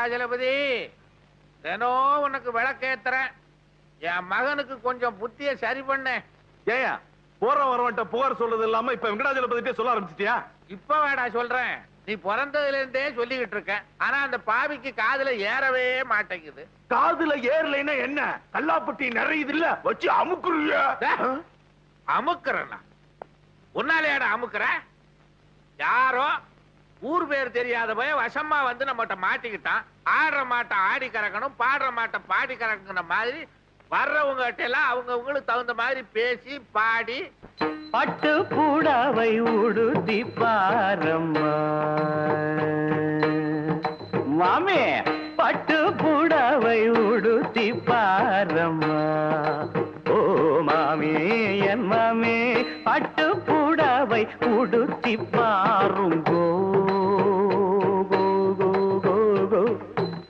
வெங்கடாஜலபதி, தினம் உனக்கு விளக்கேத்துறேன். என் மகனுக்கு கொஞ்சம் புத்திய சரி பண்ண. ஏயா போற வரவன்ட்ட புகார் சொல்றது இல்லாம இப்ப வெங்கடாஜலபதிட்டே சொல்ல ஆரம்பிச்சிட்டியா? இப்ப வேடா சொல்றேன். நீ பிறந்ததுல இருந்தே சொல்லிக்கிட்டு இருக்க. ஆனா அந்த பாவிக்கு காதுல ஏறவே மாட்டேங்குது. காதுல ஏறலைன்னா என்ன? கல்லாப்பட்டி நிறையுது இல்ல, வச்சு அமுக்குறிய. அமுக்குறா? உன்னாலேடா அமுக்குற? யாரோ ஊர் பேர் தெரியாத போய் வசமா வந்து நம்மகிட்ட மாட்டிக்கிட்டான். ஆடுற மாட்டை ஆடி கறக்கணும், பாடுற மாட்டை பாடி கறக்குற மாதிரி வர்றவங்க கிட்ட எல்லாம் அவங்களுக்கு தகுந்த மாதிரி பேசி பாடி பட்டு பூடாவை உடுத்தி பாரம்மா மாமே, பட்டு பூடாவை உடுத்தி பாரம்மா. ஓ மாமே என் மாமே, பட்டு பூடாவை உடுத்தி பாருங்கோ.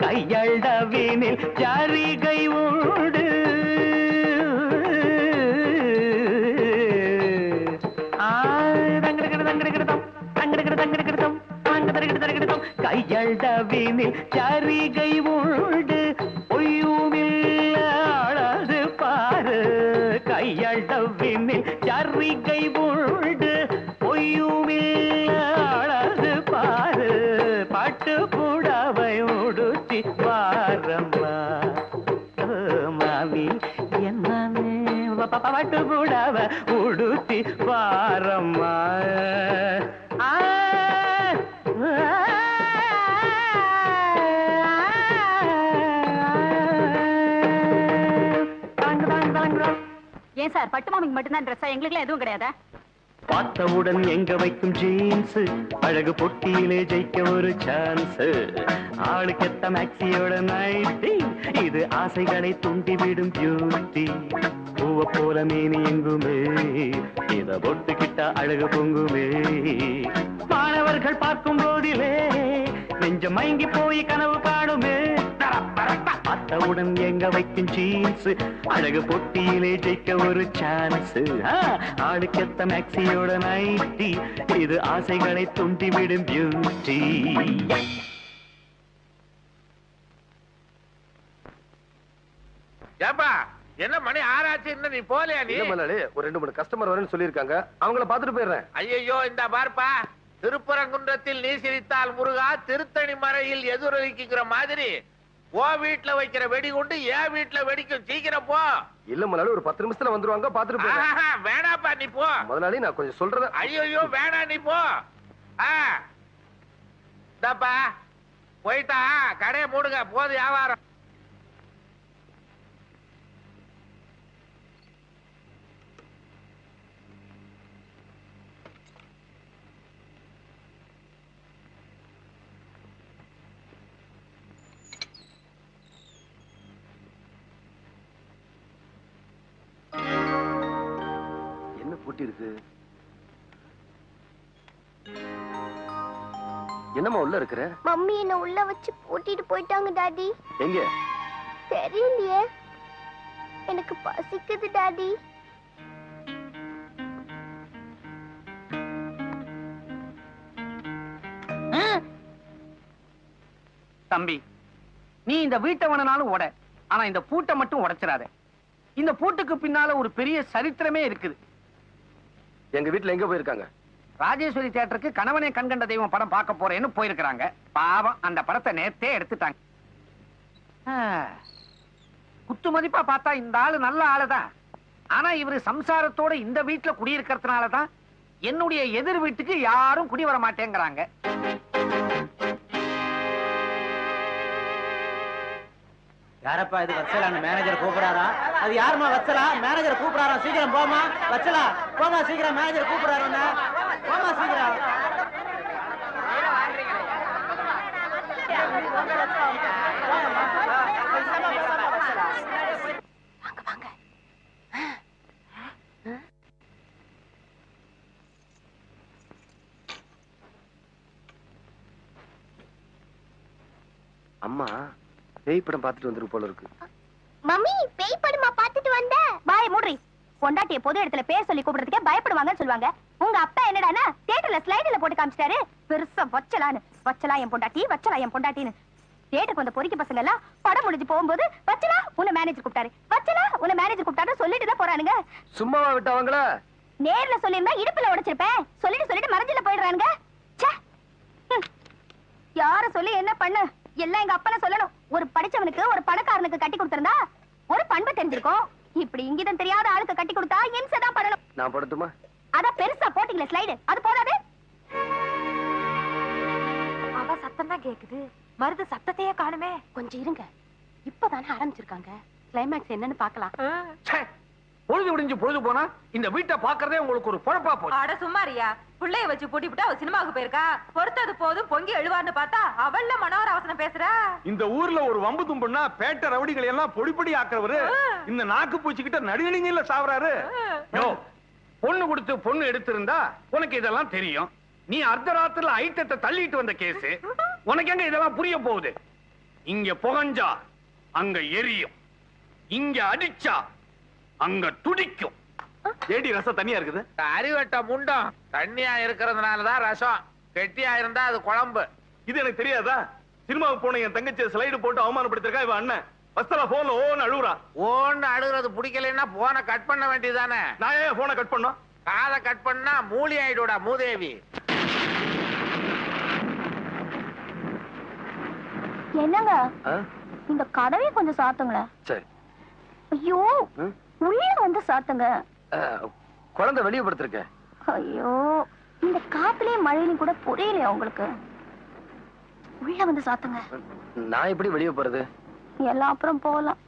கையளவினில் ஜரிகை உண்டு, கையளவினில் சரிகை உண்டு, பொய்யுமில்ல அழகு பாரு. கையளவினில் சரிகை உண்டு, பொய்யுமில்ல அழகு பாரு. பட்டு புடவை உடுத்தி பாரம்மா மாமி என் மாமி, பட்டு புடவை உடுத்தி பாரம்மா. ஏன் சார் பட்டு மாமிக்கு மட்டும்தான் ட்ரெஸ்ஸா? எங்களுக்கு எதுவும் கிடையாதா? பார்த்தவுடன் எங்க வைக்கும் ஜீன்ஸ், அழகு பொட்டியிலே ஜெயிக்க ஒரு சான்ஸ். ஆளுக்கெத்த மேக்சியோட நைட்டி, இது ஆசைகளை தூண்டிவிடும் பியூட்டி. பூவ போல மேனி எங்குமே, இத பொட்டுக்கிட்ட அழகு பொங்குமே. மாணவர்கள் பார்க்கும் போதிலே நெஞ்சம் மயங்கி போய் கனவு காணுமே. பார்த்தவுடன் எங்க வைக்கும் ஜீன்ஸ், அழகு பொட்டியிலே ஜெயிக்க ஒரு சான்ஸ். ஆளுக்கெத்த மேக்சியோட நைட்டி, இது ஆசைகளை தூண்டிவிடும் பியூட்டி. ஏப்பா என்ன மணி ஆராய்ச்சி இன்னும் நீ போலையா? நீ ஒரு 2-3 கஸ்டமர் வரேன்னு சொல்லிருக்காங்க, அவங்கள பாத்துட்டு போயிடுறேன். ஐயோ இந்த பார்ப்பா, திருப்பரங்குன்றத்தில் நீ சிரித்தால் முருகா, திருத்தணி மறையில் எதிரொலிக்கிற மாதிரி ஓ வீட்டுல வைக்கிற வெடி கொண்டு ஏன் வீட்டுல வெடிக்கும். சீக்கிரம் போ. இல்ல முதலாளி, ஒரு 10 நிமிஷத்துல வந்துருவாங்க, பாத்துட்டு போயிடுறேன். வேணாப்பா நீ போ. முதலாளி நான் கொஞ்சம் சொல்றேன். ஐயோ வேணா நீ போ. இந்தாப்பா போயிட்டா கடையை மூடுங்க, போது வியாபாரம். என்ன பூட்டி இருக்கு? என்னம்மா உள்ள இருக்கிற? மம்மி என்ன உள்ள வச்சு பூட்டிட்டு போயிட்டாங்க டாடி. எங்க? தெரியலையே, எனக்கு பசிக்குது டாடி. தம்பி, நீ இந்த வீட்டை வேணாலும் உட, ஆனா இந்த பூட்டை மட்டும் உடைச்சிடாத. இந்த பூட்டுக்கு பின்னால ஒரு பெரிய சரித்திரமே இருக்குது. எங்க வீட்டுல எங்க போயிருக்காங்க? ராஜேஸ்வரி தியேட்டருக்கு கணவனே கண்கண்ட தெய்வம் படம் பார்க்க போறேன்னு போயிருக்கிறாங்க. பாவம், அந்த படத்தை நேத்தே எடுத்துட்டாங்க. குத்து மதிப்பா பார்த்தா இந்த ஆளு நல்ல ஆளுதான். ஆனா இவரு சம்சாரத்தோட இந்த வீட்டுல குடியிருக்கிறதுனாலதான் என்னுடைய எதிர் வீட்டுக்கு யாரும் குடி வர மாட்டேங்கிறாங்க. யாரப்பா இது? வச்சலான்னு மேனேஜர் கூப்பிடாரா? அது யாருமா வச்சலா? மேனேஜர் கூப்பிடாரா? சீக்கிரம் போமா. வச்சலா போமா, சீக்கிரம் மேனேஜர் கூப்பிடாரு. போமா சீக்கிரம். வாங்க வாங்க. அம்மா பேய் படம் பார்த்துட்டு வந்திருக்கு போல இருக்கு. மம்மி பேய் படமா பார்த்துட்டு வந்த? பாய் மூடி. பொண்டாட்டிய பொது இடத்துல பேர் சொல்லி கூப்பிடுறதுக்கே பயப்படுவாங்கன்னு சொல்லுவாங்க. உங்க அப்பா என்னடானா தியேட்டர்ல ஸ்லைடுல போட்டு காமிச்சிட்டாரு, பெருசா வச்சலான்னு. வச்சலா என் பொண்டாட்டி, வச்சலா என் பொண்டாட்டின்னு. தியேட்டருக்கு வந்த பொறிக்க பசங்க எல்லாம் படம் முடிஞ்சு போகும்போது வச்சலா உன்னை மேனேஜர் கூப்பிட்டாரு, வச்சலா உன்னை மேனேஜர் கூப்பிட்டாரு சொல்லிட்டு தான் போறானுங்க. சும்மாவா விட்டவங்கள? நேர்ல சொல்லியிருந்தா இடுப்புல உடைச்சிருப்பேன். சொல்லிட்டு மறைஞ்சில போயிடுறானுங்க. யார சொல்லி என்ன பண்ண? எல்லாம் எங்க அப்பனை சொல்லணும். ஒரு படிச்சவனுக்கு ஒரு பணக்காரனுக்கு கட்டி கொடுத்திருந்தா ஒரு பண்பு தெரிஞ்சிருக்கும். இப்படி இங்கிதம் தெரியாத ஆளுக்கு கட்டி கொடுத்தா இம்சை தான் பண்ணணும். நான் போடட்டுமா? அத பெருசா போட்டீங்களே ஸ்லைடு, அது போடாது. அவ சத்தம் தான் கேக்குது, மருது சத்தத்தையே காணுமே. கொஞ்சம் இருங்க, இப்பதானே ஆரம்பிச்சிருக்காங்க. கிளைமேக்ஸ் என்னன்னு பாக்கலாம். பொழுது விடிஞ்சு பொழுது போனா இந்த வீட்டை பாக்குறதே உங்களுக்கு ஒரு பொழப்பா போச்சு. அட சும்மாரியா, பிள்ளைய வச்சு பூட்டி விட்டு அவ சினிமாவுக்கு போயிருக்கா. பொறுத்தது போதும் பொங்கி எழுவார்னு பார்த்தா அவள்ல மனோர அவசரம் பேசுறா. இந்த ஊர்ல ஒரு வம்பு தும்புன்னா பேட்ட ரவுடிகளை எல்லாம் பொடிப்படி ஆக்குறவரு இந்த நாக்கு பூச்சிக்கிட்ட நடுநிலையில சாவறாரு. பொண்ணு கொடுத்து பொண்ணு எடுத்திருந்தா உனக்கு இதெல்லாம் தெரியும். நீ அர்த்தராத்திரில ஐட்டத்தை தள்ளிட்டு வந்த கேஸ், உனக்கு எங்க இதெல்லாம் புரிய போகுது? இங்க புகஞ்சா அங்க எரியும், இங்க அடிச்சா அங்க துடிக்கும். ஏடி ரசம் தனியா இருக்குது? அறிவட்ட முண்டம் தண்ணியா இருக்கிறதுனாலதான் ரசம், கெட்டியா இருந்தா அது குழம்பு. இது எனக்கு தெரியாதா? சினிமாவுக்கு போன என் தங்கச்சி ஸ்லைடு போட்டு அவமானப்படுத்திருக்கா இவன் அண்ணன். பஸ்தல போன்ல ஓன்னு அழுகுறா. ஓன்னு அழுகுறது பிடிக்கலன்னா போனை கட் பண்ண வேண்டியதானே. நான் ஏன் போனை கட் பண்ணோம்? காதை கட் பண்ணா மூலி ஆயிடுடா மூதேவி. என்னங்க இந்த கதவையும் கொஞ்சம் சாத்துங்களேன். சரி. ஐயோ, உள்ள வந்து சாத்துங்க. குழந்தை வெளியே படுத்திருக்க. ஐயோ, இந்த காத்துலயும் மழையிலும் கூட புரியலையா உங்களுக்கு? உள்ள வந்து சாத்துங்க. நான் எப்படி வெளியே போறது? எல்லாம் அப்புறம் போகலாம்.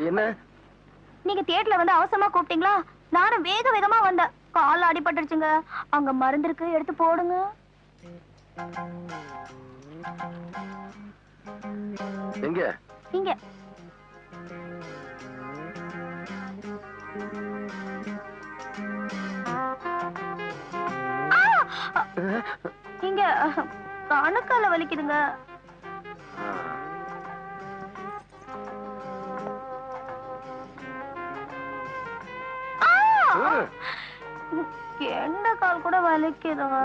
என்ன நீங்க தியேட்டர்ல வந்து அவசரமா கூப்பிட்டீங்களா? நானும் வேக வேகமா வந்தேன். கால் அடிபட்டுருச்சுங்க. அங்க மருந்து இருக்கு, எடுத்து போடுங்க. எங்க? இங்க. இங்க கணுக்கால வலிக்குதுங்க. எந்த கால் கூட வலிக்குதுங்க.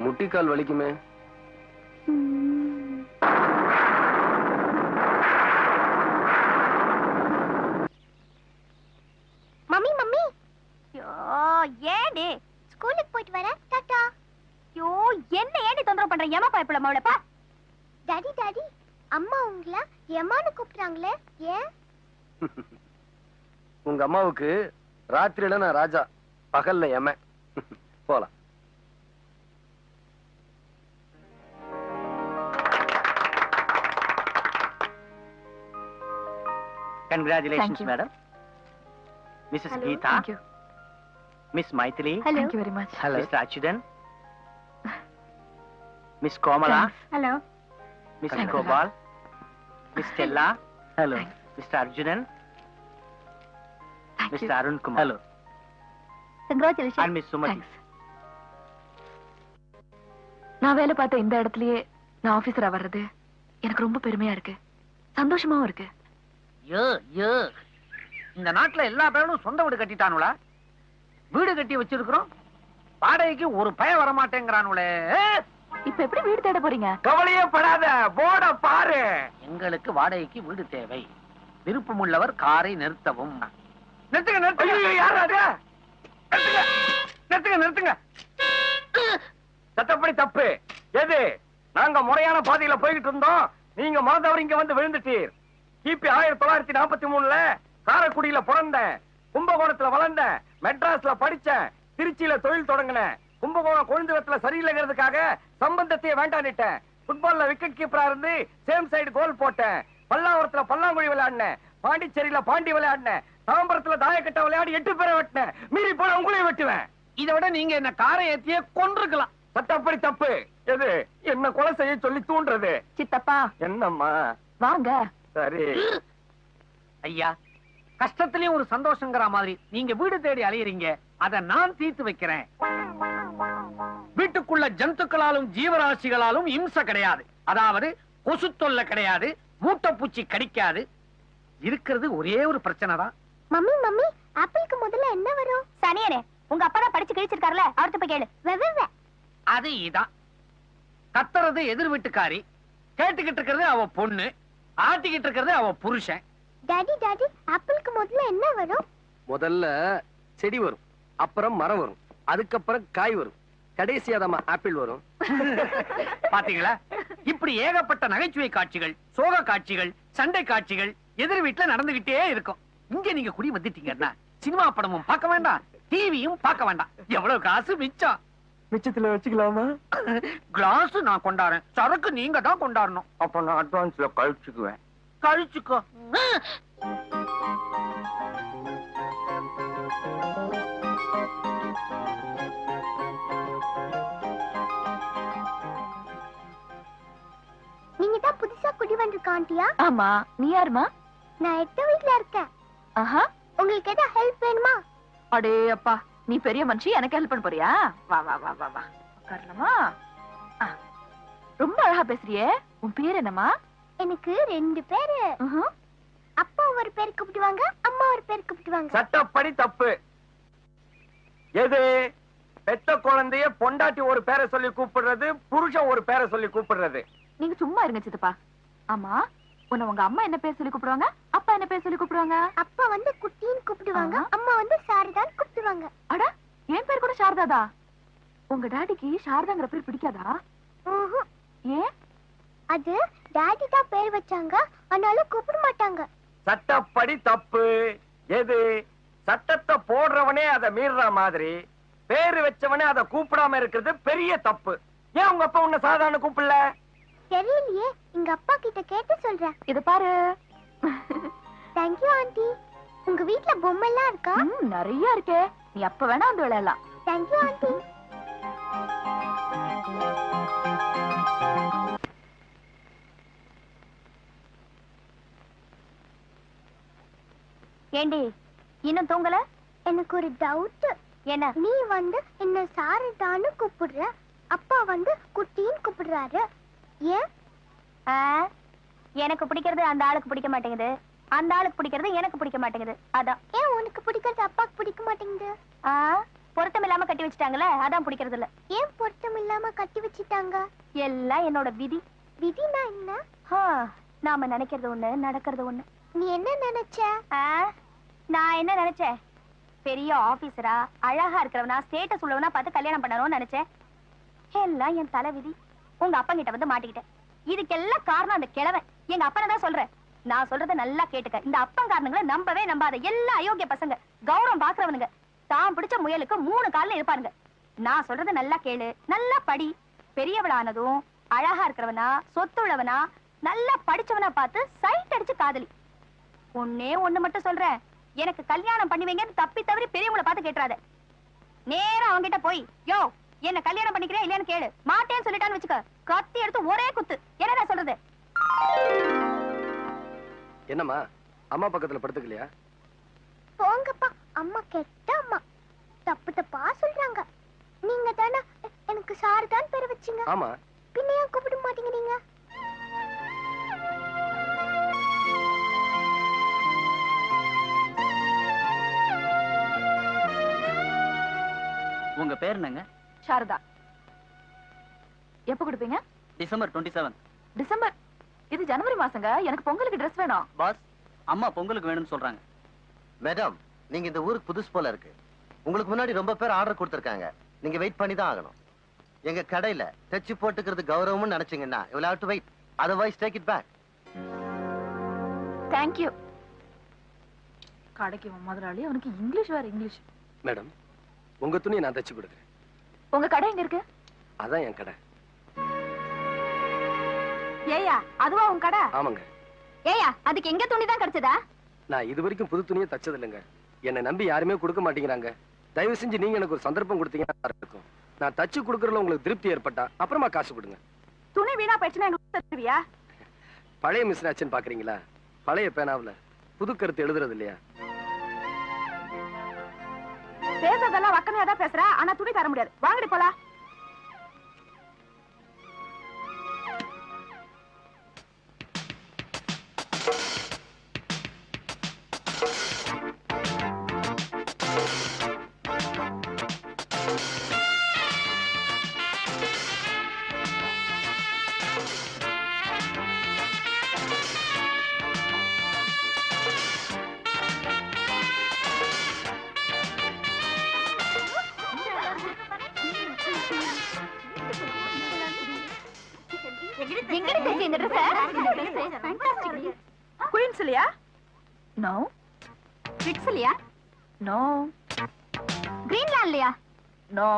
முட்டிக்கால் வலிக்குமே. மம்மி மம்மி, ஏடி ஸ்கூலுக்கு போயிட்டு வரேன். டாடா. யோ, என்ன ஏடி தொந்தரவு பண்ற? ஏமா பயப்பட மாவளப்பா? டாடி டாடி, அம்மா உங்களை எம்மான்னு கூப்பிடுறாங்களே, ஏன்? உங்க அம்மாவுக்கு ராத்திரியில நான் ராஜா, பகல்ல எம. போலாம். Congratulations, madam. Mrs. Geeta. Thank you. Miss Maithili. Hello. Thank you very much. Hello. Mr. Achudan. Miss Komala. Hello. Mr. Gopal. Miss Stella. Hello. Mr. Arjunan. Mr. Arun Kumar. Hello. Congratulations. And Miss Sumati. நான் வேலை பார்த்த இந்த இடத்துலயே நான் ஆபீசரா வர்றது எனக்கு ரொம்ப பெருமையா இருக்கு, சந்தோஷமாவும் இருக்கு. இந்த நாட்டுல எல்லா பேரும் சொந்த வீடு கட்டிட்டானுங்களா? வீடு கட்டி வச்சிருக்கிறோம், வாடகைக்கு ஒரு பய வர மாட்டேங்கிறானுங்களே. இப்ப எப்படி வீடு தேட போறீங்க? கவலையே படாத, போட பாரு. எங்களுக்கு வாடகைக்கு வீடு தேவை, விருப்பமுள்ளவர் காரை நிறுத்தவும். நிறுத்துங்க நிறுத்துங்க. யாரு அது? நிறுத்துங்க நிறுத்துங்க. சட்டப்படி தப்பு. எது? நாங்க முறையான பாதையில போய்கிட்டு இருந்தோம், நீங்க மறந்தவர் இங்க வந்து விழுந்துட்டீர். கிபி 1943 காரைக்குடியில பிறந்தேன், கும்பகோணத்துல வளர்ந்தேன், மெட்ராஸ்ல படிச்சேன், திருச்சியில தொழில் தொடங்கினேன். கும்பகோணம் கொழுந்துவத்துல சரியில்லைங்கிறதுக்காக சம்பந்தத்தையே வேண்டான்னுட்டேன். ஃபுட்பால்ல விக்கெட் கீப்பரா இருந்து சேம் சைடு கோல் போட்டேன். பல்லாவரத்துல பல்லாங்குழி விளையாடினேன், பாண்டிச்சேரியில பாண்டி விளையாடினேன், தாம்பரத்துல தாயக்கட்ட விளையாடி 8 பேரை வெட்டினேன். மீறி போல உங்களையும் வெட்டுவேன். இதை விட நீங்க என்ன காரை ஏத்தியே கொன்றுக்கலாம். சட்டப்படி தப்பு. எது? என்ன கொலை செய்ய சொல்லி தூண்டுறது. சித்தப்பா என்னம்மா? வாங்க. சரி ஐயா, கஷ்டத்திலயும் ஒரு சந்தோஷங்கிற மாதிரி நீங்க வீடு தேடி அலையறீங்க, அத நான் தீர்த்து வைக்கிறேன். வீட்டுக்குள்ள ஜந்துக்களாலும் ஜீவராசிகளாலும் இம்சை கிடையாது, அதாவது கொசு தொல்லை கிடையாது, மூட்டைப்பூச்சி கடிக்காது. இருக்கிறது ஒரே ஒரு பிரச்சனை தான், மம்மி மம்மி ஆப்பிளுக்கு முதல்ல என்ன வரும்? சனியனே, உங்க அப்பா தான் படிச்சு கிழிச்சிருக்காருல, அவர்கிட்ட போய் கேளு. அது இதான் கத்துறது எதிர் வீட்டுக்காரி, கேட்டுக்கிட்டு இருக்கிறது அவ பொண்ணு, ஆட்டிக்கிட்டு இருக்கிறது அவ புருஷன். டாடி டாடி ஆப்பிளுக்கு முதல்ல என்ன வரும்? முதல்ல செடி வரும், அப்புறம் மரம் வரும், அதுக்கப்புறம் காய் வரும், கடைசியா தான் ஆப்பிள் வரும். பாத்தீங்களா? இப்படி ஏகப்பட்ட நகைச்சுவை காட்சிகள், சோக காட்சிகள், சண்டை காட்சிகள் எதிர் வீட்டுல நடந்துகிட்டே இருக்கும். இங்க நீங்க குடி வந்துட்டீங்கன்னா சினிமா படமும் பார்க்க வேண்டாம், டிவியும் பார்க்க வேண்டாம். எவ்வளவு காசு மிச்சம். மிச்சத்துல வச்சுக்கலாமா? கிளாஸ் நான் கொண்டாடுறேன், சரக்கு நீங்க தான் கொண்டாடணும். அப்ப நான் அட்வான்ஸ்ல கழிச்சுக்குவேன். கழிச்சுக்கோ. நீங்க தான் புதுசா குடி வந்திருக்க ஆண்டியா? ஆமா, நீ யாருமா? நான் எட்ட வீட்ல இருக்கேன். ஆஹா, உங்களுக்கு ஏதாவது ஹெல்ப் வேணுமா? அடே அப்பா, நீ பெரிய மனுஷி, எனக்கு ஹெல்ப் பண்ண போறியா? வா வா வா வா வா, உட்காரலாமா? ரொம்ப அழகா பேசுறியே. உன் பேர் என்னம்மா? எனக்கு 2 பேரு. அப்பா ஒரு பேர் கூப்பிடுவாங்க, அம்மா ஒரு பேர் கூப்பிடுவாங்க. சட்டப்படி தப்பு. எது? பெத்த குழந்தைய பொண்டாட்டி ஒரு பேரை சொல்லி கூப்பிடுறது, புருஷன் ஒரு பேரை சொல்லி கூப்பிடுறது. நீங்க சும்மா இருங்க சித்தப்பா. ஆமா, உன்னை உங்க அம்மா என்ன பேர் சொல்லி கூப்பிடுவாங்க, அப்பா என்ன பேர் சொல்லி கூப்பிடுவாங்க? அப்பா வந்து குட்டின்னு கூப்பிடுவாங்க, அம்மா வந்து சாரதான்னு கூப்பிடுவாங்க. அட, என் பேர் கூட சாரதாதா? உங்க டாடிக்கு சாரதாங்கிற பேர் பிடிக்காதா? ஏன்? அது டாடி தான் பேர் வச்சாங்க, அதனால கூப்பிட மாட்டாங்க. சட்டப்படி தப்பு. எது? சட்டத்தை போடுறவனே அதை மீறுற மாதிரி பேரு வச்சவனே அதை கூப்பிடாம இருக்கிறது பெரிய தப்பு. ஏன் உங்க அப்பா உன்னை சாதாரண கூப்பிடல? தெரியலையே, எங்க அப்பா கிட்ட கேட்டு சொல்றேன். இது பாரு. Thank you aunty. உங்க வீட்ல பொம்மை எல்லாம் இருக்கா? நிறைய இருக்கே, நீ அப்ப வேணா வந்து விளையாடலாம். Thank you aunty. ஏண்டி, இன்னும் தூங்கல? எனக்கு ஒரு டவுட். என்ன? நீ வந்து என்ன சாரதான்னு கூப்பிடுற, அப்பா வந்து குட்டின்னு கூப்பிடுறாரு, ஏன்? எனக்கு பிடிக்கிறது அந்த ஆளுக்கு பிடிக்க மாட்டேங்குது, அந்த ஆளுக்கு பிடிக்கிறது எனக்கு பிடிக்க மாட்டேங்குது, அதான். ஏன் உனக்கு பிடிக்கிறது அப்பாக்கு பிடிக்க மாட்டேங்குது? பொருத்தம் இல்லாம கட்டி வச்சுட்டாங்களே, அதான் பிடிக்கிறது இல்ல. ஏன் பொருத்தம் இல்லாம கட்டி வச்சுட்டாங்க? எல்லாம் என்னோட விதி. விதினா என்ன? நாம நினைக்கிறது ஒண்ணு, நடக்கிறது ஒண்ணு. நீ என்ன நினைச்ச? நான் என்ன நினைச்சேன்? பெரிய ஆபீசரா, அழகா இருக்கிறவனா, ஸ்டேட்டஸ் உள்ளவனா பார்த்து கல்யாணம் பண்ணணும்னு நினைச்சேன். எல்லாம் என் தலை விதி. உங்க அப்பா கிட்ட வந்து மாட்டிக்கிட்டேன். இதுக்கெல்லாம் காரணம் அந்த கிழவன். எங்க அப்பனை தான் சொல்றேன். நான் சொல்றத நல்லா கேட்டுக்க. இந்த அப்பங்காரனுங்களை நம்பவே நம்பாத. எல்லா அயோக்கிய பசங்க, கௌரவம் பாக்குறவனுங்க, தான் பிடிச்ச முயலுக்கு 3 கால்ல இருப்பாருங்க. நான் சொல்றத நல்லா கேளு, நல்லா படி. பெரியவளானதும் அழகா இருக்கிறவனா, சொத்துள்ளவனா, நல்லா படிச்சவனா பார்த்து சைட் அடிச்சு காதலி. ஒண்ணே ஒண்ணு மட்டும் சொல்றேன், எனக்கு கல்யாணம் பண்ணி வைங்கன்னு தப்பி தவறி பெரியவங்களை பார்த்து கேட்டுறாத. நேரா அவங்கிட்ட போய், யோ என்ன கல்யாணம் பண்ணிக்கிறேன் இல்லையான்னு கேளு. மாட்டேன்னு சொல்லிட்டான்னு வச்சுக்க, கத்தி எடுத்து ஒரே குத்து. என்னடா சொல்றது? என்னம்மா, அம்மா பக்கத்துல படுத்துக்கலையா? போங்கப்பா, அம்மா கெட்ட அம்மா. தப்பு தப்பா சொல்றாங்க. நீங்க தானே எனக்கு சாரதான் பேர் வச்சீங்க? ஆமா. பின்ன ஏன் கூப்பிட மாட்டீங்க நீங்க? உங்க பேர் என்னங்க? சாரதா. எப்ப கொடுப்பீங்க? டிசம்பர் 27. டிசம்பர்? இது ஜனவரி மாசங்க. எனக்கு பொங்கலுக்கு ட்ரெஸ் வேணும். பாஸ், அம்மா பொங்கலுக்கு வேணும்னு சொல்றாங்க. மேடம், நீங்க இந்த ஊருக்கு புதுசு போல இருக்கு. உங்களுக்கு முன்னாடி ரொம்ப பேர் ஆர்டர் கொடுத்திருக்காங்க. நீங்க வெயிட் பண்ணி தான் ஆகணும். எங்க கடையில தச்சு போட்டுக்கிறது கௌரவம்னு நினைச்சீங்கன்னா you will have to wait. Otherwise take it back. Thank you. கடைக்கு முதலாளி, அவனுக்கு இங்கிலீஷ் வேற இங்கிலீஷ். மேடம், உங்க துணியை நான் தச்சு கொடுக்குறேன். உங்க கடை எங்க இருக்கு? அதான் என் கடை. ஏயா, அதுவா உன் கடை? ஆமாங்க. ஏயா, அதுக்கு எங்க துணி தான் கிடைச்சதா? நான் இது வரைக்கும் புது துணியை தச்சது இல்லைங்க. என்னை நம்பி யாருமே கொடுக்க மாட்டேங்கிறாங்க. தயவு செஞ்சு நீங்க எனக்கு ஒரு சந்தர்ப்பம் கொடுத்தீங்கன்னா இருக்கும். நான் தச்சு கொடுக்கறதுல உங்களுக்கு திருப்தி ஏற்பட்டா அப்புறமா காசு கொடுங்க. துணி வீணா போயிடுச்சுன்னா எங்களுக்கு தருவியா? பழைய மிஷின் ஆச்சுன்னு பாக்குறீங்களா? பழைய பேனாவுல புது கருத்து எழுதுறது இல்லையா? பேசுறதெல்லாம் வக்கனையா தான் பேசுற, ஆனா துணி தர முடியாது. வாங்கடி போலாம். எங்க தச்சு இந்த Dress? குயின்ஸ்லயா? நோ பிக்ஸ்லயா? நோ கிரீன்லாண்ட்லயா? நோ.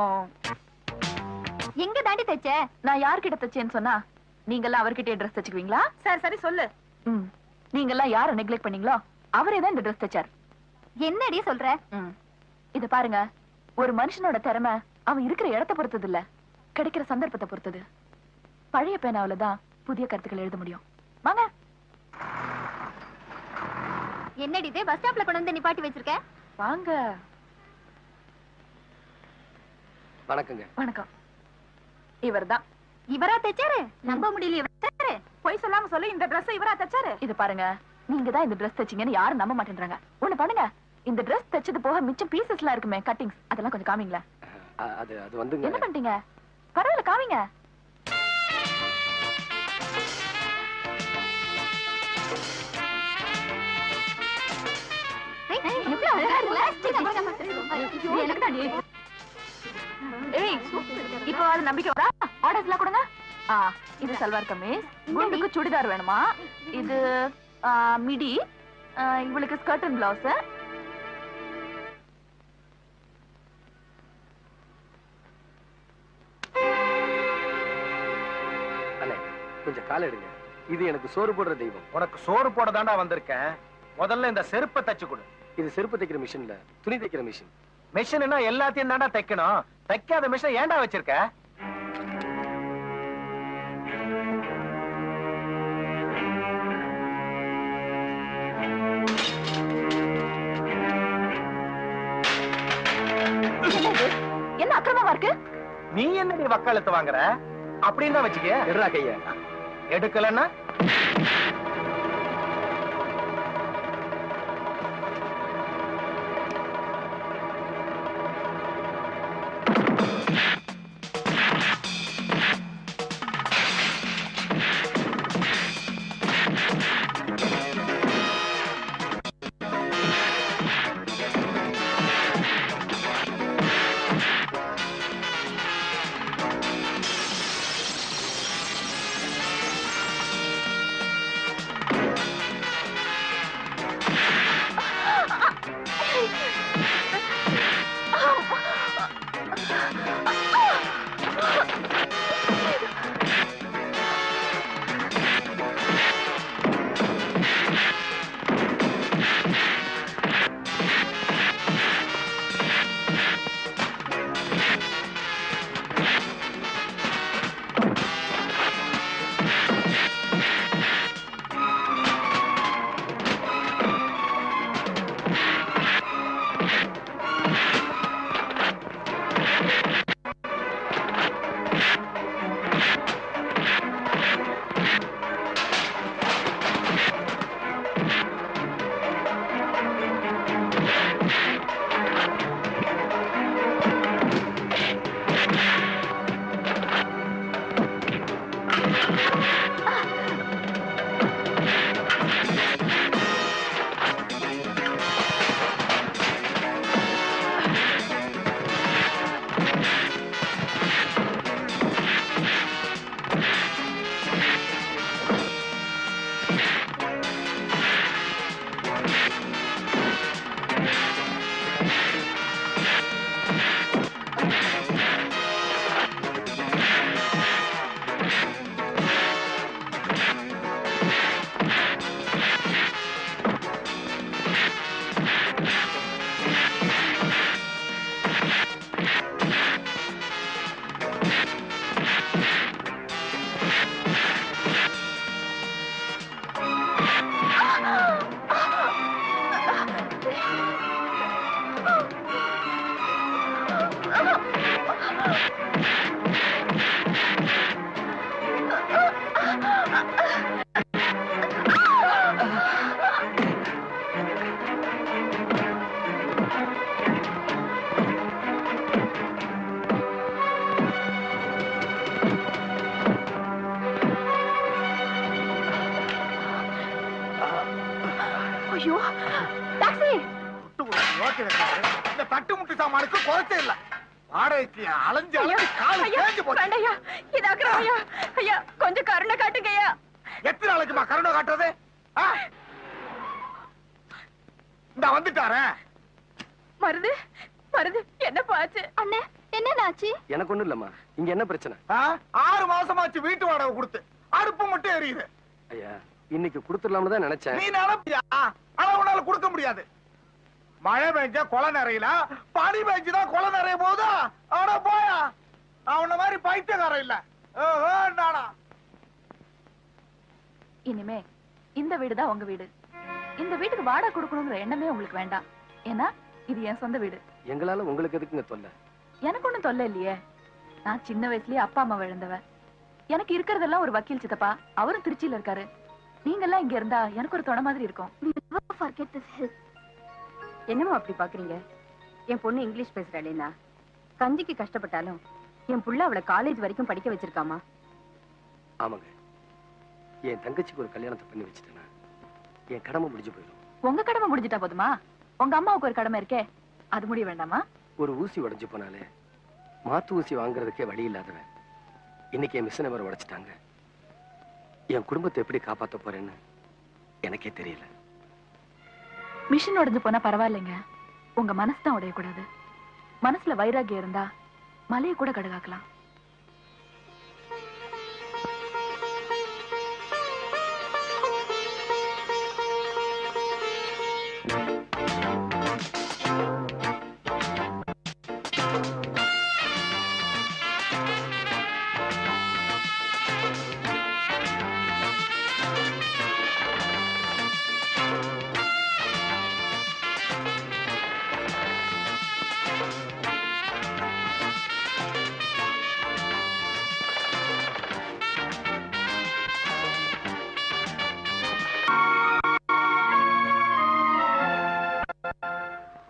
எங்க தாண்டி தச்ச? நான் யார்கிட்ட தச்சேன்னு சொன்னா நீங்கெல்லாம் அவர்கிட்டயே ட்ரெஸ் தச்சுக்குவீங்களா? சரி சரி சொல்லு. நீங்கெல்லாம் யாரை நெக்லெக்ட் பண்ணீங்களோ அவரே தான் இந்த ட்ரெஸ் தச்சார். என்னடி சொல்ற? இது பாருங்க, ஒரு மனுஷனோட திறமை அவன் இருக்கிற இடத்தை பொறுத்தது இல்ல, கிடைக்கிற சந்தர்ப்பத்தை பொறுத்தது. பழைய பேனாவில தான் புதிய கருத்துக்கள் எழுத முடியும். வாங்க. என்னடி இது பஸ் ஸ்டாப்ல கொண்டு வந்து நிப்பாட்டி வச்சிருக்க? வாங்க. வணக்கங்க. வணக்கம். இவர்தான். இவரா தச்சாரு? நம்ப முடியல. இவரா? போய் சொல்லாம சொல்லு, இந்த Dress இவரா தச்சாரு? இது பாருங்க, நீங்க தான் இந்த Dress தச்சீங்கன்னு யாரும் நம்ப மாட்டேன்றாங்க. ஒண்ணு பண்ணுங்க, இந்த Dress தச்சது போக மிச்சம் பீசஸ்லாம் இருக்குமே, கட்டிங்ஸ், அதெல்லாம் கொஞ்சம் காமிங்களா? அது வந்துங்க. என்ன பண்ணிட்டீங்க? பரவாயில்ல, காமிங்க. இப்போ அது நம்பிக்கை வரா? ஆர்டர்ஸ்லாம் கொடுங்க. இது சல்வார் கமீஸ், குண்டுக்கு சுடிதார் வேணுமா? இது மிடி, இவளுக்கு ஸ்கர்ட் அண்ட் பிளவுஸ். அண்ணே கொஞ்சம் கால் எடுங்க. இது எனக்கு சோறு போடுற தெய்வம். உனக்கு சோறு போட தாண்டா வந்திருக்கேன். முதல்ல இந்த செருப்பை தச்சு கொடு. இது செருப்பு தைக்கிற மிஷின்ல, துணி தைக்கிற மிஷின். மிஷின்னா எல்லாத்தையும் தாண்டா தைக்கணும். தைக்காத மிஷின் ஏன்டா வச்சிருக்க? என்ன அக்கிரமமா இருக்கு? நீ என்னடி வக்காலத்து வாங்குற? அப்படின்னு தான் வச்சுக்க. எடுறா கைய. எடுக்கலன்னா ஐயோ, டாக்ஸி! இந்த தட்டு முட்டு சாமானுக்கு குறைச்சே இல்ல. வாடகைக்கு அலைஞ்சு கால் தேஞ்சு போச்சு. ஐயா, இது அக்கிரமம் ஐயா. ஐயா, கொஞ்சம் கருணை வந்துட்டாரே. மருது மருது என்னப்பா ஆச்சு? அண்ணே என்னன்னாச்சு? எனக்கு ஒண்ணும் இல்லம்மா. இங்க என்ன பிரச்சனை? 6 மாசமாச்சு வீட்டு வாடகை கொடுத்து அடுப்பு மட்டும் எரியுது. ஐயா இன்னைக்கு கொடுத்துடலாம்னு தான் நினைச்சேன். நீ நினைப்பியா? ஆனா உன்னால கொடுக்க முடியாது. மழை பெஞ்சா கொலை நிறையல, பனி பெஞ்சுதான் கொலை நிறைய போதா? அவன போயா, அவன மாதிரி பைத்தியக்காரன் இல்ல. நானா இனிமே இந்த வீடுதான் உங்க வீடு. இந்த வீட்டுக்கு வாடகை கொடுக்கணுங்கிற எண்ணமே உங்களுக்கு வேண்டாம். ஏன்னா இது என் சொந்த வீடு. எங்களால உங்களுக்கு எதுக்குங்க தொல்லை? எனக்கு ஒண்ணும் தொல்லை இல்லையே. நான் சின்ன வயசுலயே அப்பா அம்மா இழந்தவன். எனக்கு இருக்கிறதெல்லாம் ஒரு வக்கீல் சித்தப்பா, அவரும் திருச்சியில இருக்காரு. நீங்க எல்லாம் இங்க இருந்தா எனக்கு ஒரு துணை மாதிரி இருக்கும். என்னமோ அப்படி பாக்குறீங்க? என் பொண்ணு இங்கிலீஷ் பேசுறாளேனா, கஞ்சிக்கு கஷ்டப்பட்டாலும் என் புள்ள அவளை காலேஜ் வரைக்கும் படிக்க வச்சிருக்காமா. ஆமாங்க, என் தங்கச்சிக்கு ஒரு கல்யாணத்தை பண்ணி வச்சுட்டேன்னா என் கடமை முடிஞ்சு போயிடும். உங்க கடமை முடிஞ்சிட்டா போதுமா? உங்க அம்மாவுக்கு ஒரு கடமை இருக்கே, அது முடிய வேண்டாமா? ஒரு ஊசி உடைஞ்சு போனாலே மாத்து ஊசி வாங்குறதுக்கே வழி இல்லாதவன் இன்னைக்கு என் மிஷினை வர உடைச்சிட்டாங்க. என் குடும்பத்தை எப்படி காப்பாத்த போறேன்னு எனக்கே தெரியல. மிஷின் உடைஞ்சு போனா பரவாயில்லைங்க, உங்க மனசு தான் உடையக்கூடாது. மனசுல வைராகியம் இருந்தா மலையை கூட கடுகாக்கலாம்.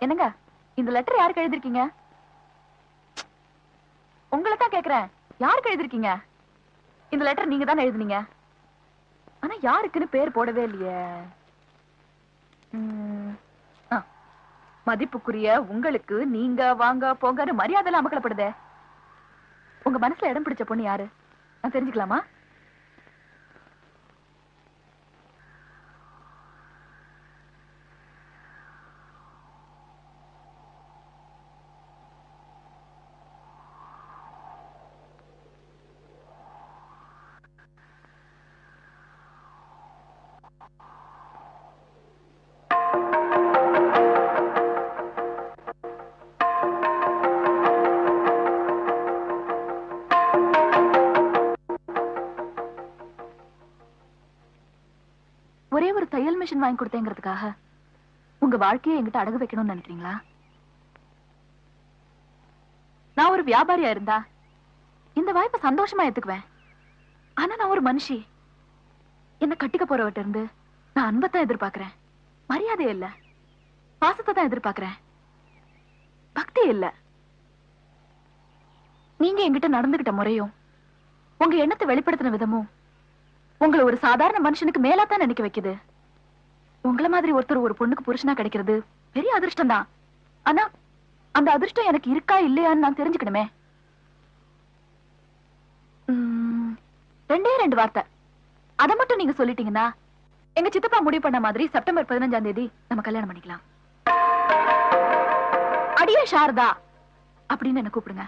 என்னங்க, இந்த லெட்டர் யாருக்கு எழுதிருக்கீங்க? உங்களை தான் கேக்குறேன், யாருக்கு எழுதிருக்கீங்க? இந்த லெட்டர் நீங்க தானே எழுதுனீங்க. ஆனா யாருக்குன்னு பேர் போடவே இல்லையே. மதிப்புக்குரிய உங்களுக்கு நீங்க வாங்க போங்க மரியாதை அமக்கலப்படுதே. உங்க மனசுல இடம் பிடிச்ச பொண்ணு யாரு, நான் தெரிஞ்சுக்கலாமா? ஒரே ஒரு தையல் மிஷின் வாங்கி கொடுத்தேங்கிறதுக்காக உங்க வாழ்க்கையை என்கிட்ட அடகு வைக்கணும்னு நினைக்கிறீங்களா? நான் ஒரு வியாபாரியா இருந்தா இந்த வாய்ப்பை சந்தோஷமா ஏத்துக்குவேன். ஆனா நான் ஒரு மனுஷி. என்ன கட்டிக்க போறவட்ட இருந்து நான் அன்பத்தான் எதிர்பார்க்கிறேன், மரியாதை இல்ல. பாசத்தை தான் எதிர்பார்க்கிறேன், பக்தி இல்ல. நீங்க என்கிட்ட நடந்துகிட்ட முறையும் உங்க எண்ணத்தை வெளிப்படுத்தின விதமும் உங்களை ஒரு சாதாரண மனுஷனுக்கு மேலாத்தான் நினைக்க வைக்குது. உங்களை மாதிரி ஒருத்தர் ஒரு பொண்ணுக்கு புருஷனா கிடைக்கிறது பெரிய அதிர்ஷ்டம் தான். ஆனா அந்த அதிர்ஷ்டம் எனக்கு இருக்கா இல்லையான்னு நான் தெரிஞ்சுக்கணுமே. 2 வார்த்தை அதை மட்டும் நீங்க சொல்லிட்டீங்கன்னா எங்க சித்தப்பா முடிவு பண்ண மாதிரி செப்டம்பர் 15ஆம் தேதி நம்ம கல்யாணம் பண்ணிக்கலாம். அடியே சாரதா அப்படின்னு என்ன கூப்பிடுங்க.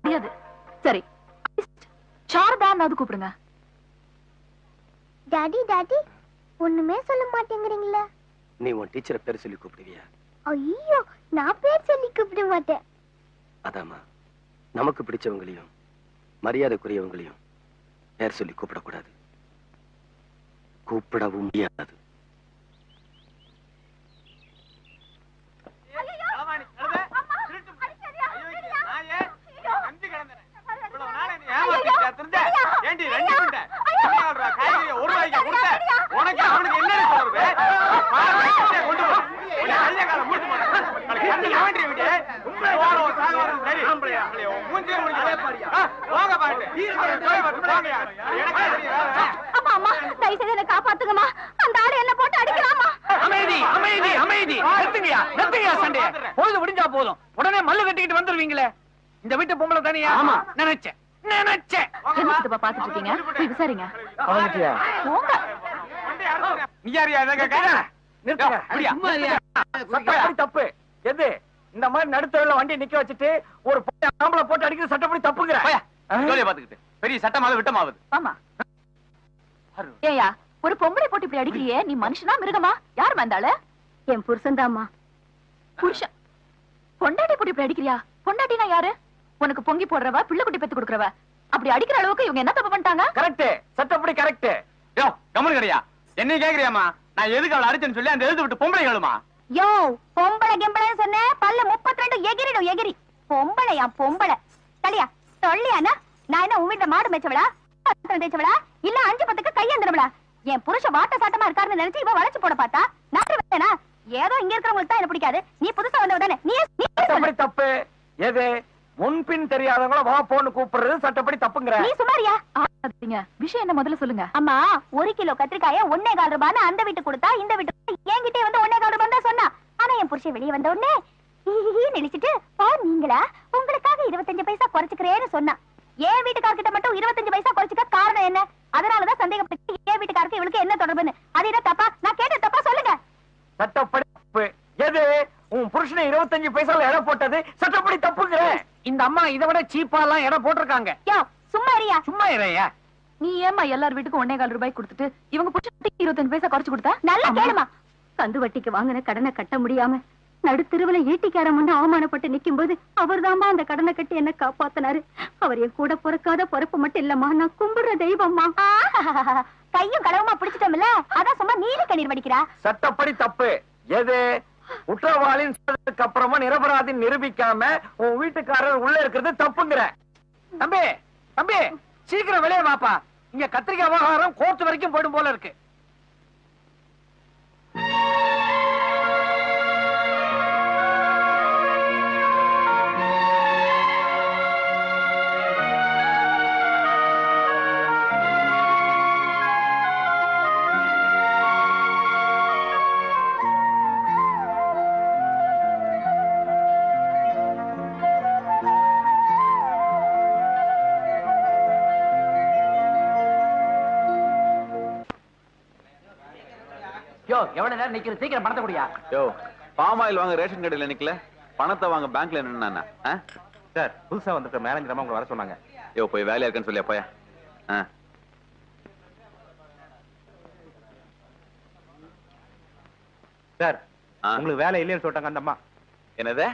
முடியாது. சரி, சாரதான்னு கூப்பிடுங்க. டாடி டாடி ஒண்ணுமே சொல்ல மாட்டேங்கிறீங்களா? நீ உன் டீச்சரை பேர் சொல்லி கூப்பிடுவியா? ஐயோ, நான் பேர் சொல்லி கூப்பிட மாட்டேன். அதாமா, நமக்கு பிடிச்சவங்களையும் மரியாதைக்குரியவங்களையும் பேர் சொல்லி கூப்பிடக்கூடாது, கூப்பிடவும் முடியாது. காப்பாத்துங்கம்மா, அந்த ஆளு என்ன போட்டு அடிக்கலாமா? அமைதி அமைதி அமைதி, நிறுத்துங்கயா நிறுத்துங்கயா சண்டைய. பொழுது முடிஞ்சா போதும், உடனே மல்லு கட்டிக்கிட்டு வந்துருவீங்களே. இந்த வீட்டு பொம்பளை தானியா? நினைச்சேன் நினைச்சேன். என்ன சித்தப்பா பாத்துட்டு இருக்கீங்க? போய் விசாரிங்க. அவங்கிட்டியா? போங்க. நீ யாரியா என்ன கேக்க? நிறுத்துங்க. சட்டப்படி தப்பு. எது இந்த மாதிரி நடுத்தரவுல வண்டி நிக்க வச்சுட்டு ஒரு ஆம்பளை போட்டு அடிக்கிறது சட்டப்படி தப்புங்கிற. ஜோலியா பாத்துக்கிட்டு பெரிய சட்டமாவது விட்டமாவது. ஆமா. ஏயா ஒரு பொம்பளை போட்டு இப்படி அடிக்கிறியே, நீ மனுஷனா மிருகமா? யார் வந்தாளு? என் புருஷன் தாம்மா. புருஷன் பொண்டாட்டி போட்டு இப்படி அடிக்கிறியா? பொண்டாட்டினா யாரு? உனக்கு பொங்கி போடுறவ, பிள்ளை குட்டி பெத்து கொடுக்கறவ. அப்படி அடிக்கிற அளவுக்கு இவங்க என்ன தப்பு பண்ணிட்டாங்க? கரெக்ட், சட்டப்படி கரெக்ட். யோ கம்மல் கடையா, என்ன கேக்குறியாமா? நான் எதுக்கு அவளை அடிச்சேன்னு சொல்லி அந்த எழுத்து விட்டு பொம்பளை கேளுமா? யோ பொம்பளை கிம்பளைன்னு சொன்ன பல்ல 32 எகிரிடும் எகிரி. பொம்பளையா பொம்பளை தலையா சொல்லியானா? நான் என்ன உன் வீட்டுல மாடு மேய்ச்சவளா, தேய்ச்சவளா, இல்ல 5-10க்கு கையேந்திரவளா? என் புருஷன் வாட்ட சாட்டமா இருக்காருன்னு நினைச்சு இவ வளைச்சு போட பார்த்தா நாட்டு வேணா? ஏதோ இங்க இருக்கிறவங்களுக்கு தான் என்ன பிடிக்காது. நீ புதுசா வந்தவ தானே? நீ சட்டப்படி தப்பு. எது முன்பின் தெரியாதவங்கள வா போன்னு கூப்பிடுறது சட்டப்படி தப்புங்கிற. நீ சுமாரியா? விஷயம் என்ன முதல்ல சொல்லுங்க. அம்மா 1 கிலோ கத்திரிக்காய 1.25 ரூபான்னு அந்த வீட்டுக்கு கொடுத்தா இந்த வீட்டுக்கு என்கிட்டே வந்து 1.25 ரூபாய் தான் சொன்னா. ஆனா என் புருஷன் வெளியே வந்த உடனே நினைச்சிட்டு நீங்களா உங்களுக்காக 25 பைசா குறைச்சுக்கிறேன்னு சொன்னா. என் வீட்டுக்காரர்கிட்ட மட்டும் 25 பைசா குறைச்சுக்க காரணம் என்ன? அதனாலதான் சந்தேகப்பட்டு என் வீட்டுக்காரருக்கு இவளுக்கு என்ன தொடர்புன்னு. அது என்ன தப்பா? நான் கேட்ட தப்பா சொல்லுங்க. சட்டப்படி தப்பு. எது உன் புருஷனை 25 பைசால எடை போட்டது சட்டப்படி தப்புங்கிற. இந்த அம்மா இதை விட சீப்பா எல்லாம் எடை போட்டிருக்காங்க. யோ சும்மா இரியா. சும்மா இறையா. நீ ஏமா எல்லார் வீட்டுக்கும் 1.25 ரூபாய் கொடுத்துட்டு இவங்க புருஷனுக்கு 25 பைசா குறைச்சு கொடுத்தா? நல்லா கேளுமா. கந்து வட்டிக்கு வாங்கின கடனை கட்ட முடியாம நடுத்தெருவுல ஈட்டிக்காரன் வந்து அவமானப்பட்டு நிக்கும் போது அவர்தாம்மா அந்த கடனை கட்டி என்ன காப்பாத்தினாரு. அவர் என் கூட பிறக்காத பிறப்பு மட்டும் இல்லம்மா, நான் கும்பிடுற தெய்வம்மா. கையும் களவுமா பிடிச்சிட்டோம்ல, அதான் சும்மா நீலி கண்ணீர் வடிக்கிறா. சட்டப்படி தப்பு. எது குற்றவாளின் அப்புறமா நிரபராதி நிரூபிக்காம உன் வீட்டுக்காரர் உள்ள இருக்கிறது தப்புங்கிற. தம்பி தம்பி சீக்கிரம் வெளியே வாப்பா. இங்க கத்திரிக்காய் விவகாரம் கோர்ட் வரைக்கும் போயிடும் போல இருக்கு. எவ்வளவு நேரம் நிக்கிற? சீக்கிரம் பணத்தை குடியா. யோ பாம் ஆயில் வாங்க ரேஷன் கடையில நிக்கல, பணத்தை வாங்க பேங்க்ல நின்னா. சார் புதுசா வந்திருக்க மேனேஜர் அம்மா உங்களை வர சொன்னாங்க. யோ போய் வேலையா இருக்குன்னு சொல்லியா போயா. சார் உங்களுக்கு வேலை இல்லைன்னு சொல்லிட்டாங்க அந்த அம்மா. என்னது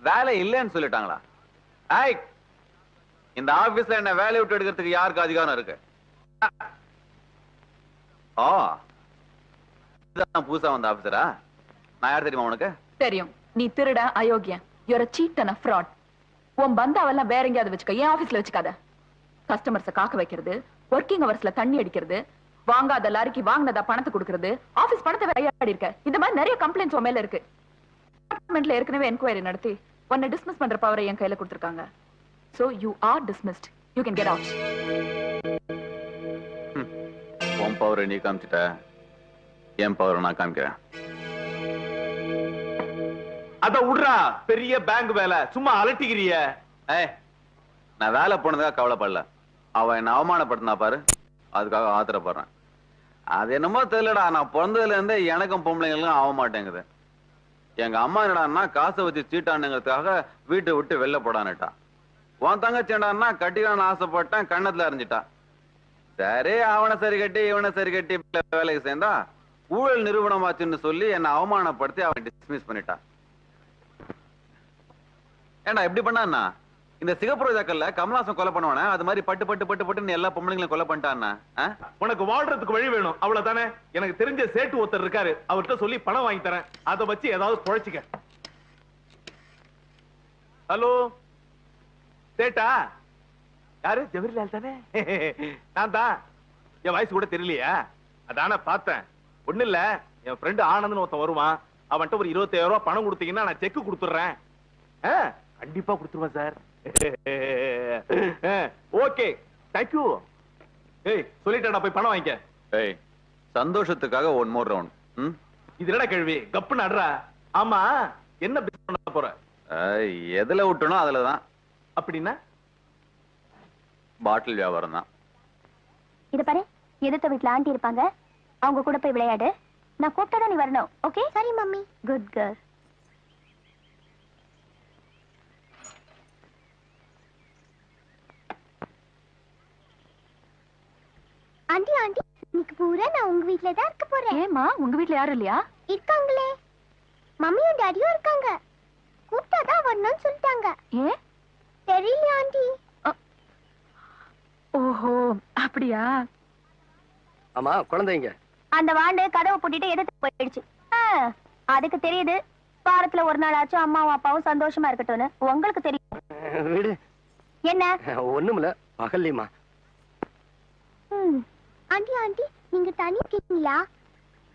வேலை இல்லைன்னு சொல்லிட்டாங்களா? ஐய் இந்த ஆபீஸ்ல என்ன வேலையை விட்டு எடுக்கிறதுக்கு யாருக்கு அதிகாரம் இருக்கு? ஓ இதுதான் புதுசா வந்த ஆபீசரா? நான் யார் தெரியுமா உனக்கு? தெரியும். நீ திருட, அயோக்கியன். you're a cheat and a fraud. உன் பந்தாவெல்லாம் வேற எங்கேயாவது வச்சுக்க, ஏன் ஆபீஸ்ல வச்சுக்காத. கஸ்டமர்ஸ காக்க வைக்கிறது, ஒர்க்கிங் அவர்ஸ்ல தண்ணி அடிக்கிறது, வாங்காத லாரிக்கு வாங்கினதா பணத்தை கொடுக்கறது, ஆபீஸ் பணத்தை விளையாடி இருக்க. இந்த மாதிரி நிறைய கம்ப்ளைண்ட்ஸ் உன் மேல இருக்கு. டிபார்ட்மெண்ட்ல ஏற்கனவே என்கொயரி நடத்தி உன்னை டிஸ்மிஸ் பண்ற பவரை என் கையில கொடுத்திருக்காங்க. So you are dismissed. You can get out. உன் பவரை நீ காமிச்சிட்ட, என் பவரை நான் காமிக்கிறேன். அத விடுறா, பெரிய பேங்க் வேலை சும்மா அலட்டிக்கிறிய. நான் வேலை போனதுக்காக கவலைப்படல, அவன் என்ன அவமானப்படுத்தினா பாரு, அதுக்காக ஆத்திரப்படுறேன். அது என்னமோ தெரியலடா, நான் பிறந்ததுல இருந்தே எனக்கும் பொம்பளைங்களுக்கும் ஆக மாட்டேங்குது. எங்க அம்மா என்னடான்னா காசை வச்சு சீட்டானுங்கிறதுக்காக வீட்டை விட்டு வெளில போடான்னுட்டா. உன் தங்கச்சி என்னடான்னா கட்டிக்கான ஆசைப்பட்டேன், கண்ணத்துல அறிஞ்சிட்டா. சரி அவனை சரி கட்டி இவனை சரி கட்டி வேலைக்கு சேர்ந்தா ஊழல் நிறுவனமாச்சுன்னு சொல்லி என்னை அவமானப்படுத்தி அவன் டிஸ்மிஸ் பண்ணிட்டான். ஏண்டா இப்படி பண்ணா? இந்த சிகப்பு ரோஜாக்கள்ல கமலாசம் கொலை பண்ணுவானே அது மாதிரி பட்டு பட்டு பட்டு பட்டு எல்லா பொம்பளைங்களையும் கொலை பண்ணிட்டான்னா? உனக்கு வாழ்றதுக்கு வழி வேணும் அவ்வளவுதானே. எனக்கு தெரிஞ்ச சேட்டு ஒருத்தர் இருக்காரு, அவர்கிட்ட சொல்லி பணம் வாங்கி தரேன், அதை வச்சு ஏதாவது குழைச்சிக்க. ஹலோ சேட்டா? யாரு? ஜவஹர்லால் தானே? நான் தான். என் வயசு கூட தெரியலையா? அதான பார்த்தேன். ஒண்ணு இல்ல, என் ஃப்ரெண்டு ஆனந்த்னு ஒருத்தன் வருவான், அவன்கிட்ட ஒரு 25,000 ரூபாய் பணம் கொடுத்தீங்கன்னா நான் செக் கொடுத்துறேன். கண்டிப்பா கொடுத்துருவேன் சார். Okay thank you. ஏய் சொல்லிட்டேன், போய் பணம் வாங்கிக்க. ஏய் சந்தோஷத்துக்காக ஒன் மோர் ரவுண்ட். இது என்னடா கேள்வி? கப்பு நடுறா. ஆமா என்ன பிசினஸ் பண்ண போற? எதுல விட்டனோ அதுலதான். அப்படின்னா பாட்டில் வியாபாரம் தான். இது பாரு, எதிர்த்த வீட்டுல ஆண்டி இருப்பாங்க, அவங்க கூட போய் விளையாடு. நான் கூப்பிட்டா நீ வரணும். ஓகே? சரி mummy. Good girl. Aunty aunty, இன்னைக்கு பூரா நான் உங்க வீட்ல தான் இருக்க போறேன். ஏமா, உங்க வீட்ல யாரும் இல்லையா? இருக்காங்களே, மம்மியும் டாடியும் இருக்காங்க. கூப்பிட்டாதான் வரணும்னு சொல்லிட்டாங்க. ஏன் தெரியல ஆண்டி. ஓஹோ, அப்படியா? ஆமா, குழந்தைங்க அந்த வாண்டு கதவை பூட்டிட்டு எதிர்த்து போயிடுச்சு. அதுக்கு தெரியுது வாரத்துல ஒரு நாள் ஆச்சும் அம்மாவும் அப்பாவும் சந்தோஷமா இருக்கட்டும்னு. உங்களுக்கு தெரியும். வீடு என்ன? ஒண்ணுமில்ல, பகல்லையுமா. ஆண்டி ஆண்டி, நீங்க தனி இருக்கீங்களா?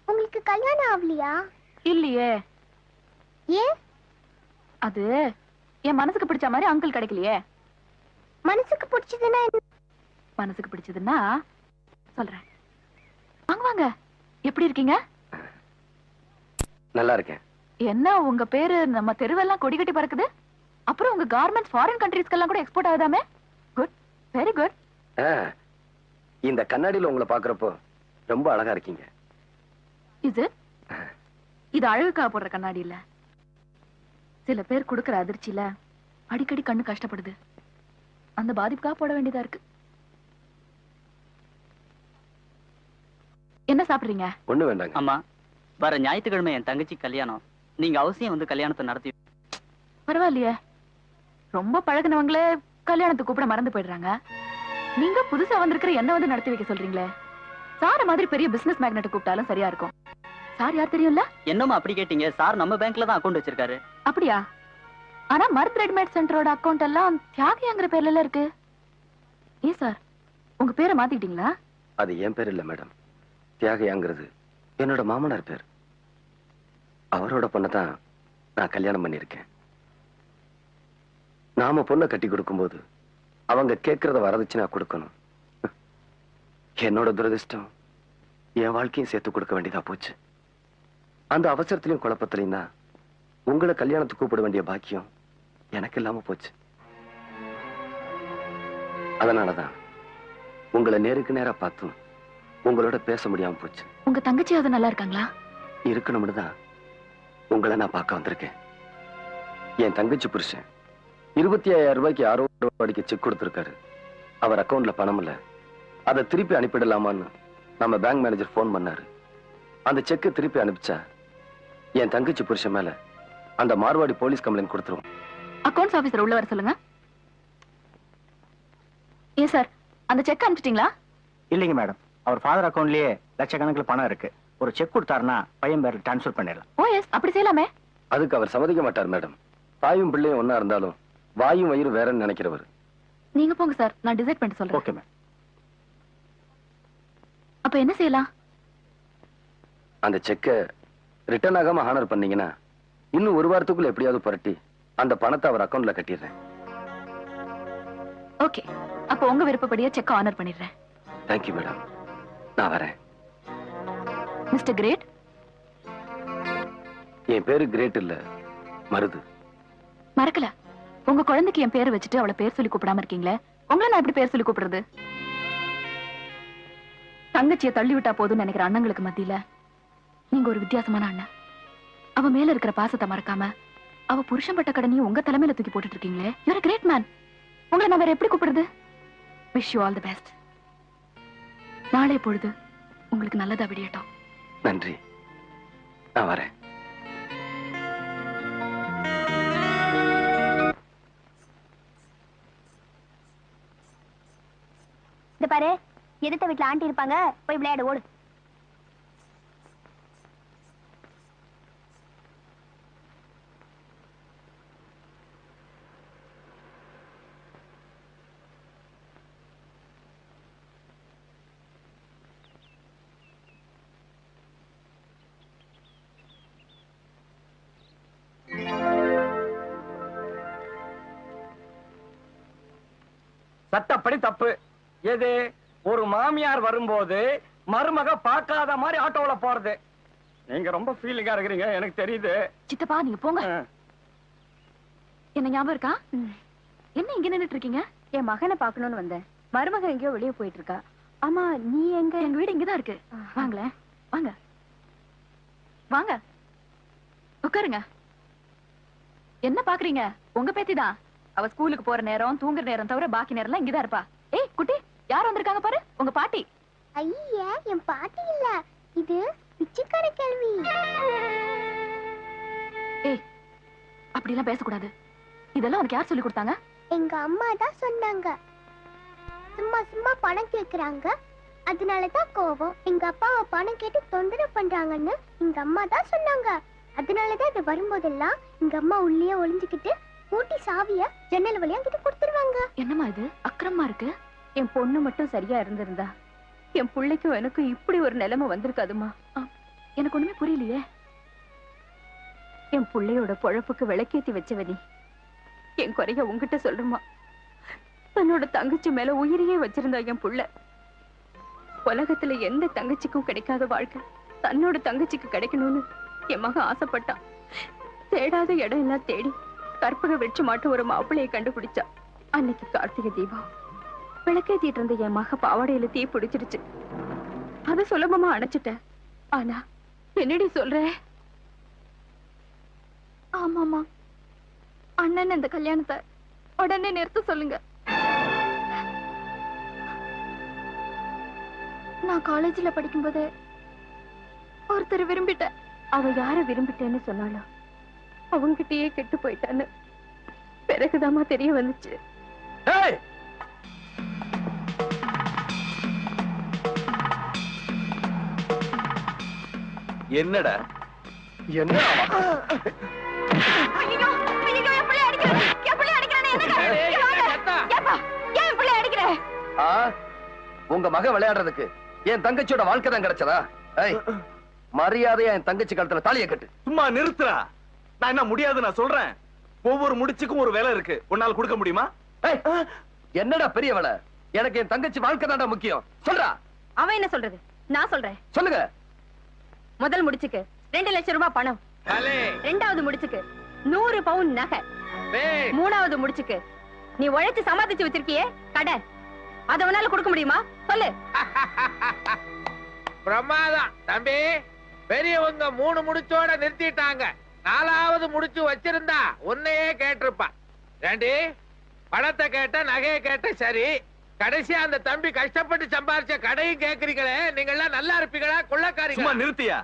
உங்களுக்கு கல்யாணம் ஆகலையா? இல்லையே. ஏன்? அது என் மனசுக்கு பிடிச்ச மாதிரி அங்கிள் கிடைக்கலையே. மனசுக்கு பிடிச்சதுன்னா என்ன? மனசுக்கு பிடிச்சதுன்னா சொல்றேன். வாங்க வாங்க. எப்படி இருக்கீங்க? நல்லா இருக்கேன். என்ன உங்க பேரு நம்ம தெருவெல்லாம் கொடி கட்டி பறக்குது? அப்புறம் உங்க கார்மெண்ட்ஸ் ஃபாரின் கண்ட்ரீஸ்க்கெல்லாம் கூட எக்ஸ்போர்ட் ஆகுதாமே? Good, very good. இந்த கண்ணாடியில உங்களை பாக்குறப்போ ரொம்ப அழகா இருக்கீங்க. இது அழகுக்காக போடுற கண்ணாடி இல்ல. சில பேர் கொடுக்கிற அதிர்ச்சியில அடிக்கடி கண்ணு கஷ்டப்படுது. அந்த பாதிப்புக்காக போட வேண்டியதா இருக்கு. என்ன சாப்பிடுறீங்க? ஒண்ணு வேண்டாங்க. அம்மா, வர ஞாயிற்றுக்கிழமை என் தங்கச்சி கல்யாணம். நீங்க அவசியம் வந்து கல்யாணத்தை நடத்தி. பரவாயில்லையே, ரொம்ப பழகினவங்களே கல்யாணத்துக்கு கூப்பிட மறந்து போயிடுறாங்க. நீங்க புதுசா வந்திருக்கிற என்ன வந்து நடத்தி வைக்க சொல்றீங்களே? சார மாதிரி பெரிய பிசினஸ் மேக்னெட் கூப்பிட்டாலும் சரியா இருக்கும். சார் யார் தெரியும்ல? என்னமா அப்படி கேட்டீங்க? சார் நம்ம பேங்க்ல தான் அக்கவுண்ட் வச்சிருக்காரு. அப்படியா? ஆனா மருத் ரெடிமேட் சென்டரோட அக்கவுண்ட் எல்லாம் தியாகிங்கிற பேர்ல இருக்கு. ஏன் சார், உங்க பேரை மாத்திட்டீங்களா? அது என் பேர் இல்ல மேடம். தியாகியாங்கிறது என்னோட மாமனார் பேர். அவரோட பொண்ணை தான் நான் கல்யாணம் பண்ணிருக்கேன். நாம பொண்ணை கட்டி கொடுக்கும்போது அவங்க கேட்கறத வரதுச்சு நான் கொடுக்கணும். என்னோட துரதிர்ஷ்டம் என் வாழ்க்கையும் சேர்த்து கொடுக்க வேண்டியதா போச்சு. அந்த அவசரத்திலையும் குழப்பத்திலையும் தான் உங்களை கல்யாணத்துக்கு கூப்பிட வேண்டிய பாக்கியம் எனக்கு இல்லாம போச்சு. அதனாலதான் உங்களை நேருக்கு நேரா பார்த்தும் உங்களோட பேச முடியாம போச்சு. உங்க தங்கச்சியாவது நல்லா இருக்காங்களா? இருக்கணும்னு தான் உங்களை நான் பார்க்க வந்திருக்கேன். என் தங்கச்சி புருஷன் 25,000 ரூபாய்க்கு யாரோ ரூபாய்க்கு செக் கொடுத்திருக்காரு. அவர் அக்கவுண்ட்ல பணம் இல்ல. அதை திருப்பி அனுப்பிடலாமான்னு நம்ம பேங்க் மேனேஜர் போன் பண்ணாரு. அந்த செக்கை திருப்பி அனுப்பிச்சா என் தங்கச்சி புருஷன் மேல அந்த மார்வாடி போலீஸ் கம்ப்ளைண்ட் கொடுத்துருவோம். அக்கவுண்ட்ஸ் ஆபீசர் உள்ள வர சொல்லுங்க. ஏன் சார், அந்த செக் அனுப்பிச்சிட்டீங்களா? இல்லைங்க மேடம், அவர் ஃபாதர் அக்கவுண்ட்லயே லட்சக்கணக்கில் பணம் இருக்கு. ஒரு செக் கொடுத்தாருன்னா பையன் பேர்ல டிரான்ஸ்ஃபர் பண்ணிடலாம். ஓ எஸ், அப்படி செய்யலாமே. அதுக்கு அவர் சம்மதிக்க மாட்டார் மேடம். தாயும் பிள்ளையும் ஒன்னா இருந்தாலும் வாயும் வயிறு வேறன்னு நினைக்கிறவர். நீங்க போங்க சார், நான் டிசைட் பண்ணிட்டு சொல்றேன். Okay ma'am. அப்ப என்ன செய்யலாம்? அந்த செக்கை ரிட்டர்ன் ஆகாம ஹானர் பண்ணீங்கன்னா இன்னும் ஒரு வாரத்துக்குள்ள எப்படியாவது புரட்டி அந்த பணத்தை அவர் அக்கவுண்ட்ல கட்டிடுறேன். ஓகே, அப்ப உங்க விருப்பப்படியே செக் ஆனர் பண்ணிடுறேன். தேங்க்யூ மேடம், நான் வரேன். Mister great. என் பேரு கிரேட் இல்ல, மருது. மறக்கல, உங்க குழந்தைக்கு என் பேரை வச்சுட்டு அவளை பேர் சொல்லி கூப்பிடாம இருக்கீங்களே, உங்களை நான் எப்படி பேர் சொல்லி கூப்பிடுறது? தங்கச்சியை தள்ளி விட்டா போதும்னு நினைக்கிற அண்ணங்களுக்கு மத்தியில நீங்க ஒரு வித்தியாசமான அண்ணன். அவ மேல இருக்கிற பாசத்தை மறக்காம அவ புருஷன் பட்ட கடனையும் உங்க தலைமையில தூக்கி போட்டுட்டு இருக்கீங்களே. Your a great man. உங்களை நான் வேற எப்படி கூப்பிடுறது? Wish you all the best. நாளை பொழுது உங்களுக்கு நல்லதா விடியட்டும். நன்றி, நான் வரேன். இந்த பாரு, எதிர்த்த வீட்டுல ஆண்டி இருப்பாங்க, போய் விளையாடு, ஓடு. சட்டப்படி தப்பு. எது? ஒரு மாமியார் வரும்போது மருமக பார்க்காத மாதிரி ஆட்டோல போறது. நீங்க ரொம்ப ஃபீலிங்கா இருக்கிறீங்க, எனக்கு தெரியுது. சித்தப்பா நீங்க போங்க. என்ன ஞாபகம் இருக்கா? என்ன இங்க நின்னுட்டு இருக்கீங்க? என் மகனை பார்க்கணும்னு வந்தேன். மருமக எங்கேயோ வெளியே போயிட்டு இருக்கா. ஆமா, நீ எங்க? எங்க வீடு இங்கதான் இருக்கு. வாங்களேன், வாங்க வாங்க உட்காருங்க. என்ன பாக்குறீங்க? உங்க பேத்திதான். அவ ஸ்கூலுக்கு போற நேரம், தூங்குற நேரம் தவிர பாக்கி நேரம்லாம் இங்கதான் இருப்பா. ஏய் குட்டி, யார் வந்திருக்காங்க பாரு, உங்க பாட்டி. ஐயா, என் பாட்டி இல்ல, இது பிச்சைக்கார கேள்வி. ஏய், அப்படிலாம் பேசக்கூடாது. இதெல்லாம் உனக்கு யார் சொல்லி கொடுத்தாங்க? எங்க அம்மா தான் சொன்னாங்க. சும்மா சும்மா பணம் கேக்குறாங்க, அதனாலதான் கோவம். எங்க அப்பாவை பணம் கேட்டு தொந்தரவு பண்றாங்கன்னு எங்க அம்மா தான் சொன்னாங்க. அதனாலதான் இது வரும்போதெல்லாம் எங்க அம்மா உள்ளே ஒளிஞ்சுக்கிட்டு பூட்டி சாவிய ஜன்னல் வழியா கிட்ட கொடுத்துருவாங்க. என்னம்மா இது அக்கிரமா இருக்கு? என் பொண்ணு மட்டும் சரியா இருந்திருந்தா என் பிள்ளைக்கும் எனக்கும் இப்படி ஒரு நிலைமை வந்திருக்காதுமா. எனக்கு ஒண்ணுமே புரியலையே. என் பிள்ளையோட பொழப்புக்கு விளக்கேத்தி வச்சவனி என் குறைய உங்ககிட்ட சொல்றமா. தன்னோட தங்கச்சி மேல உயிரையே வச்சிருந்தா என் புள்ள. உலகத்துல எந்த தங்கச்சிக்கும் கிடைக்காத வாழ்க்கை தன்னோட தங்கச்சிக்கு கிடைக்கணும்னு என் மகன் ஆசைப்பட்டான். தேடாத இடம் எல்லாம் தேடி கற்பக வெற்றி மாட்டு ஒரு மாப்பிள்ளையை கண்டுபிடிச்சா. அன்னைக்கு கார்த்திகை தீபம் விளக்கேத்திட்டு இருந்த என் மக பாவாடையில தீ பிடிச்சிடுச்சு. அது சுலபமா அணைச்சிட்டேன். ஆனா என்னடி சொல்ற? ஆமாமா, அண்ணன் இந்த கல்யாணத்தை உடனே நிறுத்த சொல்லுங்க. நான் காலேஜ்ல படிக்கும்போது ஒருத்தர் விரும்பிட்டேன். அவ யார விரும்பிட்டேன்னு சொன்னாலும் அவங்கிட்டயே கெட்டு போயிட்டான்னு பிறகுதாமா தெரிய வந்துச்சு. என்னடா என்ன உங்க மக விளையாடுறதுக்கு என் தங்கச்சியோட வாழ்க்கை தான் கிடைச்சதா? மரியாதையா என் தங்கச்சி கழுத்துல தாலியை கட்டு. சும்மா நிறுத்துறா. நான் என்ன முடியாது நான் சொல்றேன். ஒவ்வொரு முடிச்சுக்கும் ஒரு வேலை இருக்கு. உன்னால கொடுக்க முடியுமா? என்னடா பெரிய வேலை? எனக்கு என் தங்கச்சி வாழ்க்கை தான்டா முக்கியம். சொல்றா. அவன் என்ன சொல்றது? நான் சொல்றேன். சொல்லுங்க. முதல் முடிச்சுக்கு 2 லட்சம் ரூபாய் பணம். ரெண்டாவது முடிச்சுக்கு 100 பவுன் நகை. மூணாவது முடிச்சுக்கு நீ உழைச்சு சமாளிச்சு வச்சிருக்கியே கடை, அத உன்னால கொடுக்க முடியுமா? சொல்லு. பிரமாதம் தம்பி. பெரியவங்க 3 முடிச்சோட நிறுத்திட்டாங்க. 4வது முடிச்சு வச்சிருந்தா உன்னையே கேட்டிருப்பா. ஏண்டி பணத்தை கேட்ட, நகையை கேட்ட, சரி கடைசியா அந்த தம்பி கஷ்டப்பட்டு சம்பாரிச்ச கடையும் கேக்குறீங்களே, நீங்க எல்லாம் நல்லா இருப்பீங்களா கொள்ளக்காரீங்க? சும்மா நிறுத்தியா?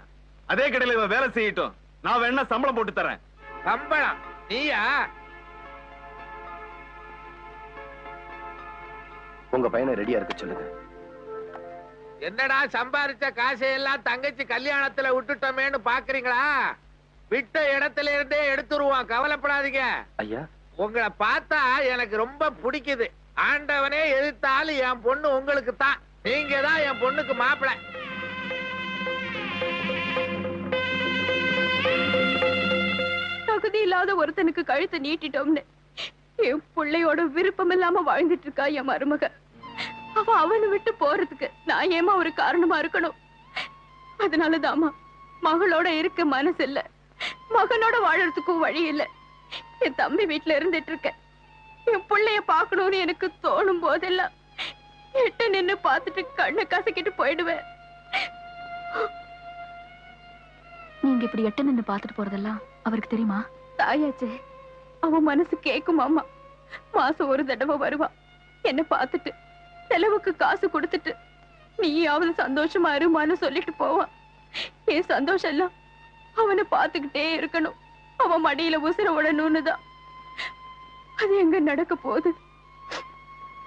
அதே கடையில இவன் வேலை செய்யட்டும், நான் வேணா சம்பளம் போட்டு தரேன். சம்பளம்? நீயா? உங்க பையனை ரெடியா இருக்க சொல்லுங்க. என்னடா சம்பாரிச்ச காசையெல்லாம் தங்கச்சி கல்யாணத்துல விட்டுட்டோமேன்னு பாக்குறீங்களா? விட்ட இடத்துல இருந்தே எடுத்துருவான், கவலைப்படாதீங்க. ஐயா, உங்களை பார்த்தா எனக்கு ரொம்ப பிடிக்குது. ஆண்டவனே எதிர்த்தாலும் என் பொண்ணு உங்களுக்கு தான். நீங்க தான் என் பொண்ணுக்கு மாப்பிள்ளை. தகுதி இல்லாத ஒருத்தனுக்கு கழுத்தை நீட்டிட்டோம்னு என் பிள்ளையோட விருப்பம் இல்லாம வாழ்ந்துட்டு இருக்கா என் மருமக. அவனை விட்டு போறதுக்கு நான் ஏமா ஒரு காரணமா இருக்கணும்? அதனாலதாமா மகளோட இருக்க மனசு இல்ல, மகனோட வாழறதுக்கும் வழி இல்ல. என் தம்பி வீட்டுல இருந்துட்டு இருக்கேன். என் பிள்ளைய பாக்கணும்னு எனக்கு தோணும் போதெல்லாம் எட்ட நின்னு பாத்துட்டு கண்ணை கசக்கிட்டு போயிடுவேன். நீங்க இப்படி எட்ட நின்னு பாத்துட்டு போறதெல்லாம் அவருக்கு தெரியுமா? தாயாச்சே, அவன் மனசு கேக்குமாமா. மாசம் ஒரு தடவை வருவா, என்ன பாத்துட்டு செலவுக்கு காசு கொடுத்துட்டு நீயாவது சந்தோஷமா இருமான்னு சொல்லிட்டு போவான். என் சந்தோஷம் எல்லாம் அவனை பாத்துக்கிட்டே இருக்கணும், அவன் மடியில உசுர விடணும்னு தான். அது எங்க நடக்க போகுது?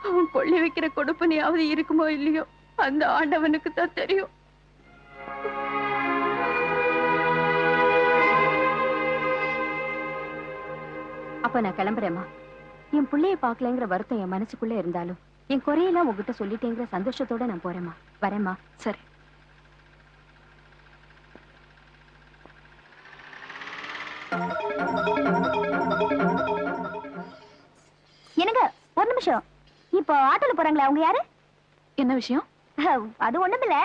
அவன் கொள்ளை வைக்கிற கொடுப்பனையாவது இருக்குமோ இல்லையோ அந்த ஆண்டவனுக்கு தான் தெரியும். அப்ப நான் கிளம்புறேம்மா. என் பிள்ளைய பாக்கலங்கிற வருத்தம் என் மனசுக்குள்ள இருந்தாலும் என் குறையெல்லாம் உங்ககிட்ட சொல்லிட்டேங்கிற சந்தோஷத்தோட நான் போறேம்மா. வரேம்மா. சரி. என்னங்க ஒரு நிமிஷம். இப்போ ஆட்டோல போறாங்களே அவங்க யாரு? என்ன விஷயம்? அது ஒண்ணுமில்ல,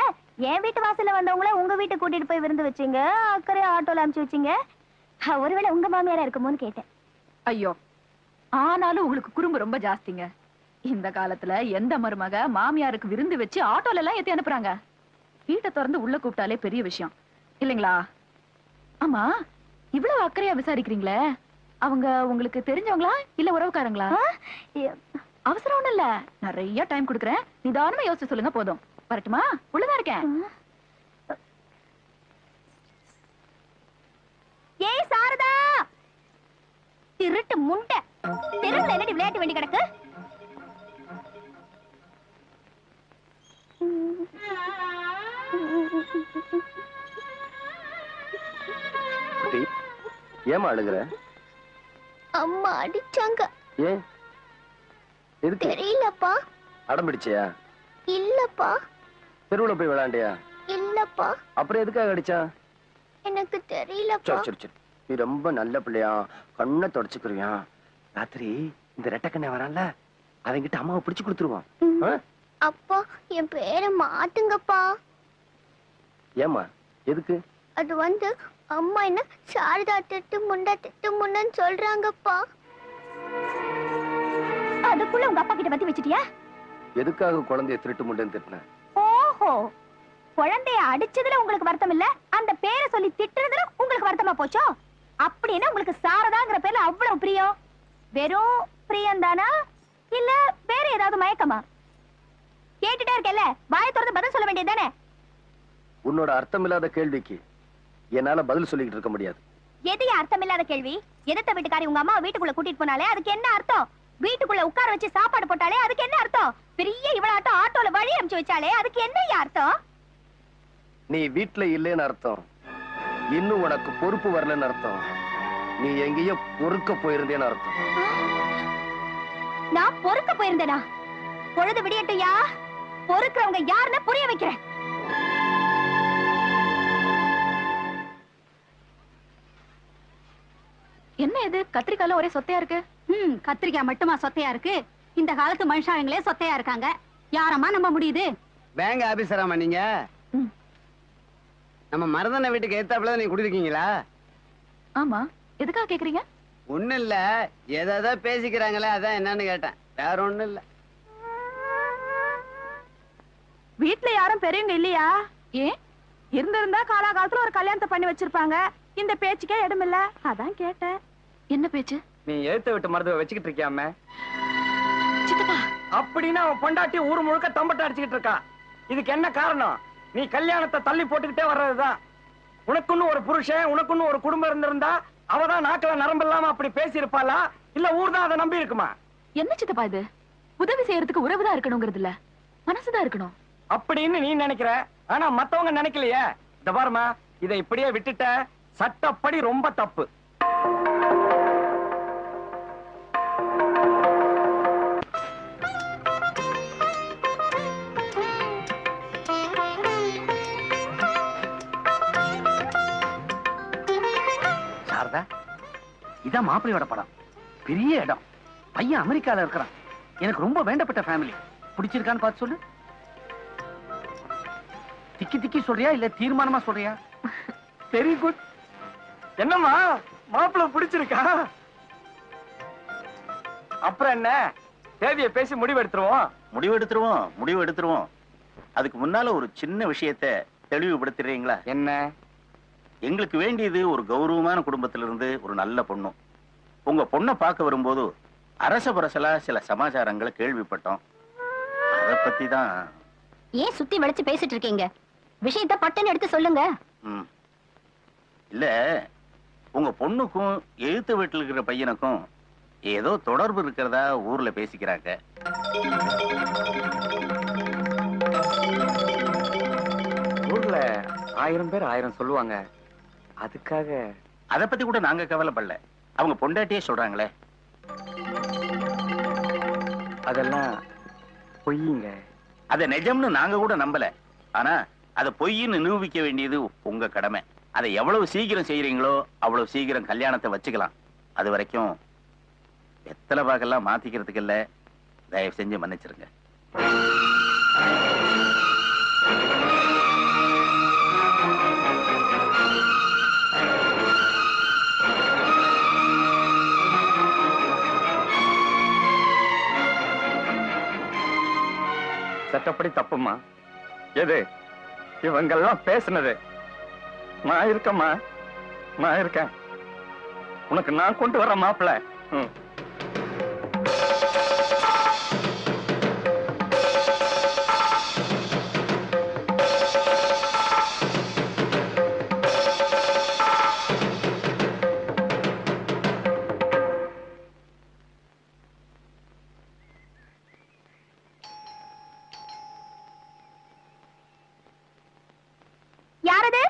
என் வீட்டு வாசல்ல வந்தவங்கள உங்க வீட்டுக்கு கூட்டிட்டு போய் விருந்து வச்சீங்க, அக்கறை ஆட்டோல அனுப்பிச்சு வச்சீங்க. ஒருவேளை உங்க மாமியாரா இருக்குமோன்னு கேட்டேன். ஐயோ, ஆனாலும் உங்களுக்கு குறும்பு ரொம்ப ஜாஸ்திங்க. இந்த காலத்துல எந்த மருமக மாமியாருக்கு விருந்து வச்சு ஆட்டோல எல்லாம் ஏத்தி அனுப்புறாங்க. வீட்டை திறந்து உள்ள கூப்பிட்டாலே பெரிய விஷயம் இல்லைங்களா? ஆமா, இவ்வளவு அக்கறையா விசாரிக்கிறீங்களே, அவங்க உங்களுக்கு தெரிஞ்சவங்களா இல்ல உறவுக்காரங்களா? அவசரம் ஒண்ணு இல்ல, நிறைய டைம் கொடுக்குறேன், நிதானமா யோசிச்சு சொல்லுங்க. போதும், வரட்டுமா? உள்ளதா இருக்கேன். ஏய் சாரதா, திருட்டு முண்டை, தெருவுல என்னடி விளையாட்டு வேண்டி கிடக்கு? ஏமா அழுகுற? அம்மா அடிச்சாங்க. ஏன்? எதுக்கு? தெரியலப்பா. அடம் பிடிச்சியா? இல்லப்பா. தெருவுல போய் விளையாண்டியா? இல்லப்பா. அப்புறம் எதுக்காக அடிச்சா? எனக்கு தெரியலப்பா. சரி சரி சரி, நீ ரொம்ப நல்ல பிள்ளையா, கண்ணை தொடச்சுக்கிறியா? ராத்திரி இந்த ரெட்டக்கண்ணை வரான்ல, அவங்கிட்ட அம்மாவை பிடிச்சு கொடுத்துருவான். அப்பா, என் பேரை மாத்துங்கப்பா. ஏமா? எதுக்கு? அது வந்து அம்மா என்ன சாரதா திட்டு முண்டன்னு சொல்றாங்கப்பா. அதுக்குள்ள உங்க அப்பா கிட்ட பத்தி வச்சிட்டியா? எதுக்காக குழந்தைய திருட்டு முண்டன்னு திட்டின? ஓஹோ, குழந்தைய அடிச்சதுல உங்களுக்கு வருத்தம் இல்ல, அந்த பேரை சொல்லி திட்டுறதுல உங்களுக்கு வருத்தமா போச்சோ? அப்படின்னா உங்களுக்கு சாரதாங்கிற பேர்ல அவ்வளவு பிரியம். வெறும் பிரியம் தானா இல்ல வேற ஏதாவது மயக்கமா? கேட்டுட்டே இருக்கேல்ல, வாயை திறந்து பதில் சொல்ல வேண்டியதுதானே? உன்னோட அர்த்தமில்லாத கேள்விக்கு என்னால பதில் சொல்லிக்கிட்டு இருக்க முடியாது. எதையா அர்த்தமில்லாத கேள்வி? எதிர்த்த வீட்டுக்காரி உங்க அம்மா வீட்டுக்குள்ள கூட்டிட்டு போனாலே அதுக்கு என்ன அர்த்தம்? வீட்டுக்குள்ள உட்கார வச்சு சாப்பாடு போட்டாலே அதுக்கு என்ன அர்த்தம்? பெரிய இவளாட்டம் ஆட்டோல வழி அனுப்பிச்சு வச்சாலே அதுக்கு என்ன அர்த்தம்? நீ வீட்டுல இல்லைன்னு அர்த்தம், இன்னும் உனக்கு பொறுப்பு வரலன்னு அர்த்தம், நீ எங்கேயோ பொறுக்க போயிருந்தேன்னு அர்த்தம். நான் பொறுக்க போயிருந்தேனா? பொழுது விடியட்டையா, பொறுக்கிறவங்க யாருன்னு புரிய வைக்கிறேன். என்ன இது கத்திரிக்கால ஒரே சொத்தையா இருக்கு? கத்திரிக்காய் மட்டுமா சொத்தையா இருக்கு? இந்த காலத்து மனுஷாங்களே சொத்தையா இருக்காங்க. யாரம்மா நம்ப முடியுது? பேங்க் ஆபீசராமா நீங்க? நம்ம மருதன வீட்டுக்கு ஏத்தாப்புல நீங்க குடியிருக்கீங்களா? ஆமா, எதுக்காக கேக்குறீங்க? ஒண்ணு இல்ல, ஏதாவது பேசிக்கிறாங்களே, அதான் என்னன்னு கேட்டேன், வேற ஒண்ணு இல்ல. வீட்டுல யாரும் பெரியவங்க இல்லையா? ஏன் இருந்திருந்தா காலாகாலத்துல ஒரு கல்யாணத்தை பண்ணி வச்சிருப்பாங்க. இந்த பேச்சுக்கே இடமில்ல, அதான் கேட்டேன். என்ன பேச்சு? நீ எழுத்த விட்டு மருத்துவ வச்சுக்கிட்டு இருக்கியாம? சித்தப்பா, அப்படின்னு அவன் பொண்டாட்டி ஊர் முழுக்க தம்பட்ட அடிச்சுக்கிட்டு இருக்கான். இதுக்கு என்ன காரணம்? நீ கல்யாணத்தை தள்ளி போட்டுக்கிட்டே வர்றதுதான். உனக்குன்னு ஒரு புருஷன், உனக்குன்னு ஒரு குடும்பம் இருந்திருந்தா அவதான் நாக்குல நரம்பு இல்லாம அப்படி பேசி இருப்பாளா, இல்ல ஊர் தான் அதை நம்பி இருக்குமா? என்ன சித்தப்பா இது? உதவி செய்யறதுக்கு உறவுதான் இருக்கணுங்கிறது இல்ல, மனசுதான் இருக்கணும் அப்படின்னு நீ நினைக்கிற. ஆனா மத்தவங்க நினைக்கலையே. இந்த பாருமா, இதை இப்படியே விட்டுட்ட சட்டப்படி ரொம்ப தப்பு. சாரதா, இதான் மாப்பிள்ளையோட படம். பெரிய இடம், பையன் அமெரிக்கால இருக்கிறான். எனக்கு ரொம்ப வேண்டப்பட்ட ஃபேமிலி. பிடிச்சிருக்கான்னு பார்த்து சொல்லு. திக்கி திக்கி சொல்றியா இல்ல தீர்மானமா சொல்றியா? Very good. என்னம்மா, மாப்பிள்ளை பிடிச்சிருக்கா? அப்புறம் என்ன, தேதியை பேசி முடிவெடுத்துருவோம். முடிவு எடுத்துருவோம். அதுக்கு முன்னால ஒரு சின்ன விஷயத்தை தெளிவுபடுத்துறீங்களா? என்ன? எங்களுக்கு வேண்டியது ஒரு கௌரவமான குடும்பத்திலிருந்து ஒரு நல்ல பொண்ணு. உங்க பொண்ணை பார்க்க வரும்போது அரச பரசலா சில சமாச்சாரங்களை கேள்விப்பட்டோம். அதை பத்தி தான். ஏன் சுத்தி வளைச்சு பேசிட்டு இருக்கீங்க? விஷயத்தை பட்டுன்னு எடுத்து சொல்லுங்க. இல்ல, உங்க பொண்ணுக்கும் எழுத்து வீட்டில் இருக்கிற பையனுக்கும் ஏதோ தொடர்பு இருக்கிறதா ஊர்ல பேசிக்கிறாங்க. ஊர்ல 1000 பேர் 1000 சொல்லுவாங்க. அதுக்காக அதை பத்தி கூட நாங்க கவலைப்படல. அவங்க பொண்டாட்டியே சொல்றாங்களே. அதெல்லாம் பொய்யுங்க. அதை நிஜம்னு நாங்க கூட நம்பல. ஆனா அதை பொய்ன்னு நிரூபிக்க வேண்டியது உங்க கடமை. அதை எவ்வளவு சீக்கிரம் செய்யறீங்களோ அவ்வளவு சீக்கிரம் கல்யாணத்தை வச்சுக்கலாம். அது வரைக்கும் வெத்தலை பாக்கெல்லாம் மாத்திக்கிறதுக்கு இல்ல, தயவு செஞ்சு மன்னிச்சிருங்க. சட்டப்படி தப்புமா. எது இவங்கெல்லாம் பேசுனது? நான் இருக்கம்மா, நான் இருக்கேன். உனக்கு நான் கொண்டு வர மாப்பிள்ள. யாரது?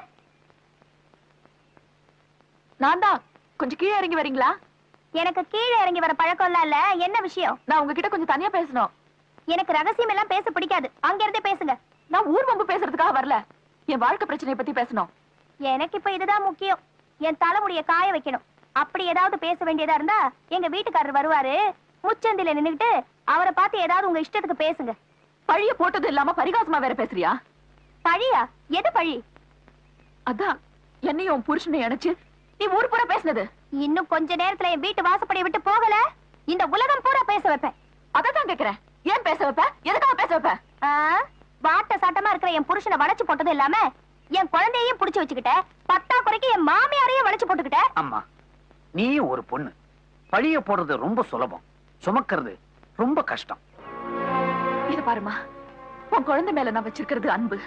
நான் தான். கொஞ்சம் கீழே இறங்கி வரீங்களா? எனக்கு கீழே இறங்கி வர பழக்கம் இல்ல. என்ன விஷயம்? நான் உங்ககிட்ட கொஞ்சம் தனியா பேசணும். எனக்கு ரகசியம் எல்லாம் பேச பிடிக்காது. அங்க இருந்தே பேசுங்க. நான் ஊர் வம்பு பேசுறதுக்காக வரல. என் வாழ்க்கை பிரச்சனையை பத்தி பேசணும். எனக்கு இப்ப இதுதான் முக்கியம். என் தலைமுடிய காய வைக்கணும். அப்படி ஏதாவது பேச வேண்டியதா இருந்தா எங்க வீட்டுக்காரர் வருவாரு. முச்சந்தில நின்னுகிட்டு அவரை பார்த்து ஏதாவது உங்க இஷ்டத்துக்கு பேசுங்க. பழிய போட்டது இல்லாம பரிகாசமா வேற பேசுறியா? பழியா? எது பழி? அதான் என்னையும் புருஷனை அணைச்சு நீ ஊர் பூரா பேசுனது. இன்னும் கொஞ்ச நேரத்துல என் வீட்டு வாசப்படியை விட்டு போகல, இந்த உலகம் பூரா பேச வைப்பேன். அதான் கேக்குறேன். ஏன் பேச வைப்ப? எதுக்காக பேச வைப்ப? வாட்ட சாட்டமா இருக்கிற என் புருஷனை வளைச்சு போட்டது இல்லாம என் குழந்தையையும் புடிச்சு வச்சுக்கிட்ட, பத்தா குறைக்கு என் மாமியாரையும் வளைச்சு போட்டுக்கிட்ட. அம்மா, நீ ஒரு பொண்ணு. பழிய போடுறது ரொம்ப சுலபம், சுமக்கிறது ரொம்ப கஷ்டம். இது பாருமா, உன் குழந்தை மேல நான் வச்சிருக்கிறது அன்பு.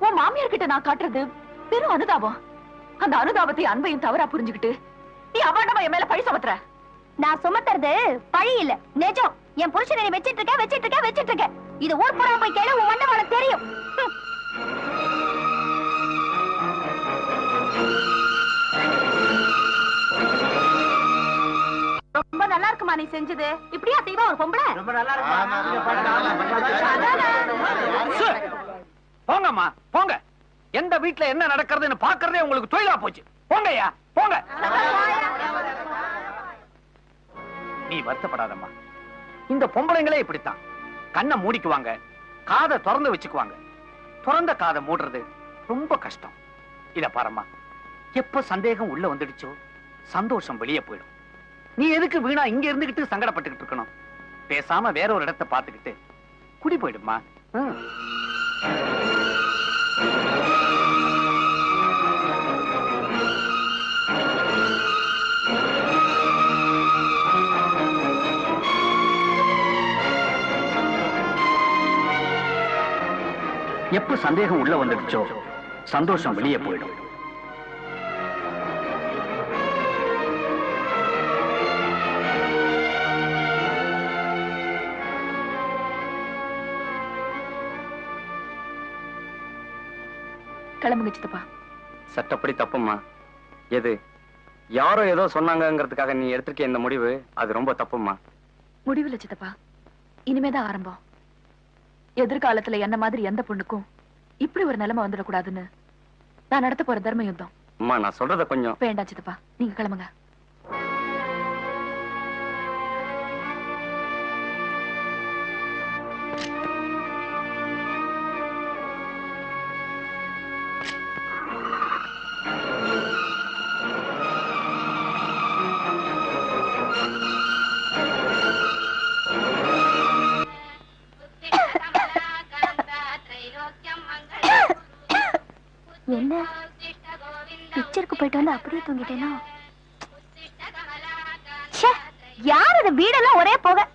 உன் மாமியார் கிட்ட நான் காட்டுறது பெரும் அனுதாபம். அந்த அனுதாபத்தை அன்பையும் தவறா புரிஞ்சுக்கிட்டு நீ அபாண்டமா என் மேல பழி சுமத்துற. நான் சுமத்துறது பழி இல்ல, நிஜம். என் புருஷனை நீ வச்சிட்டு இருக்க. இது ஊர் புறா போய் கேளு, உன் வண்டவாள தெரியும். ரொம்ப நல்லா இருக்குமா நீ செஞ்சது. இப்படியா செய்வா ஒரு பொம்பளை? ரொம்ப நல்லா போங்கம்மா, போங்க. எந்த வீட்டுல என்ன நடக்கிறதுன்னு பாக்குறதே உங்களுக்கு தொழிலா போச்சு. போங்கய்யா, போங்க. நீ வருத்தப்படாதம்மா. இந்த பொம்பளைங்களே இப்படித்தான். கண்ணை மூடிக்குவாங்க, காதை திறந்து வச்சுக்குவாங்க. திறந்த காதை மூடுறது ரொம்ப கஷ்டம். இத பாரும்மா, எப்ப சந்தேகம் உள்ள வந்துடுச்சோ சந்தோஷம் வெளியே போயிடும். நீ எதுக்கு வீணா இங்க இருந்துகிட்டு சங்கடப்பட்டுக்கிட்டு இருக்கணும்? பேசாம வேற ஒரு இடத்தை பார்த்துக்கிட்டு குடி போயிடுமா. எப்ப சந்தேகம் உள்ள வந்துடுச்சோ சந்தோஷம் வெளியே போயிடும். கிளம்புங்க சித்தப்பா. சட்டப்படி தப்புமா. எது யாரோ ஏதோ சொன்னாங்கிறதுக்காக நீ எடுத்திருக்க இந்த முடிவு, அது ரொம்ப தப்புமா. முடிவில்லை சித்தப்பா, இனிமேதான் ஆரம்பம். எதிர்காலத்துல என்ன மாதிரி எந்த பொண்ணுக்கும் இப்படி ஒரு நிலைமை வந்துடக்கூடாதுன்னு நான் நடத்த போற தர்ம யுத்தம். அம்மா, நான் சொல்றத கொஞ்சம். வேண்டாம் சித்தப்பா, நீங்க கிளம்புங்க. என்ன பிக்சருக்கு போயிட்டு வந்து அப்படியே தூங்கிட்டேனா? யார் அது? வீடெல்லாம் ஒரே போக.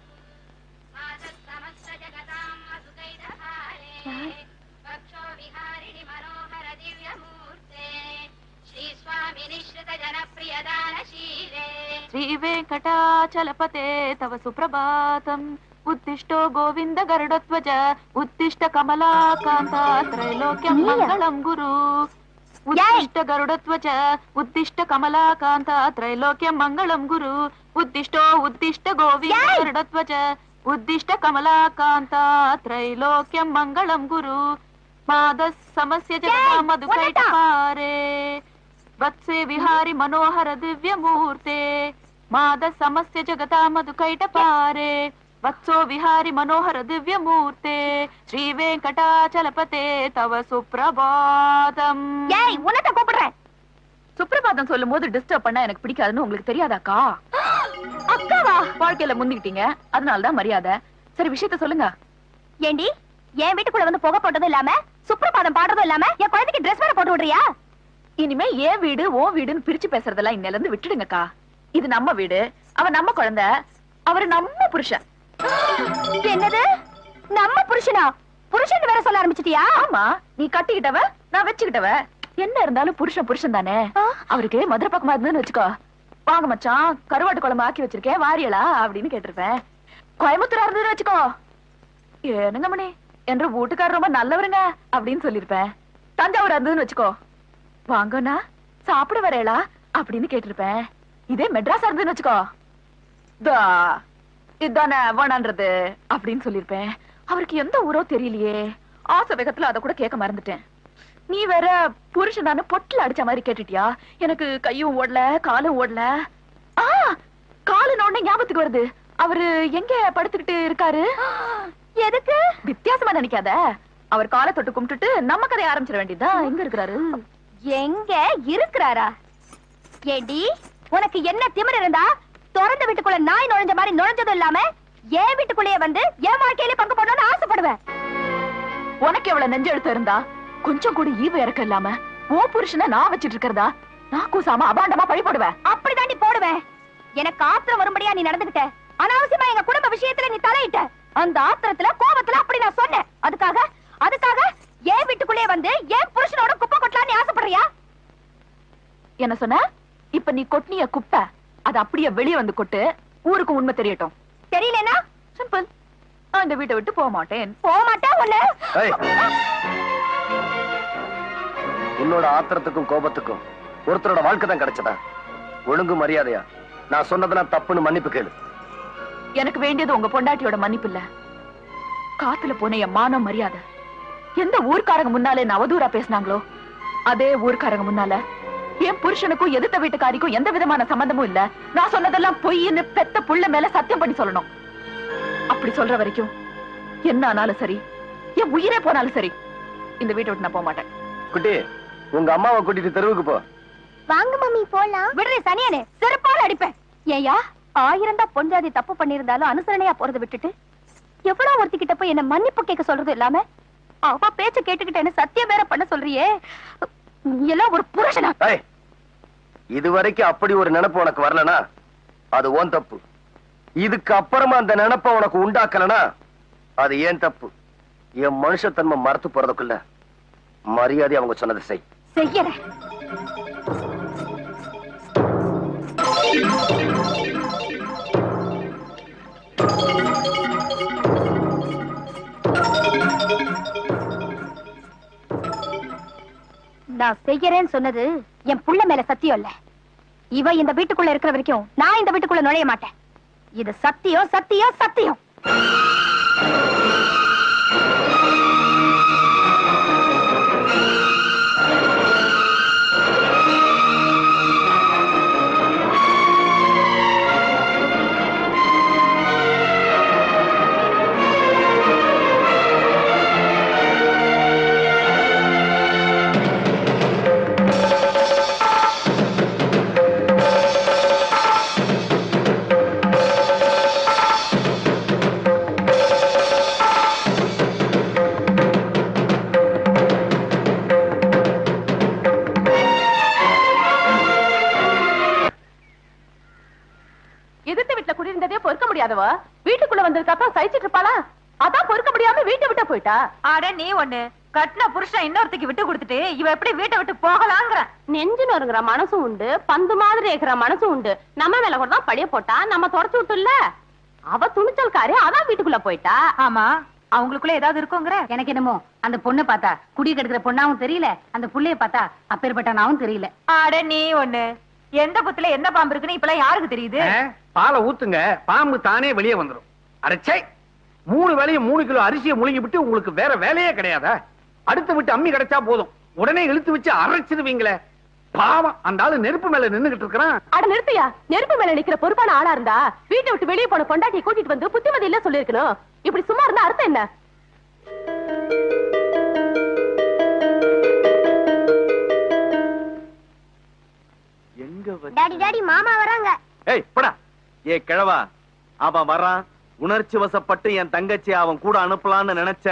ஸ்ரீ வெங்கடாச்சலபதே தவ சுப்ரபாதம். உத்திஷ்டோ கோவிந்த கருடத்வஜ உத்திஷ்ட கமலாகாந்தா த்ரைலோக்யம் மங்களம் குரு. உத்திஷ்ட கருடத்வஜ உத்திஷ்ட கமலாகாந்தா த்ரைலோக்யம் மங்களம் குரு. உத்திஷ்டோ உத்திஷ்ட கோவிந்த கருடத்வஜ உத்திஷ்ட கமலாகாந்தா த்ரைலோக்யம் மங்களம் குரு. மாதஸ் சமஸ்ய ஜகதா மதுகைடபாரே வத்சே விஹாரி மனோஹர திவ்ய மூர்த்தே. மாதஸ் சமஸ்ய ஜகதா மதுகைடபாரே வத்சோ விஹாரி மனோஹர திவ்ய மூர்த்தே. ஸ்ரீ வெங்கடாச்சலபதே தவ சுப்ரபாதம். ஏய், உன்னத கூப்பிடுறேன். சுப்ரபாதம் சொல்லும் போது டிஸ்டர்ப் பண்ணா எனக்கு பிடிக்காதுன்னு உங்களுக்கு தெரியாதாக்கா? அக்காவா? வாழ்க்கையில முந்திக்கிட்டீங்க, அதனாலதான் மரியாதை. சரி, விஷயத்த சொல்லுங்க. ஏண்டி, என் வீட்டுக்குள்ள வந்து புகை போட்டதும் இல்லாம சுப்ரபாதம் பாடுறதும் இல்லாம என் குழந்தைக்கு ட்ரெஸ் வேற போட்டு விடுறியா? இனிமே ஏன் வீடு ஓ வீடுன்னு பிரிச்சு பேசுறதெல்லாம் இன்னையில இருந்து விட்டுடுங்கக்கா. இது நம்ம வீடு, அவன் நம்ம குழந்தை, அவரு நம்ம புருஷன். என்னது நம்ம புருஷனா? புருஷன் வேற சொல்ல ஆரம்பிச்சிட்டியா? ஆமா, நீ கட்டிக்கிட்டவ நான் வச்சுக்கிட்டவ. என்ன இருந்தாலும் புருஷன் புருஷன் தானே. அவருக்கு மதுரை பக்கமா இருந்துன்னு வச்சுக்கோ, வாங்க மச்சான் கருவாட்டு குழம்பு ஆக்கி வச்சிருக்கேன் வாரியலா அப்படின்னு கேட்டிருப்பேன். கோயம்புத்தூரா இருந்ததுன்னு வச்சுக்கோ, ஏனுங்க மணி என்ற வீட்டுக்காரர் ரொம்ப நல்லவருங்க அப்படின்னு சொல்லிருப்பேன். தஞ்சாவூர் இருந்ததுன்னு வச்சுக்கோ, வாங்கண்ணா சாப்பிட வரேளா அப்படின்னு கேட்டிருப்பேன். இதே மெட்ராஸ் இருந்ததுன்னு வச்சுக்கோ, இதானே வேணான்றது அப்படின்னு சொல்லிருப்பேன். அவருக்கு எந்த ஊரோ தெரியலையே, ஆசை வேகத்துல அதை கூட கேட்க மறந்துட்டேன். நீ வேற புருஷனான பொட்டில் அடிச்ச மாதிரி கேட்டுட்டியா? எனக்கு கையும் ஓடல காலும் ஓடல. காலு உடனே ஞாபகத்துக்கு வருது, அவரு எங்க படுத்துக்கிட்டு இருக்காரு? எதுக்கு வித்தியாசமா நினைக்காத, அவர் காலை தொட்டு கும்பிட்டுட்டு நம்ம கதையை ஆரம்பிச்சிட வேண்டியதா. எங்க இருக்கிறாரு? எங்க இருக்கிறாரா? ஏடி உனக்கு என்ன திமிர் இருந்தா திறந்த வீட்டுக்குள்ள நாய் நுழைஞ்ச மாதிரி நுழைஞ்சதும் இல்லாம என் வீட்டுக்குள்ளேயே வந்து என் வாழ்க்கையில பங்கு போடணும்னு ஆசைப்படுவேன். உனக்கு எவ்வளவு நெஞ்செழுத்து இருந்தா கொஞ்சம் கூட ஈவு இறக்க இல்லாம ஓ புருஷனை நான் வச்சிட்டு இருக்கிறதா நான் கூசாம அபாண்டமா பழி போடுவேன். அப்படிதாண்டி போடுவேன். எனக்கு ஆத்திரம் வரும்படியா நீ நடந்துகிட்ட, அனாவசியமா எங்க குடும்ப விஷயத்துல நீ தலையிட்ட. அந்த ஆத்திரத்துல கோபத்துல அப்படி நான் சொன்னேன். அதுக்காக என் வீட்டுக்குள்ளே வந்து என் புருஷனோட குப்பை கொட்டலான்னு ஆசைப்படுறியா? என்ன சொன்ன? இப்ப நீ கொட்டினிய குப்பை அது அப்படியே வெளியே வந்து கொட்டு, ஊருக்கு உண்மை தெரியட்டும். தெரியலனா சிம்பிள், இந்த வீட்டை விட்டு போக மாட்டேன். உன்ன உன்னோட ஆத்திரத்துக்கும் கோபத்துக்கும் ஒருத்தரோட வாழ்க்கை தான் கிடைச்சதா? ஒழுங்கு மரியாதையா நான் சொன்னதெல்லாம் தப்புன்னு மன்னிப்பு கேளு. எனக்கு வேண்டியது உங்க பொண்டாட்டியோட மன்னிப்பு இல்ல, காத்துல போன என் மானம் மரியாதை. எந்த ஊர்க்காரங்க முன்னாலே என்ன அவதூறா பேசினாங்களோ அதே ஊர்க்காரங்க முன்னால என் புருஷனுக்கும் எதிர்த்த வீட்டுக்காரிக்கும் எந்த விதமான சம்பந்தமும் இல்ல, நான் சொன்னதெல்லாம் பொய்ன்னு பெத்த புள்ள மேல சத்தியம் பண்ணி சொல்லணும். அப்படி சொல்ற வரைக்கும் என்ன ஆனாலும் சரி, என் உயிரே போனாலும் சரி, இந்த வீட்டை விட்டு நான் போக மாட்டேன். குட்டி, உங்க அம்மாவை கூட்டிட்டு தெருவுக்கு போ. வாங்க மம்மி போலாம். விடுறே சனியனே, செருப்பால அடிப்பேன். ஏயா 1000 தான் பொஞ்சாதி தப்பு பண்ணிருந்தாலும் அனுசரணையா போறதை விட்டுட்டு எவ்வளவு ஒருத்திக்கிட்ட போய் என்ன மன்னிப்பு கேட்க சொல்றது இல்லாம அவ பேச்ச கேட்டுக்கிட்டேன்னு சத்தியம் வேற பண்ண சொல்றியே, நீ எல்லாம் ஒரு புருஷனா? இதுவரைக்கும் அப்படி ஒரு நினைப்பு உனக்கு வரலனா அது உன் தப்பு. இதுக்கு அப்புறமா அந்த நினைப்ப உனக்கு உண்டாக்கலனா அது ஏன் தப்பு. என் மனுஷத்தன்மை மறத்து போறதுக்குள்ள மரியாதை அவங்க சொன்னதை செய்யற. நான் செய்யறேன்னு சொன்னது என் புள்ள மேல சத்தியம் இல்ல. இவ இந்த வீட்டுக்குள்ள இருக்கிற வரைக்கும் நான் இந்த வீட்டுக்குள்ள நுழைய மாட்டேன். இது சத்தியம் சத்தியம் சத்தியம். வீட்டுக்குள்ள வந்ததுக்கு அப்புறம் சைச்சிட்டு இருப்பாளா? அதான் பொறுக்க முடியாம வீட்டை விட்டு போயிட்டா. அட நீ ஒண்ணு கட்டின புருஷன் இன்னொருத்திக்கு விட்டு கொடுத்துட்டு இவ எப்படி வீட்டை விட்டு போகலாங்கிற? நெஞ்சு நொறுங்குற மனசும் உண்டு, பந்து மாதிரி இருக்கிற மனசும் உண்டு. நம்ம மேல கூட தான் பழிய போட்டா, நம்ம தொடச்சு விட்டுல. அவ துணிச்சல்காரி, அதான் வீட்டுக்குள்ள போயிட்டா. ஆமா, அவங்களுக்குள்ள ஏதாவது இருக்குங்கிற? எனக்கு என்னமோ அந்த பொண்ணை பார்த்தா குடி கெடுக்கிற பொண்ணாவும் தெரியல, அந்த புள்ளைய பார்த்தா அப்பேற்பட்டனாவும் தெரியல. அட நீ ஒண்ணு எந்த புத்துல என்ன பாம்பு இருக்குன்னு இப்பெல்லாம் யாருக்கு தெரியுது? பாலை ஊத்துங்க, பாம்பு தானே வெளியே வந்துடும். அரைச்சை 3 வேளையும் 3 கிலோ அரிசியை முழுங்கி விட்டு உங்களுக்கு வேற வேலையே கிடையாதா? அடுத்து விட்டு அம்மி கிடைச்சா போதும், உடனே இழுத்து வச்சு அரைச்சிருவீங்களே. பாவம், அந்த ஆளு நெருப்பு மேல நின்னுகிட்டு இருக்கிறான். அட நிறுத்தியா, நெருப்பு மேல நிக்கிற பொறுப்பான ஆளா இருந்தா வீட்டை விட்டு வெளியே போன பொண்டாட்டியை கூட்டிட்டு வந்து புத்திமதி இல்ல சொல்லிருக்கணும். இப்படி சும்மா இருந்தா அர்த்தம் என்ன? டாடி டாடி மாமா வராங்க. ஏய் போடா. ஏ கிழவா, அவன் வரான். உணர்ச்சி வசப்பட்டு என் தங்கச்சி அவன் கூட அனுப்பலான்னு நினைச்ச,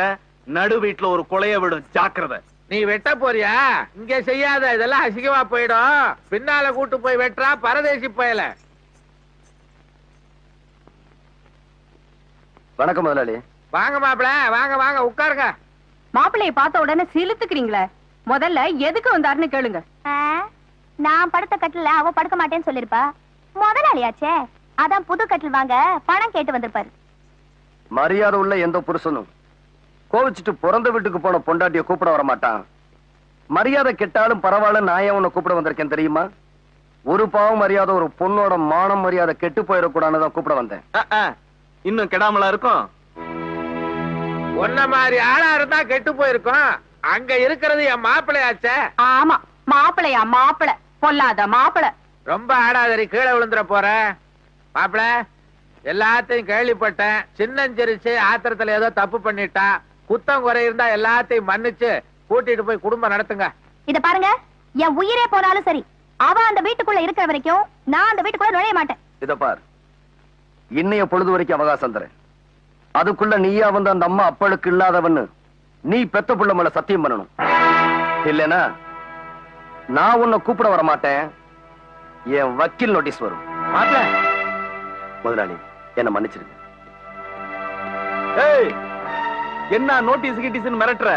நடு வீட்டுல ஒரு கொலைய விடும், ஜாக்கிரதை. நீ வெட்ட போறியா? இங்க செய்யாத, இதெல்லாம் அசிங்கமா போயிடும். பின்னால கூட்டு போய் வெட்டுறா பரதேசி பயல. வணக்கம் முதலாளி. வாங்க மாப்பிள, வாங்க வாங்க உட்காருங்க. மாப்பிளைய பார்த்த உடனே சிலுத்துக்கிறீங்களே, முதல்ல எதுக்கு வந்தாருன்னு கேளுங்க. நான் படுத்த கட்டில அவ படுக்க மாட்டேன்னு சொல்லிருப்பா. முதலாளியாச்சே, அதான் புது கட்டில் வாங்க பணம் கேட்டு வந்திருப்பாரு. மரியாதை உள்ள எந்த புருஷனும் கோவிச்சுட்டு பிறந்த வீட்டுக்கு போன பொண்டாட்டிய கூப்பிட வர மாட்டான். மரியாதை கெட்டாலும் பரவாயில்ல, நான் ஏன் உன்னை கூப்பிட வந்திருக்கேன் தெரியுமா? ஒரு பாவம் மரியாதை ஒரு பொண்ணோட மானம் மரியாதை கெட்டு போயிடக்கூடாதுதான் கூப்பிட வந்தேன். இன்னும் கெடாமலா இருக்கும். ஒன்ன மாதிரி ஆளா இருந்தா கெட்டு போயிருக்கும். அங்க இருக்கிறது என் மாப்பிளையாச்சே. ஆமா, மாப்பிளையா மாப்பிள, பொல்லாத மாப்பிள. ரொம்ப ஆடாதரி, கீழே விழுந்துற போற. மாப்பிள, எல்லாத்தையும் கேள்விப்பட்டேன். சின்னஞ்சிரிச்சு ஆத்திரத்துல ஏதோ தப்பு பண்ணிட்டா, குத்தம் குறை இருந்தா எல்லாத்தையும் மன்னிச்சு கூட்டிட்டு போய் குடும்பம் நடத்துங்க. இத பாருங்க, என் உயிரே போனாலும் சரி, அவ அந்த வீட்டுக்குள்ள இருக்கிற வரைக்கும் நான் அந்த வீட்டுக்குள்ள நுழைய மாட்டேன். இத பார், இன்னைய பொழுது வரைக்கும் அவகாசம் தரேன். அதுக்குள்ள நீயா வந்து அந்த அம்மா அப்பளுக்கு இல்லாதவன்னு நீ பெத்த புள்ள மேல சத்தியம் பண்ணணும். இல்லனா நான் உன்னை கூப்பிட வர மாட்டேன். என் வக்கீல் நோட்டீஸ் வரும். முதலாளி, என்ன மன்னிச்சிருங்க. ஏய், என்ன நோட்டீஸ் கிட்டீஸ் மிரட்டுற?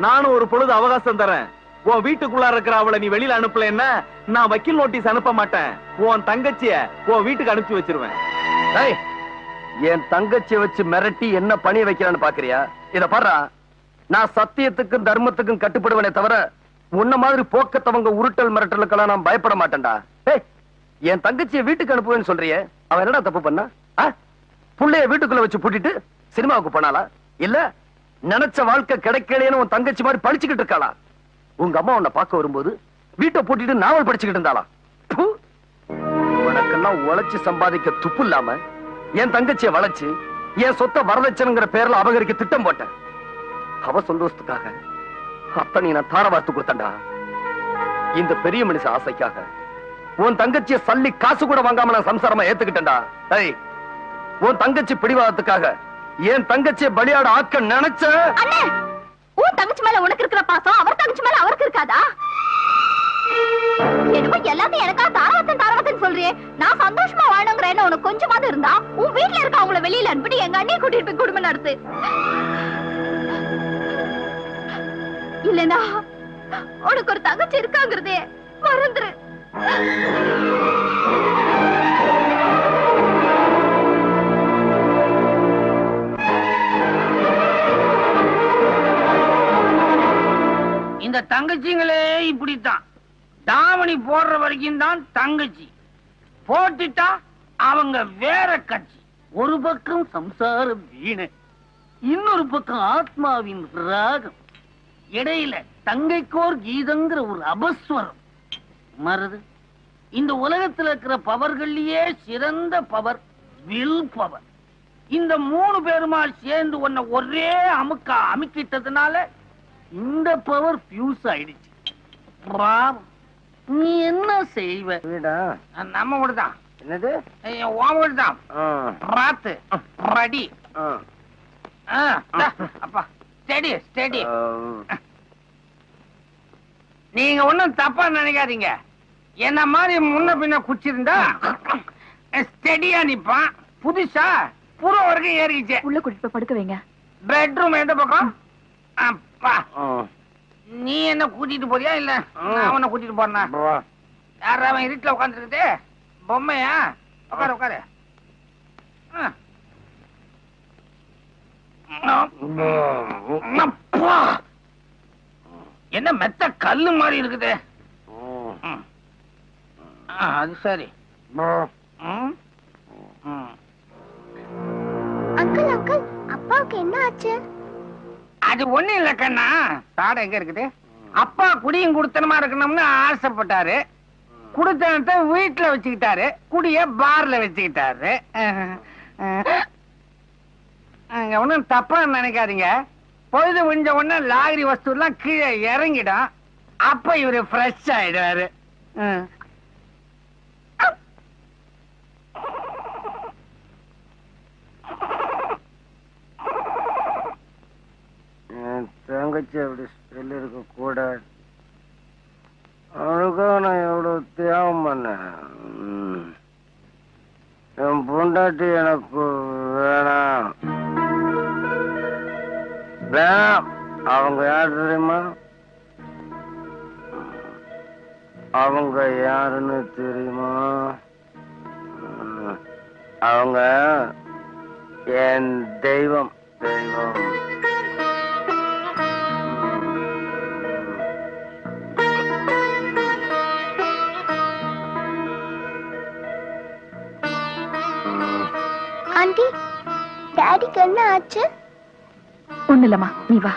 நானும் ஒரு பொழுது அவகாசம் தரேன். உன் வீட்டுக்குள்ள இருக்கிற அவளை நீ வெளியில அனுப்பல, என்ன நான் வக்கீல் நோட்டீஸ் அனுப்ப மாட்டேன். உன் தங்கச்சிய உன் வீட்டுக்கு அனுப்பி வச்சிருவேன். என் தங்கச்சியை வச்சு மிரட்டி என்ன பணி வைக்கிறான்னு பாக்குறியா? இத பாரு, நான் சத்தியத்துக்கும் தர்மத்துக்கும் கட்டுப்படுவனே தவிர உன்ன மாதிரி போக்கத்தவங்க உருட்டல் மிரட்டலுக்கெல்லாம் நான் பயப்பட மாட்டேன்டா. என் தங்கச்சியை வீட்டுக்கு அனுப்புவேன்னு சொல்றியே, அவன் என்னடா தப்பு பண்ணா? புள்ளைய வீட்டுக்குள்ள வச்சு பூட்டிட்டு சினிமாவுக்கு போனாலா? இல்ல நினைச்ச வாழ்க்கை கிடைக்கலையேன்னு உன் தங்கச்சி மாதிரி படிச்சுக்கிட்டு இருக்காளா? உங்க அம்மா உன்னை பார்க்க வரும்போது வீட்டை பூட்டிட்டு நாவல் படிச்சுக்கிட்டு இருந்தாளா? உனக்கெல்லாம் உழைச்சு சம்பாதிக்க துப்பு இல்லாம என் தங்கச்சியை வளைச்சு என் சொத்தை வரதட்சணைங்கிற பேர்ல அபகரிக்க திட்டம் போட்டேன். அவ சந்தோஷத்துக்காக அத்தனை நான் தார வார்த்து கொடுத்தண்டா. இந்த பெரிய மனுஷ ஆசைக்காக உன் தங்கச்சிய சல்லி காசு கூட வாங்காம நான் சம்சாரமா ஏத்துக்கிட்டேன்டா. உன் தங்கச்சி பிடிவாதத்துக்காக என் தங்கச்சியை பலியாட ஆக்க நினைச்ச. உன் தங்கச்சி மேல உனக்கு இருக்கிற பாசம் அவர் தங்கச்சி மேல அவருக்கு இருக்காதா? என்னமோ எல்லாத்தையும் எனக்கா தாரவத்தன் சொல்றியே. நான் சந்தோஷமா வாழணுங்கிறேன்னு உனக்கு கொஞ்சமாவது இருந்தா உன் வீட்டுல இருக்க அவங்கள வெளியில அனுப்பிட்டு எங்க அண்ணியை கூட்டிட்டு போய் குடும்பம் நடத்து. இல்லனா உனக்கு ஒரு தங்கச்சி இருக்காங்கிறதே மறந்துரு. இந்த தங்கச்சிங்களே இப்படித்தான். தாவணி போடுற வரைக்கும் தான் தங்கச்சி, போட்டுட்டா அவங்க வேற கட்சி. ஒரு பக்கம் சம்சாரம் வீணை, இன்னொரு பக்கம் ஆத்மாவின் ராகம், இடையில தங்கைக்கோர் கீதங்கிற ஒரு அபஸ்வரம் மருது. இந்த உலகத்துல இருக்கிற பவர்கள்லயே சிறந்த பவர் வில் பவர். இந்த 3 பேருமா சேர்ந்து உன்னை ஒரே அமுக்கா அமுக்கிட்டதுனால இந்த பவர் பியூஸ் ஆயிடுச்சு. நீ என்ன செய்வ? நம்ம வீடுதான். என்னது? உன் வீடுதான். ராத்து ரெடி. அப்பா ஸ்டெடி ஸ்டெடி. நீங்க ஒண்ணும் தப்பா நினைக்காதீங்க. என்ன மாதிரி முன்ன பின்ன குச்சிருந்தா ஸ்டெடியா நிப்பான். புதுசா புற வரைக்கும் ஏறிச்சு. உள்ள கூட்டிட்டு போய் படுக்க வைங்க. பெட்ரூம் எந்த பக்கம்? அப்பா, நீ என்ன கூட்டிட்டு போறியா இல்ல நான் உன்னை கூட்டிட்டு போறேன்னா? யாரா அவன் இருட்டுல உட்காந்துருக்குது? பொம்மையா? உட்காரு உட்காரு. என்ன மெத்த கல்லு மாதிரி இருக்குது. அது சரி. அங்கிள் அங்கிள், அப்பாவுக்கு என்ன ஆச்சு? அது ஒண்ணு இல்ல கண்ணா. சாடை எங்க இருக்குது? அப்பா குடியும் குடுத்தனமா இருக்கணும்னு ஆசைப்பட்டாரு. குடுத்தனத்தை வீட்டுல வச்சுக்கிட்டாரு, குடிய பார்ல வச்சுக்கிட்டாரு. ஒன்னும் தப்பா நினைக்காதீங்க. பொழுது முடிஞ்ச உடனே லாகிரி வஸ்து எல்லாம் கீழே இறங்கிடும். அப்ப இவரு ஃப்ரெஷ் ஆயிடுவாரு. தங்கச்சி அப்படி சொல்லிருக்க கூடாது. அவனுக்காக நான் எவ்வளவு தியாகம் பண்ணேன். என் பொண்டாட்டி எனக்கு வேணாம் வேணாம். அவங்க யார் தெரியுமா? அவங்க யாருன்னு தெரியுமா? அவங்க என் தெய்வம். தெய்வம். ஆண்டி, டாடிக்கு என்ன ஆச்சு? ஒண்ணு இல்லம்மா, நீ வா.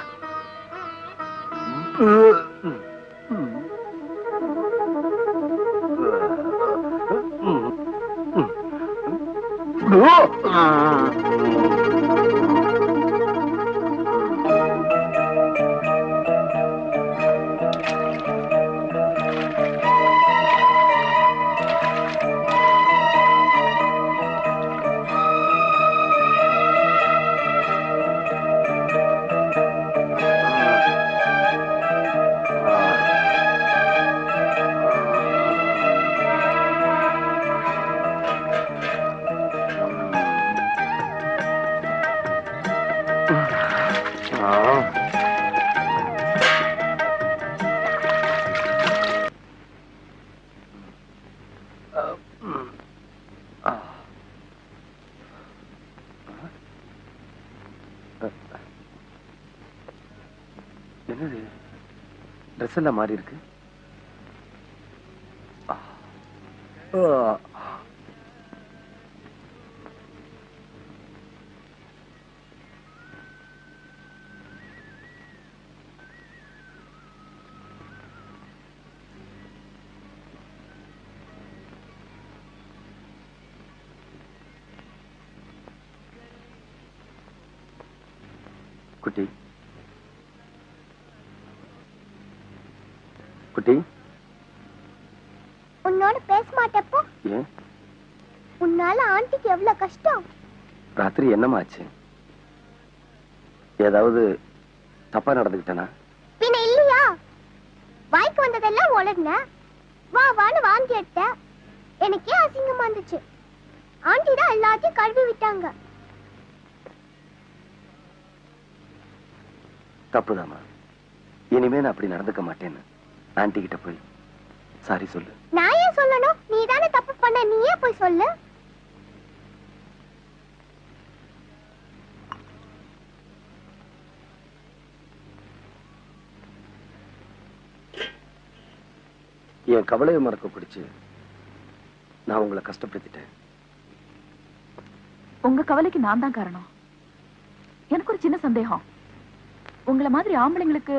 என்னது ட்ரெஸ் எல்லாம் மாறி இருக்கு? குட்டி குட்டி, உன்னோட பேச மாட்டப்போ ஏன்? உன்னால ஆண்டிக்கு எவ்வளவு கஷ்டம். ராத்திரி என்னமாச்சு? ஏதாவது தப்பா நடந்துக்கிட்டனா? பின்ன இல்லையா? வாய்க்கு வந்ததெல்லாம் உளர்ன, வா வான்னு வாங்கி எடுத்த. எனக்கே அசிங்கமா இருந்துச்சு. ஆண்டி தான் எல்லாத்தையும் கழுவி விட்டாங்க. தப்புதாமா. இனிமே நான் அப்படி நடந்துக்க மாட்டேன்னு ஆன்டி கிட்ட போய் சாரி சொல்லு. நான் ஏன் சொல்லணும்? நீ தானே தப்பு பண்ண, நீயே போய் சொல்லு. என் கவலையை மறக்க பிடிச்சு நான் உங்களை கஷ்டப்படுத்திட்டேன். உங்க கவலைக்கு நான் தான் காரணம். எனக்கு ஒரு சின்ன சந்தேகம். உங்களை மாதிரி ஆம்பளைங்களுக்கு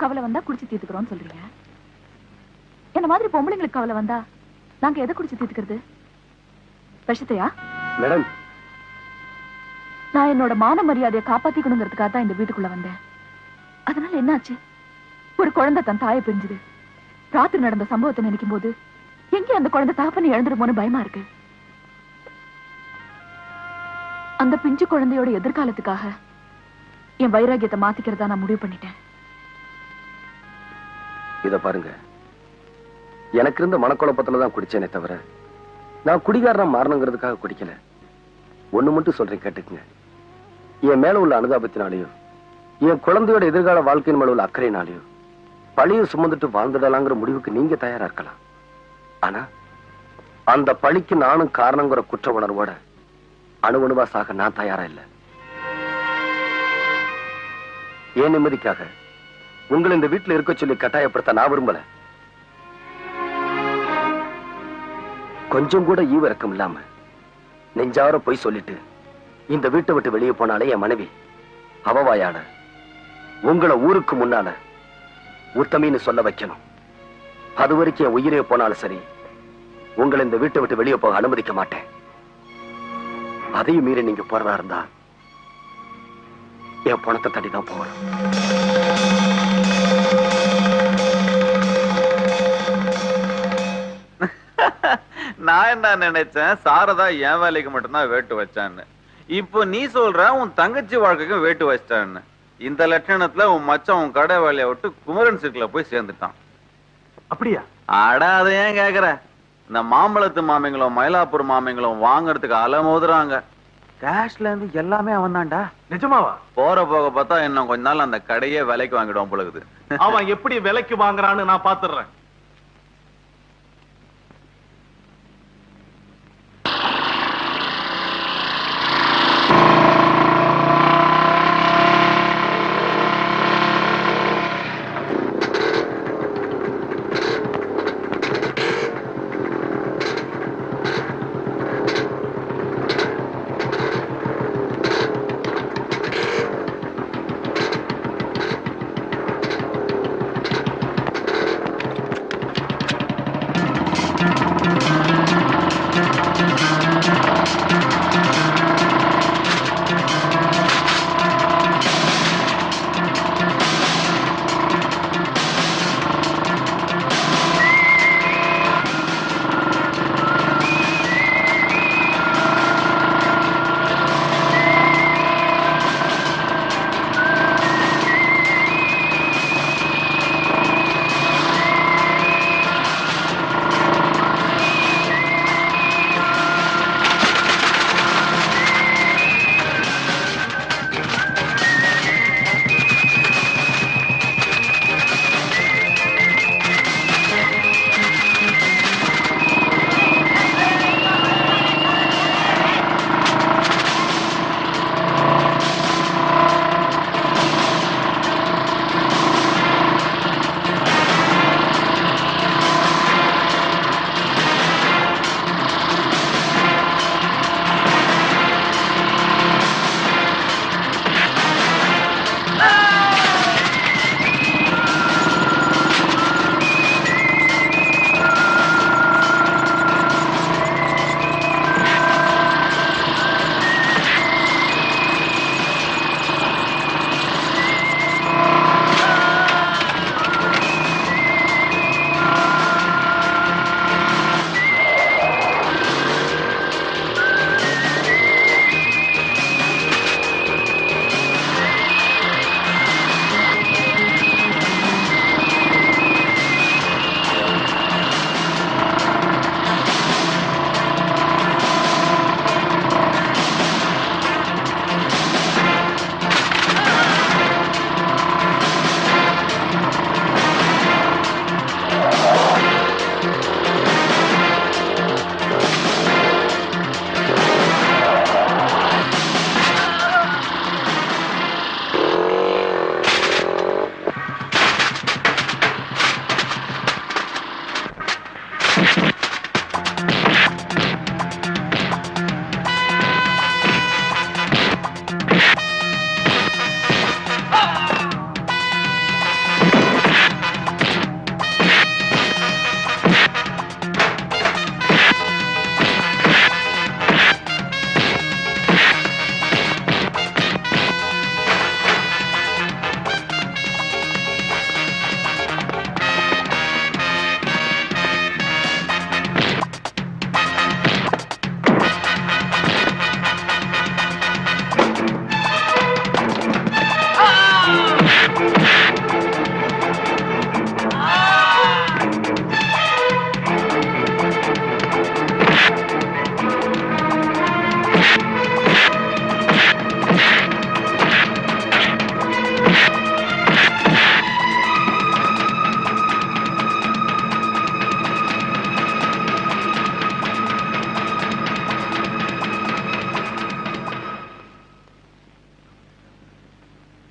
கவலை வந்தா குடிச்சு தீர்த்துக்கிறோம்னு சொல்றீங்க. என்ன மாதிரி பொம்பளைங்களுக்கு கவலை வந்தா நாங்க எதை குடிச்சு தீர்த்துக்கிறது? விஷத்தையா? மேடம், நான் என்னோட மான மரியாதையை காப்பாத்திக்கணுங்கிறதுக்காக தான் இந்த வீட்டுக்குள்ள வந்தேன். அதனால என்னாச்சு? ஒரு குழந்தை தன் தாயை பிரிஞ்சுது. ராத்திரி நடந்த சம்பவத்தை நினைக்கும் போது எங்கே அந்த குழந்தை தகப்பனை இழந்துருமோன்னு பயமா இருக்கு. அந்த பிஞ்சு குழந்தையோட எதிர்காலத்துக்காக என் வைராகியத்தை மாத்திக்கிறதா நான் முடிவு பண்ணிட்டேன். இத பாருங்க, எனக்கு இருந்த மனக்குழப்பத்துலதான் குடிச்சேனே தவிர நான் குடிகாரனா மாறணுங்கிறதுக்காக குடிக்கல. ஒண்ணு மட்டும் சொல்றேன், கேட்டுக்குங்க. என் மேல உள்ள அனுதாபத்தினாலேயோ என் குழந்தையோட எதிர்கால வாழ்க்கையின் மேல உள்ள அக்கறையினாலேயோ பழியை சுமந்துட்டு வாழ்ந்துடலாங்கிற முடிவுக்கு நீங்க தயாரா இருக்கலாம். ஆனா அந்த பழிக்கு நானும் காரணங்கிற குற்ற உணர்வோட அணுவணுவா சாக நான் தயாரா இல்ல. ஏன் நிம்மதிக்காக உங்களை இந்த வீட்டுல இருக்க சொல்லி கட்டாயப்படுத்த நான் விரும்பல. கொஞ்சம் கூட ஈவிரக்கம் இல்லாம நெஞ்சார போய் சொல்லிட்டு இந்த வீட்டை விட்டு வெளியே போனாலே என் மனைவி அவவாயால உங்களை ஊருக்கு முன்னால உத்தமின்னு சொல்ல வைக்கணும். அது வரைக்கும் என் உயிரே போனாலும் சரி, உங்களை இந்த வீட்டை விட்டு வெளியே போக அனுமதிக்க மாட்டேன். அதையும் மீறி நீங்க போறதா இருந்தா என் பணத்தை தட்டி தான் போகணும். நான் என்ன நினைச்சேன், சாரதா என் வேலைக்கு மட்டும்தான் வேட்டு வச்சான்னு. இப்போ நீ சொல்ற உன் தங்கச்சி வாழ்க்கைக்கும் வேட்டு வச்சிட்டான்னு. இந்த லட்சணத்துல உன் மச்சான் உன் கடை வேலையை விட்டு குமரன் சிற்குல போய் சேர்ந்துட்டான். அப்படியா? அட அதை ஏன் கேக்குற? இந்த மாம்பழத்து மாமிங்களும் மயிலாப்பூர் மாமிங்களும் வாங்குறதுக்கு அலமோதுறாங்க. கேஷ்ல இருந்து எல்லாமே அவன் தான்டா. நிஜமாவா? போற போக பார்த்தா இன்னும் கொஞ்ச நாள் அந்த கடையே விலைக்கு வாங்கிடுவான் பொழுது. அவன் எப்படி விலைக்கு வாங்குறான்னு நான் பாத்துறேன்.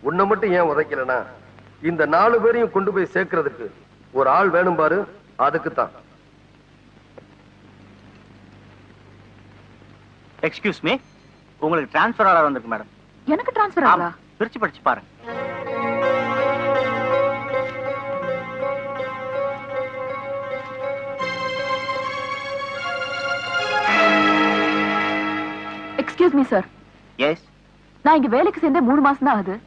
உன்னை மட்டும் ஏன் உதைக்கலனா இந்த 4 பேரையும் கொண்டு போய் சேர்க்கிறதுக்கு ஒரு ஆள் வேணும் பாரு, அதுக்கு தான். எக்ஸ்கியூஸ் மீ, உங்களுக்கு டிரான்ஸ்ஃபர் ஆர்டர் வந்திருக்கு மேடம். எனக்கு டிரான்ஸ்ஃபர் ஆர்டரா? பிரிச்சு படிச்சு பாருங்க. Excuse me sir. எஸ். நான் இங்க வேலைக்கு சேர்ந்தே 3 மாசம் தான் ஆகுது.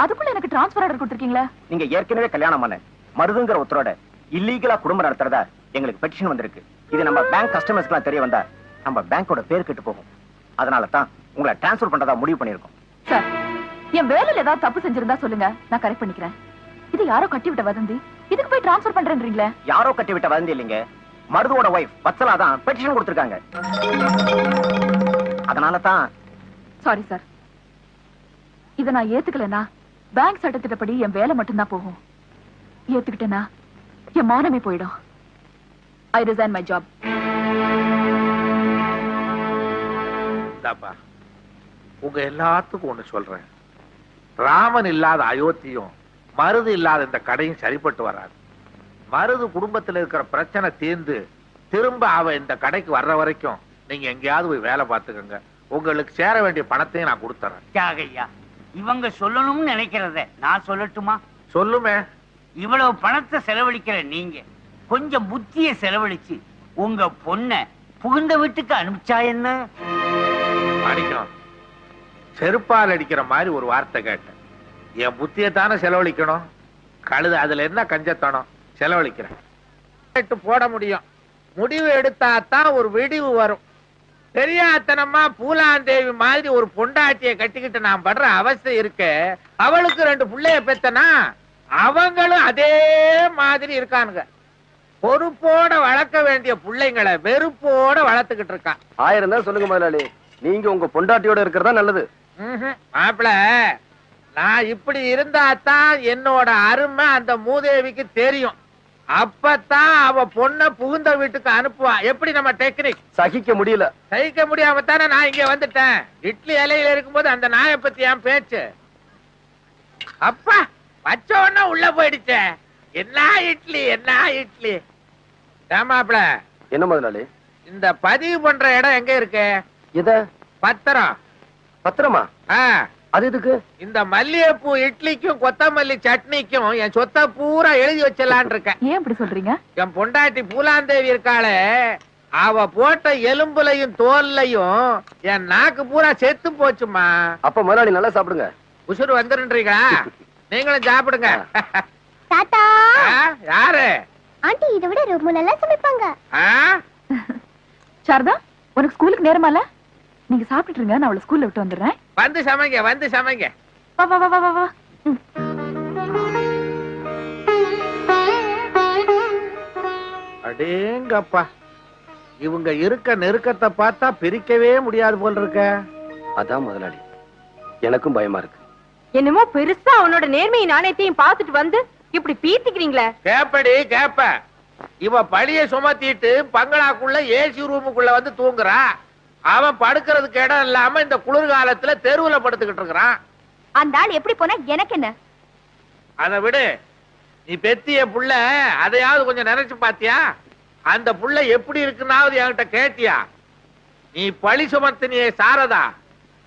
அதுக்குள்ள எனக்கு டிரான்ஸ்ஃபர் ஆர்டர் கொடுத்திருக்கீங்களா? நீங்க ஏற்கனவே கல்யாணம் பண்ண மருதுங்கிற ஒருத்தரோட இல்லீகலா குடும்பம் நடத்துறதா எங்களுக்கு பெட்டிஷன் வந்திருக்கு. இது நம்ம பேங்க் கஸ்டமர்ஸ்க்குலாம் தெரிய வந்தா நம்ம பேங்கோட பேர் கெட்டு போகும். அதனால தான் உங்களை டிரான்ஸ்ஃபர் பண்றதா முடிவு பண்ணிருக்கோம். சார், என் வேலையில ஏதாவது தப்பு செஞ்சிருந்தா சொல்லுங்க, நான் கரெக்ட் பண்ணிக்கிறேன். இது யாரோ கட்டி விட்ட வதந்தி, இதுக்கு போய் டிரான்ஸ்ஃபர் பண்றேன்றீங்களே. யாரோ கட்டி விட்ட வதந்தி இல்லைங்க, மருதுவோட வைஃப் வத்சலா தான் பெட்டிஷன் கொடுத்திருக்காங்க. அதனால தான். சாரி சார், இத நான் ஏத்துக்கலனா பேங்க் சட்டத்திட்டப்படி என் வேலை மட்டும்தான் போகும். ஏத்துக்கிட்டேனா என் மானமே போயிடும். ஐ ரிசைன் மை ஜாப். உங்க எல்லாத்துக்கும் ஒண்ணு சொல்றேன், ராமன் இல்லாத அயோத்தியும் மருது இல்லாத இந்த கடையும் சரிப்பட்டு வராது. மருது குடும்பத்தில் இருக்கிற பிரச்சனை தீர்ந்து திரும்ப அவ இந்த கடைக்கு வர்ற வரைக்கும் நீங்க எங்கேயாவது போய் வேலை பார்த்துக்கங்க. உங்களுக்கு சேர வேண்டிய பணத்தையும் நான் கொடுத்துறேன். தியாகையா, இவங்க சொல்லணும்னு நினைக்கிறத நான் சொல்லட்டுமா? சொல்லுமே. இவ்வளவு பணத்தை செலவழிக்கிற நீங்க கொஞ்சம் புத்திய செலவழிச்சு உங்க பொண்ண புகுந்த வீட்டுக்கு அனுப்பிச்சா என்ன? மாணிக்கம், செருப்பால் அடிக்கிற மாதிரி ஒரு வார்த்தை கேட்டேன். என் புத்தியை தானே செலவழிக்கணும். கழுது அதுல என்ன கஞ்சத்தனம்? செலவழிக்கிறேன் போட முடியும். முடிவு எடுத்தாத்தான் ஒரு விடிவு வரும். தெரியாதனமா பூலாந்தேவி மாதிரி ஒரு பொண்டாட்டியை கட்டிக்கிட்டு நான் படுற அவஸ்தை இருக்கு. அவளுக்கு 2 பிள்ளைய பெத்தனா அவங்களும் அதே மாதிரி இருக்கானுங்க. பொறுப்போட வளர்க்க வேண்டிய பிள்ளைங்களை வெறுப்போட வளர்த்துக்கிட்டு இருக்கான். 1000 தான் சொல்லுங்க முதலாளி, நீங்க உங்க பொண்டாட்டியோட இருக்கிறதா நல்லது. மாப்பிள, நான் இப்படி இருந்தாதான் என்னோட அருமை அந்த மூதேவிக்கு தெரியும். அப்பதான் அவ பொண்ண புகுந்த வீட்டுக்கு அனுப்புவா. எப்படி நம்ம டெக்னிக்? சகிக்க முடியல. சகிக்க முடியாம தானே நான் இங்க வந்துட்டேன். இட்லி இலையில இருக்கும்போது அந்த நாயை பத்தி என் பேச்சு. அப்பா வச்ச உடனே உள்ள போயிடுச்சே. என்ன இட்லி, என்ன இட்லி. மாப்பிள, என்ன முதலாளி? இந்த பதிவு பண்ற இடம் எங்க இருக்கு? இத பத்திரம். பத்திரமா? அது எதுக்கு? இந்த மல்லிகைப்பூ இட்லிக்கும் கொத்தமல்லி சட்னிக்கும் என் சொத்தை பூரா எழுதி வச்சலான் இருக்கேன். ஏன் இப்படி சொல்றீங்க? என் பொண்டாட்டி பூலாந்தேவி இருக்காளே, அவ போட்ட எலும்புலையும் தோல்லையும் என் நாக்கு பூரா செத்து போச்சுமா. அப்ப முதலாளி நல்லா சாப்பிடுங்க. உசுறு வந்துருன்றீங்களா? நீங்களும் சாப்பிடுங்க. தாத்தா. யாரு? ஆண்டி இதை விட ரொம்ப நல்லா சமைப்பாங்க. சாரதா, உனக்கு ஸ்கூலுக்கு நேரமா இல்ல? நீங்க சாப்பிட்டு இருங்க, நான் அவளை ஸ்கூல்ல விட்டு வந்துடுறேன். வந்து சமைங்க, வந்து சமைங்க. வா வா வா வா வா. அடேங்கப்பா, இவங்க இருக்க நெருக்கத்தை பார்த்தா பிரிக்கவே முடியாது போல் இருக்க. அதான் முதலாளி, எனக்கும் பயமா இருக்கு. என்னமோ பெருசா அவனோட நேர்மையும் நாணயத்தையும் பார்த்துட்டு வந்து இப்படி பீத்திக்கிறீங்களே. கேப்படி கேப்ப. இவ பழிய சுமத்திட்டு பங்களாக்குள்ள ஏசி ரூமுக்குள்ள வந்து தூங்குறா. அவன் படுக்கிறதுக்கு இடம் இல்லாம இந்த குளிர்காலத்துல தெருவுல படுத்துக்கிட்டு இருக்கிறான். அந்த ஆள் எப்படி போனா எனக்கு என்ன? அதை விடு. நீ பெத்திய புள்ள அதையாவது கொஞ்சம் நினைச்சு பாத்தியா? அந்த புள்ள எப்படி இருக்குன்னாவது என்கிட்ட கேட்டியா? நீ பழி சுமத்தினியே சாரதா,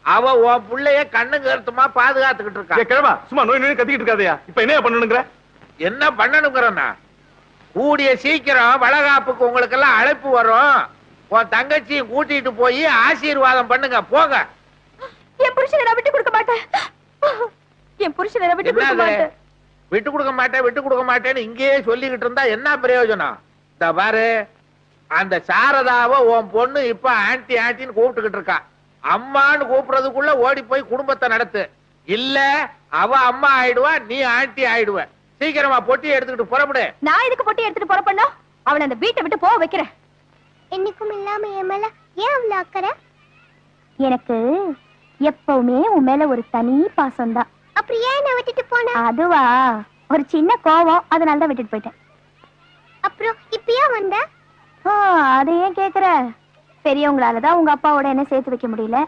அவ உன் புள்ளைய கண்ணு கருத்துமா பாதுகாத்துக்கிட்டு இருக்கா. கிழமா சும்மா நோய் நோய் கத்திக்கிட்டு இருக்காதயா. இப்ப என்ன பண்ணணுங்கிற? என்ன பண்ணணுங்கிறனா? கூடிய சீக்கிரம் வளகாப்புக்கு உங்களுக்கு எல்லாம் அழைப்பு வரும். உன் தங்கச்சியும் கூட்டிட்டு போய் ஆசீர்வாதம் பண்ணுங்க. போங்க. என் புருஷனை நான் விட்டு கொடுக்க மாட்டேன். என் புருஷனை நான் விட்டு கொடுக்க மாட்டேன். விட்டு கொடுக்க மாட்டேன், விட்டு கொடுக்க மாட்டேன்னு இங்கேயே சொல்லிக்கிட்டு இருந்தா என்ன பிரயோஜனம்? இந்த பாரு, அந்த சாரதாவை உன் பொண்ணு இப்ப ஆன்டி ஆன்டின்னு கூப்பிட்டுக்கிட்டு இருக்கா. அம்மான்னு கூப்பிடுறதுக்குள்ள ஓடி போய் குடும்பத்தை நடத்து. இல்ல அவ அம்மா ஆயிடுவா, நீ ஆன்டி ஆயிடுவ. சீக்கிரமா பொட்டியை எடுத்துக்கிட்டு புறப்படு. நான் இதுக்கு பொட்டி எடுத்துட்டு புறப்படா? அவளை அந்த வீட்டை விட்டு போக வைக்கிறேன். என்னைக்கும் இல்லாம என் மேல ஏன் அவ்வளவு அக்கறை? எனக்கு எப்பவுமே உன் மேல ஒரு தனி பாசம் தான். அப்படி ஏன் என்ன விட்டுட்டு போன? அதுவா, ஒரு சின்ன கோவம், அதனாலதான் விட்டுட்டு போயிட்டேன். அப்புறம் இப்பயா வந்த? அதை ஏன் கேக்குற? பெரியவங்களாலதான் உங்க அப்பாவோட என்ன சேர்த்து வைக்க முடியல.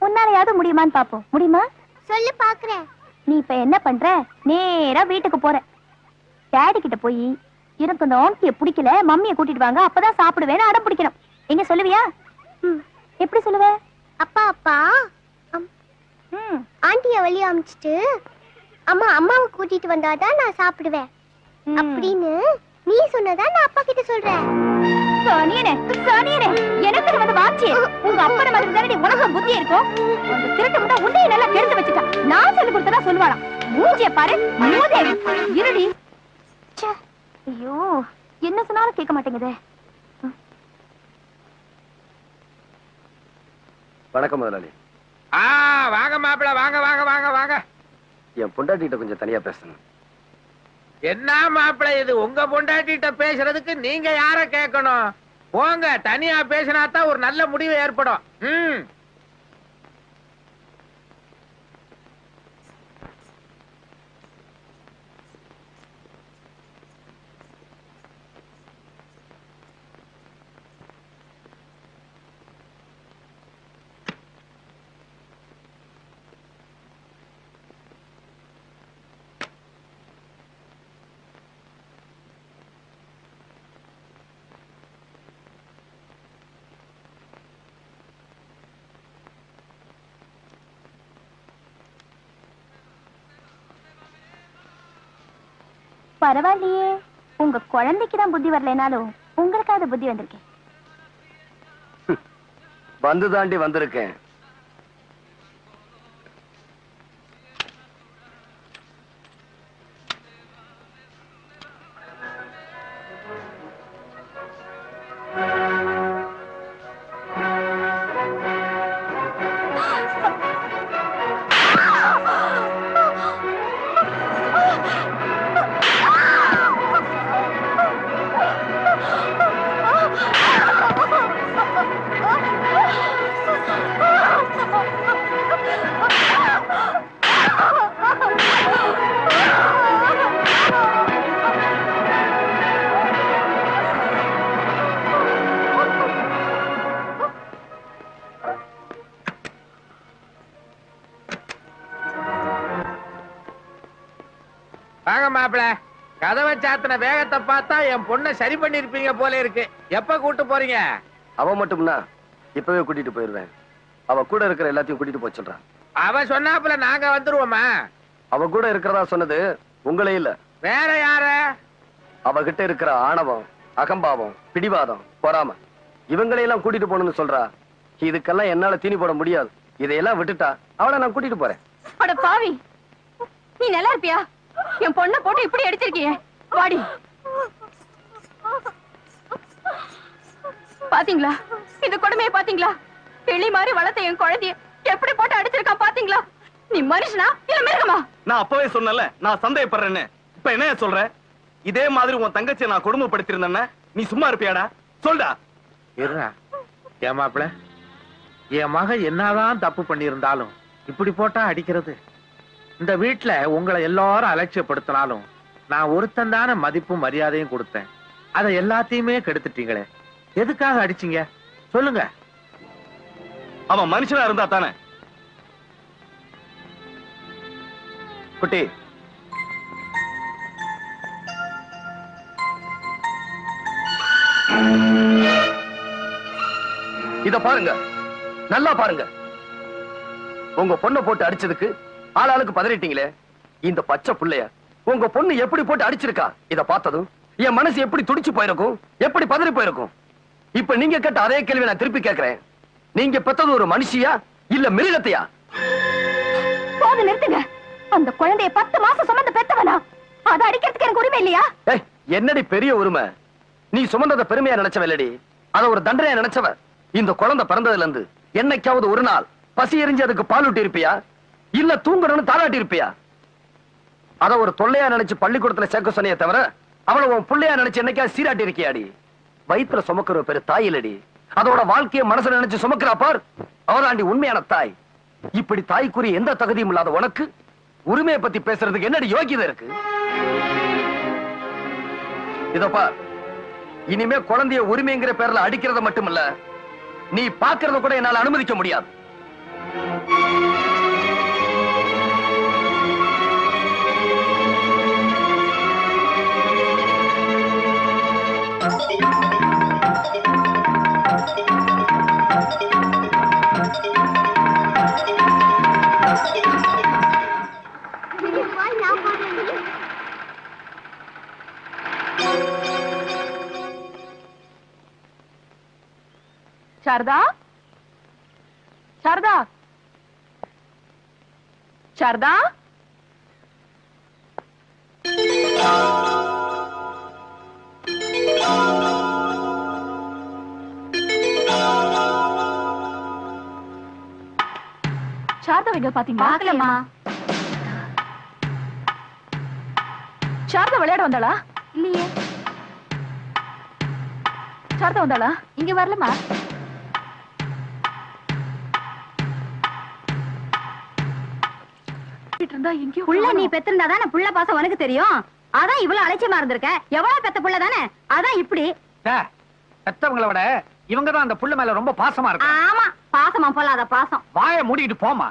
உன்னாலையாவது முடியுமான்னு பாப்போம். முடியுமா? சொல்லு பாக்குறேன். நீ இப்ப என்ன பண்ற? நேரா வீட்டுக்கு போற. டேடி கிட்ட போய் எனக்கு அந்த ஆண்டிய பிடிக்கல, மம்மியை கூட்டிட்டு வாங்க, அப்பதான் சாப்பிடுவேன்னு அடம் பிடிக்கணும். எங்க சொல்லுவியா? எப்படி சொல்லுவ? அப்பா அப்பா ஆண்டிய வழி அமிச்சிட்டு அம்மா அம்மாவை கூட்டிட்டு வந்தாதான் நான் சாப்பிடுவேன் அப்படின்னு நீ சொன்னதா நான் அப்பா கிட்ட சொல்றேன். எனக்கு வந்து வாச்சி உங்க அப்பா மாதிரி தானே உனக்கு புத்தி இருக்கும். அந்த திருட்டு முட்டை உன்னைய நல்லா கெடுத்து வச்சுட்டா. நான் சொல்லி கொடுத்ததா சொல்லுவாராம். மூஞ்சிய பாரு, மூதேவி இருடி. ஐயோ, என்ன சொன்னாலும் கேட்க மாட்டேங்குதே. வணக்கம் முதலாளி. வாங்க மாப்பிள்ள, வாங்க வாங்க வாங்க வாங்க. என் பொண்டாட்டிகிட்ட கொஞ்சம் தனியா பேசணும். என்ன மாப்பிள்ளை இது? உங்க பொண்டாட்டிட்ட பேசுறதுக்கு நீங்க யார கேட்கணும்? போங்க, தனியா பேசினாதான் ஒரு நல்ல முடிவு ஏற்படும். பரவாயில்லையே, உங்க குழந்தைக்கு தான் புத்தி வரலைனாலும் உங்களுக்காவது புத்தி வந்திருக்கேன். வந்து தாண்டி வந்திருக்கேன். வாங்க மாப்பிள, கதவை சாத்தின வேகத்தை பார்த்தா என் பொண்ணை சரி பண்ணிருப்பீங்க போல இருக்கு. எப்ப கூட்டு போறீங்க? அவ மட்டும்னா இப்பவே கூட்டிட்டு போயிருவேன். அவ கூட இருக்கிற எல்லாத்தையும் கூட்டிட்டு போய் சொல்றான். அவ சொன்னாப்புல நாங்க வந்துருவோமா? அவ கூட இருக்கிறதா சொன்னது உங்களே இல்ல, வேற யார? அவகிட்ட இருக்கிற ஆணவம், அகம்பாவம், பிடிவாதம், பொறாம இவங்களையெல்லாம் கூட்டிட்டு போகணும்னு சொல்றா. இதுக்கெல்லாம் என்னால தீனி போட முடியாது. இதையெல்லாம் விட்டுட்டா அவளை நான் கூட்டிட்டு போறேன். அட பாவி, நீ நல்லா இருப்பியா? என் பொண்ணை போட்டு இப்படி அடிச்சிருக்கியே, வாடி. பாத்தீங்களா இந்த கொடுமையை? பாத்தீங்களா கிளி மாதிரி வளர்த்த என் குழந்தைய எப்படி போட்டு அடிச்சிருக்கான்? பாத்தீங்களா? நீ மனுஷனா இல்ல மிருகமா? நான் அப்பவே சொன்னல நான் சந்தேகப்படுறேன்னு. இப்ப என்ன சொல்ற? இதே மாதிரி உன் தங்கச்சியை நான் கொடுமைப்படுத்திருந்தேன்னா நீ சும்மா இருப்பியாடா? சொல்டா. இருடா. ஏன் மாப்பிள, என் மக என்னதான் தப்பு பண்ணியிருந்தாலும் இப்படி போட்டா அடிக்கிறது? இந்த வீட்டுல உங்களை எல்லாரும் அலட்சியப்படுத்தினாலும் நான் ஒருத்தன் தானே மதிப்பும் மரியாதையும் கொடுத்தேன். அதை எல்லாத்தையுமே கெடுத்துட்டீங்களே. எதுக்காக அடிச்சீங்க சொல்லுங்க? அவன் மனுஷனா இருந்தா தானே. குட்டி, இத பாருங்க, நல்லா பாருங்க. உங்க பொண்ணை போட்டு அடிச்சதுக்கு ஆளாளுக்கு பதறிட்டீங்களே. இந்த பச்சை புள்ளைய உங்க பொண்ணு எப்படி போட்டு அடிச்சிருக்கா இத பார்த்ததும் என் மனசு எப்படி துடிச்சு போயிருக்கும், எப்படி பதறி போயிருக்கும். இப்ப நீங்க கேட்ட அதே கேள்வி நான் திருப்பி கேட்கிறேன். நீங்க பெத்தது ஒரு மனுஷியா இல்ல மிருகத்தையா? போது நிறுத்துங்க. அந்த குழந்தைய 10 மாசம் சுமந்து பெத்தவனா? அதை அடிக்கிறதுக்கு எனக்கு உரிமை இல்லையா? என்னடி பெரிய உரிமை? நீ சுமந்தத பெருமையா நினைச்சவ இல்லடி, அத ஒரு தண்டனையா நினைச்சவ. இந்த குழந்தை பிறந்ததுல இருந்து என்னைக்காவது ஒரு நாள் பசி எரிஞ்சு அதுக்கு பால் ஊட்டி இருப்பியா இல்ல தூங்கணும்னு தாளாட்டி இருப்பியா? அத ஒரு தொல்லையா நினைச்சு பள்ளிக்கூடத்துல சேர்க்க சொன்னியே தவிர அவளை உன் புள்ளையா நினைச்சு என்னைக்கா சீராட்டி இருக்கியாடி? வயிற்றுல சுமக்கிற பெரு தாய் இல்லடி, அதோட வாழ்க்கைய மனசுல நினைச்சு சுமக்கிறா பார், அவதாண்டி உண்மையான தாய். இப்படி தாய்க்குரிய எந்த தகுதியும் இல்லாத உனக்கு உரிமையை பத்தி பேசுறதுக்கு என்னடி யோகியதை இருக்கு? இதப்பா, இனிமே குழந்தைய உரிமைங்கிற பேர்ல அடிக்கிறத மட்டுமல்ல, நீ பாக்குறத கூட என்னால அனுமதிக்க முடியாது. சாரதா, சாரதா, சாரதா. சாரதா எங்க பாத்தீங்களா? பாக்கலமா. சாரதா விளையாட வந்தாளா? இல்லையே. சாரதா வந்தாளா? இங்க வரலமா. புள்ள நீ பெத்திருந்தாதானே புள்ள பாசம் உனக்கு தெரியும். அதான் இவ்வளவு அலட்சியமா இருந்திருக்க. எவ்வளவு பெத்த புள்ள தானே, அதான் இப்படி. பெத்தவங்களை விட இவங்கதான் அந்த புள்ள மேல ரொம்ப பாசமா இருக்கு. ஆமா, பாசமா போலாத பாசம். வாயை மூடிட்டு போமா.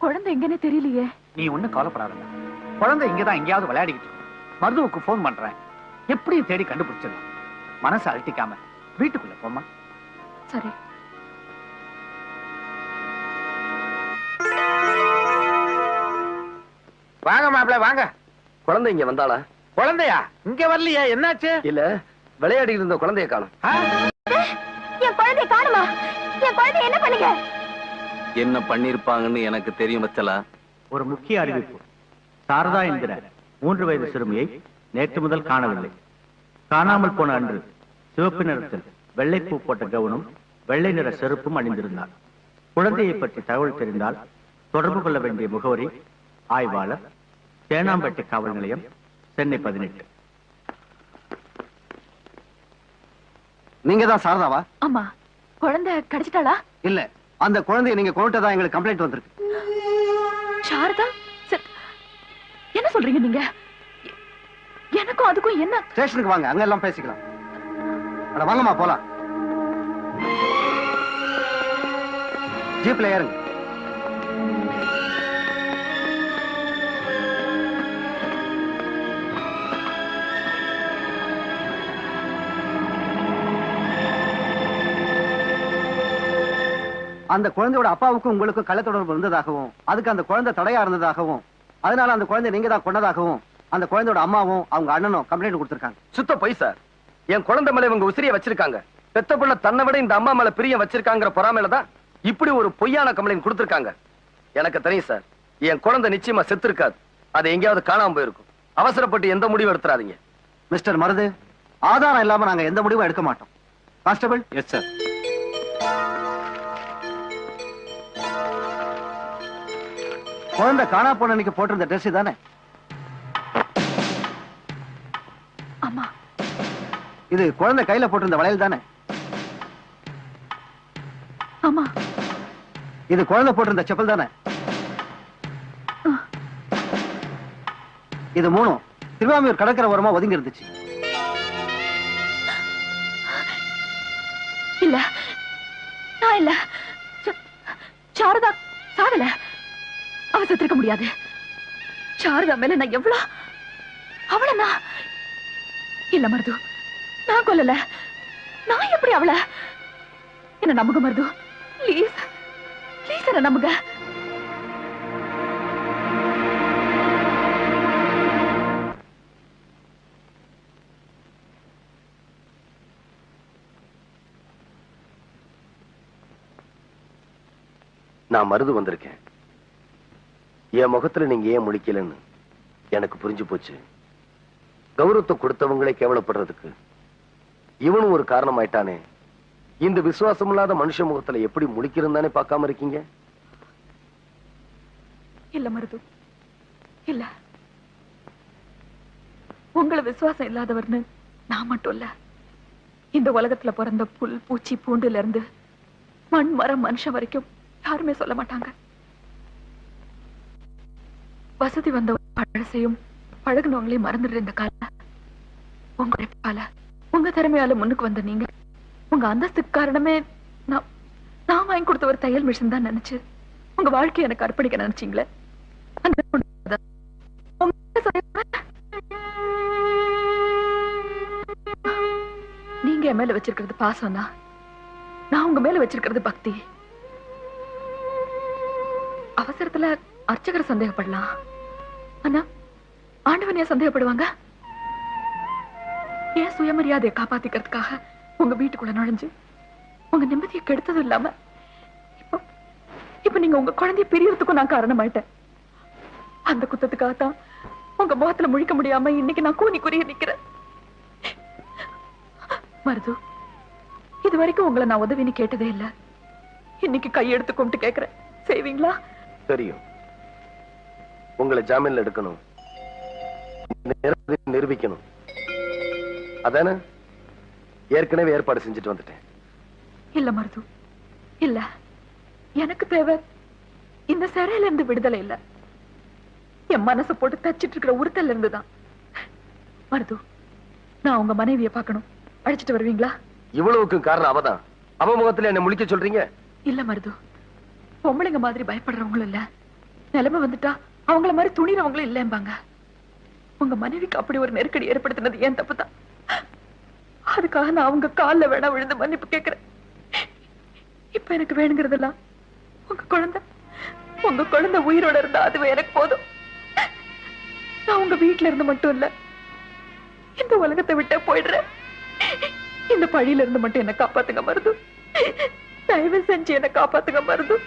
குழந்தை எங்கன்னு தெரியலையே. நீ ஒண்ணும் கவலைப்படாத. குழந்தை இங்கதான் எங்கேயாவது விளையாடிக்கிட்டு இருக்கு. மருதுவுக்கு போன் பண்றேன், எப்படியும் தேடி கண்டுபிடிச்சிடலாம். மனசு அழட்டிக்காம வீட்டுக்குள்ள போமா. சரி. வாங்க மாப்பிள்ள வாங்க. குழந்தை இங்க வந்தாளா? குழந்தையா? இங்க வரலையா? என்னாச்சு? இல்ல, விளையாடி இருந்த குழந்தைய காணும். என் குழந்தைய காணுமா? என் குழந்தை என்ன பண்ணீங்க? என்ன பண்ணிருப்பாங்கன்னு எனக்கு தெரியும் வச்சலா. ஒரு முக்கிய அறிவிப்பு. சாரதா என்கிற 3 வயது சிறுமியை நேற்று முதல் காணவில்லை. காணாமல் போன அன்று சிவப்பு நிறத்தில் வெள்ளைப்பூ போட்ட கவுனும் வெள்ளை நிற செருப்பும் அணிந்திருந்தார். குழந்தையை பற்றி தகவல் தெரிந்தால் தொடர்பு கொள்ள வேண்டிய முகவரி ஆய்வாளர், தேனாம்பேட்டை காவல் நிலையம், சென்னை 18. நீங்க தான் சாரதாவா? ஆமா. குழந்தை கிடைச்சிட்டாளா? இல்ல, அந்த குழந்தையை நீங்க கொண்டுட்டதா எங்களுக்கு கம்ப்ளைண்ட் வந்திருக்கு. சாரதா? என்ன சொல்றீங்க நீங்க? எனக்கும் அதுக்கும் என்ன? ஸ்டேஷனுக்கு வாங்க, அங்க எல்லாம் பேசிக்கலாம். அட வாங்கம்மா போலாம். ஜீப்ல ஏறுங்க. அந்த குழந்தையோட அப்பாவுக்கும் உங்களுக்கும் கள்ள தொடர்பு இருந்ததாகவும், அதுக்கு அந்த குழந்தை தடையா இருந்ததாகவும், அதனால அந்த குழந்தை நீங்க தான் கொண்டதாகவும் அந்த குழந்தையோட அம்மாவும் அவங்க அண்ணனும் கம்ப்ளைண்ட் கொடுத்திருக்காங்க. சுத்த பொய் சார். என் குழந்தை மேல இவங்க உசிரியை வச்சிருக்காங்க. பெத்த பிள்ளை தன்னை விட இந்த அம்மா மேல பிரியம் வச்சிருக்காங்கிற பொறாமையில தான் இப்படி ஒரு பொய்யான கம்ப்ளைண்ட் கொடுத்திருக்காங்க. எனக்கு தெரியும் சார், என் குழந்தை நிச்சயமா செத்து இருக்காது. அது எங்கேயாவது காணாம போயிருக்கும். அவசரப்பட்டு எந்த முடிவும் எடுத்துறாதீங்க. மிஸ்டர் மருது, ஆதாரம் இல்லாம நாங்க எந்த முடிவும் எடுக்க மாட்டோம். கான்ஸ்டபிள். Yes sir. குழந்தை காணா போன அன்னைக்கு போட்டிருந்த ட்ரெஸ் தானே? ஆமா. இது குழந்தை கையில போட்டிருந்த வளையல் தானே? ஆமா. இது குழந்தை போட்டிருந்த செப்பல் தானே? இது 3 திருவாமியூர் கடற்கரை ஓரமா ஒதுங்கி இருந்துச்சு. இல்ல, நான் இல்ல. சாரதா சாகல. அவ செத்துருக்க முடியாது. சாரதா மேல நான் எவ்வளவு அவள நான் இல்ல மருது, நான் கொல்லல. நான் எப்படி அவள? என்ன நம்புங்க மருது, ப்ளீஸ் ப்ளீஸ் என்ன நம்புங்க. நான் மருது வந்திருக்கேன். என் முகத்துல நீங்க ஏன் முழிக்கலன்னு எனக்கு புரிஞ்சு போச்சு. கௌரவத்தை கொடுத்தவங்களே கேவலப்படுறதுக்கு இவனும் ஒரு காரணமாயிட்டானே. இந்த விசுவாசம் இல்லாத மனுஷ முகத்துல எப்படி முழிக்கிறதானே பார்க்காம இருக்கீங்க? இல்ல மருது, இல்ல. உங்களை விசுவாசம் இல்லாதவர்னு நான் மட்டும் இல்ல, இந்த உலகத்துல பிறந்த புல் பூச்சி பூண்டுல இருந்து மண் மரம் மனுஷன் வரைக்கும் யாருமே சொல்ல மாட்டாங்க. வசதி வந்த பழசையும் பழகுனவங்களையும் மறந்துடுற இந்த கால உங்க உழைப்பால, உங்க திறமையால முன்னுக்கு வந்த நீங்க, உங்க அந்தஸ்துக்கு காரணமே நான் வாங்கி கொடுத்த ஒரு தையல் மிஷின் தான் நினைச்சு உங்க வாழ்க்கையை எனக்கு அர்ப்பணிக்க நினைச்சீங்களே. நீங்க என் மேல வச்சிருக்கிறது பாசம்னா, நான் உங்க மேல வச்சிருக்கிறது பக்தி. அவசரத்துல அர்ச்சகரை சந்தேகப்படலாம், ஆனா ஆண்டவனையா சந்தேகப்படுவாங்க? ஏன் சுயமரியாதையை காப்பாத்திக்கிறதுக்காக உங்க வீட்டுக்குள்ள நுழைஞ்சு உங்க நிம்மதியை கெடுத்ததும் இல்லாம இப்ப நீங்க உங்க குழந்தைய பிரியறதுக்கும் நான் காரணமாயிட்டேன். அந்த குத்தத்துக்காகத்தான் உங்க முகத்துல முழிக்க முடியாம இன்னைக்கு நான் கூனி குறிய நிக்கிறேன். மருது, இது வரைக்கும் உங்களை நான் உதவின்னு கேட்டதே இல்ல. இன்னைக்கு கையெடுத்து கும்பிட்டு கேக்குறேன், செய்வீங்களா? தெரியும், உங்களை ஜாமீன்ல எடுக்கணும். நிரூபிக்கணும். அதானே ஏற்கனவே ஏற்பாடு செஞ்சுட்டு வந்துட்டேன். இல்ல மருது, இல்ல. எனக்கு தேவை இந்த சிறையில இருந்து விடுதலை இல்ல, என் மனசை போட்டு தச்சிட்டு இருக்கிற உறுத்தல்ல இருந்துதான். மருது, நான் உங்க மனைவியை பார்க்கணும். அழைச்சிட்டு வருவீங்களா? இவ்வளவுக்கு காரணம் அவதான். அவ முகத்துல என்ன முழிக்க சொல்றீங்க? இல்ல மருது, பொம்பளைங்க மாதிரி பயப்படுறவங்களும் இல்ல, நிலைமை வந்துட்டா அவங்கள மாதிரி துணிறவங்களும் இல்லம்பாங்க. உங்க மனைவிக்கு அப்படி ஒரு நெருக்கடி ஏற்படுத்தினது ஏன் தப்புதான். அதுக்காக நான் அவங்க காலில் வேணா விழுந்து மன்னிப்பு கேட்கிறேன். இப்ப எனக்கு வேணுங்கிறதெல்லாம் உங்க குழந்தை உயிரோட இருந்தா அதுவே எனக்கு போதும். நான் உங்க வீட்டுல இருந்து மட்டும் இல்ல, இந்த உலகத்தை விட்டே போயிடுறேன். இந்த பழியில இருந்து மட்டும் என்ன காப்பாத்துங்க மருது. தயவு செஞ்சு என்ன காப்பாத்துங்க மருது.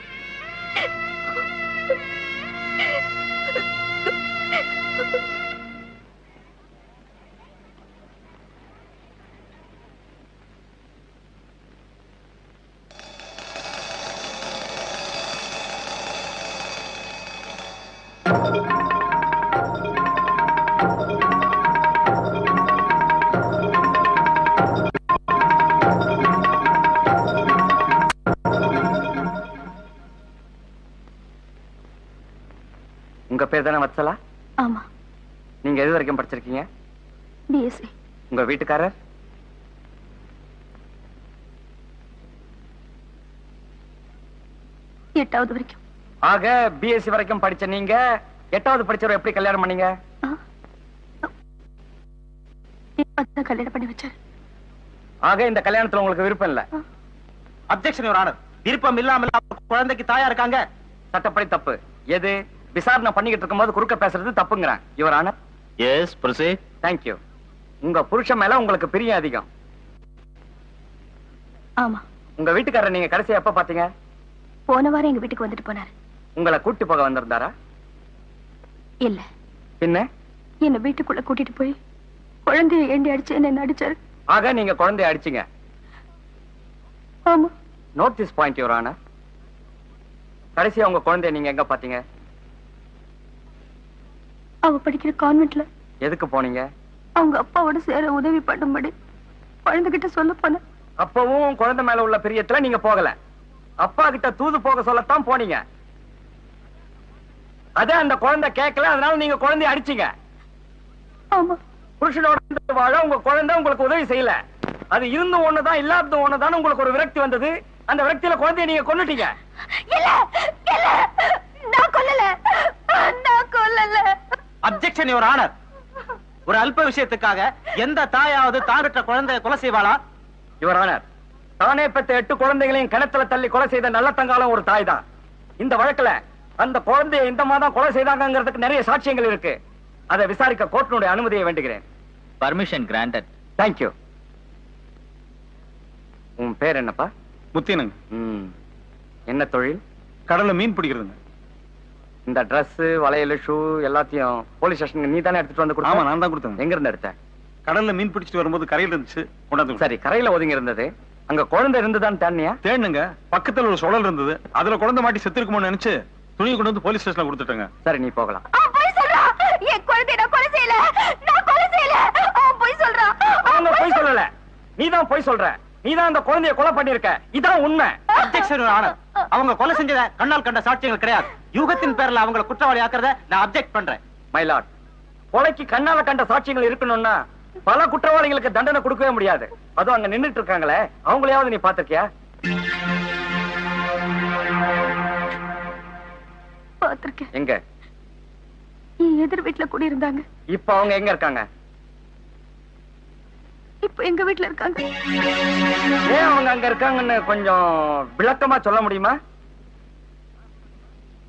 உங்க பேர் தானே வத்சலா? ஆமா. நீங்க எது வரைக்கும் படிச்சிருக்கீங்க? பிஎஸ்சி. உங்க வீட்டுக்காரர்? எட்டாவது வரைக்கும். ஆக பிஎஸ்சி வரைக்கும் படிச்ச நீங்க 8வது படிச்சவரை எப்படி கல்யாணம் பண்ணீங்க? கல்யாணம் பண்ணி வச்சாரு. ஆக இந்த கல்யாணத்துல உங்களுக்கு விருப்பம் இல்ல? Objection your honour. விருப்பம் இல்லாமல் குழந்தைக்கு தாயா இருக்காங்க. சட்டப்படி தப்பு. எது? விசாரணை பண்ணிக்கிட்டு இருக்கும்போது குறுக்க பேசுறது தப்புங்கிறேன் your honour. Yes, proceed. Thank you. உங்க புருஷன் மேல உங்களுக்கு பிரியம் அதிகம். ஆமா. உங்க வீட்டுக்காரர் நீங்க கடைசியா எப்ப பாத்தீங்க? போன வாரம் எங்க வீட்டுக்கு வந்துட்டு போனாரு. உங்களை கூட்டி போக வந்திருந்தாரா? இல்ல. பின்ன? என்ன வீட்டுக்குள்ள கூட்டிட்டு போய் குழந்தைய ஏண்டி அடிச்சு என்ன அடிச்சாரு. ஆக நீங்க குழந்தைய அடிச்சீங்க? ஆமா. Note this point your honour. கடைசியா உங்க குழந்தைய நீங்க எங்க பாத்தீங்க? அவ படிக்கிற கான்வென்ட்ல. எதுக்கு போனீங்க? அவங்க அப்பாவோட சேர உதவி பண்ணும்படி குழந்தைகிட்ட சொல்ல போனேன். அப்பவும் குழந்தை மேல உள்ள பிரியத்துல நீங்க போகல, அப்பா கிட்ட தூது போக சொல்லத்தான் போனீங்க. அதே அந்த குழந்தை கேட்கல, அதனால நீங்க குழந்தைய அடிச்சீங்க. ஆமா. புருஷனோட வாழ உங்க குழந்தை உங்களுக்கு உதவி செய்யல. அது இருந்து ஒண்ணுதான் இல்லாத ஒண்ணுதான் உங்களுக்கு ஒரு விரக்தி வந்தது. அந்த விரக்தியில குழந்தைய நீங்க கொன்னுட்டீங்க. இல்ல இல்ல, நான் கொல்லல, நான் கொல்லல. Objection your honour. ஒரு அல்ப விஷயத்துக்காக எந்த தாயாவது தாங்கற்ற குழந்தைய கொலை செய்வாளா? யுவர் ஆனர், தானே பெற்ற 8 குழந்தைகளையும் கிணத்துல தள்ளி கொலை செய்த நல்ல தங்காலம் ஒரு தாய் தான். இந்த வழக்குல அந்த குழந்தைய இந்த மாதம் கொலை செய்தாங்கிறதுக்கு நிறைய சாட்சியங்கள் இருக்கு. அதை விசாரிக்க கோர்ட்டினுடைய அனுமதியை வேண்டுகிறேன். Permission granted. தேங்க்யூ. உன் பேர் என்னப்பா? முத்தினுங்க. என்ன தொழில்? கடல்ல மீன் பிடிக்கிறதுங்க. இந்த Dress, வளையல், ஷூ எல்லாத்தையும் போலீஸ் ஸ்டேஷனுக்கு நீ தானே எடுத்துட்டு வந்து கொடுத்த? ஆமா, நான் தான் கொடுத்தேன். எங்க இருந்து எடுத்த? கடல்ல மீன் பிடிச்சிட்டு வரும்போது கரையில இருந்துச்சு, கொண்டாந்து. சரி, கரையில ஒதுங்கி இருந்தது. அங்க குழந்தை இருந்துதான் தேனியா? தேனுங்க. பக்கத்துல ஒரு சுழல் இருந்தது, அதுல குழந்தை மாட்டி செத்து இருக்குமோன்னு நினைச்சு துணியை கொண்டு வந்து போலீஸ் ஸ்டேஷன்ல கொடுத்துட்டேங்க. சரி, நீ போகலாம். போய் சொல்றா, என் குழந்தை நான் கொலை செய்யல, நான் கொலை செய்யல. போய் சொல்றா. அவங்க போய் சொல்லல, நீதான் போய் சொல்ற. நீதான் அந்த குழந்தைய கொலை பண்ணிருக்க, இதான் உண்மை. Objection your honour. அவங்க கொலை செஞ்சத கண்ணால் கண்ட சாட்சியங்கள் கிடையாது. யூகத்தின் பேர்ல அவங்களை குற்றவாளி ஆக்குறத நான் அப்ஜெக்ட் பண்றேன். மை லார்ட், கொலைக்கு கண்ணால கண்ட சாட்சியங்கள் இருக்கணும்னா பல குற்றவாளிகளுக்கு தண்டனை கொடுக்கவே முடியாது. அதுவும் அங்க நின்னுட்டு இருக்காங்களே, அவங்களையாவது நீ பாத்திருக்கியா? பாத்திருக்கேன். எங்க? எதிர் வீட்டுல கூட இருந்தாங்க. இப்ப அவங்க எங்க இருக்காங்க? இப்ப எங்க வீட்டுல இருக்காங்க. ஏன் அவங்க அங்க இருக்காங்கன்னு கொஞ்சம் விளக்கமா சொல்ல முடியுமா?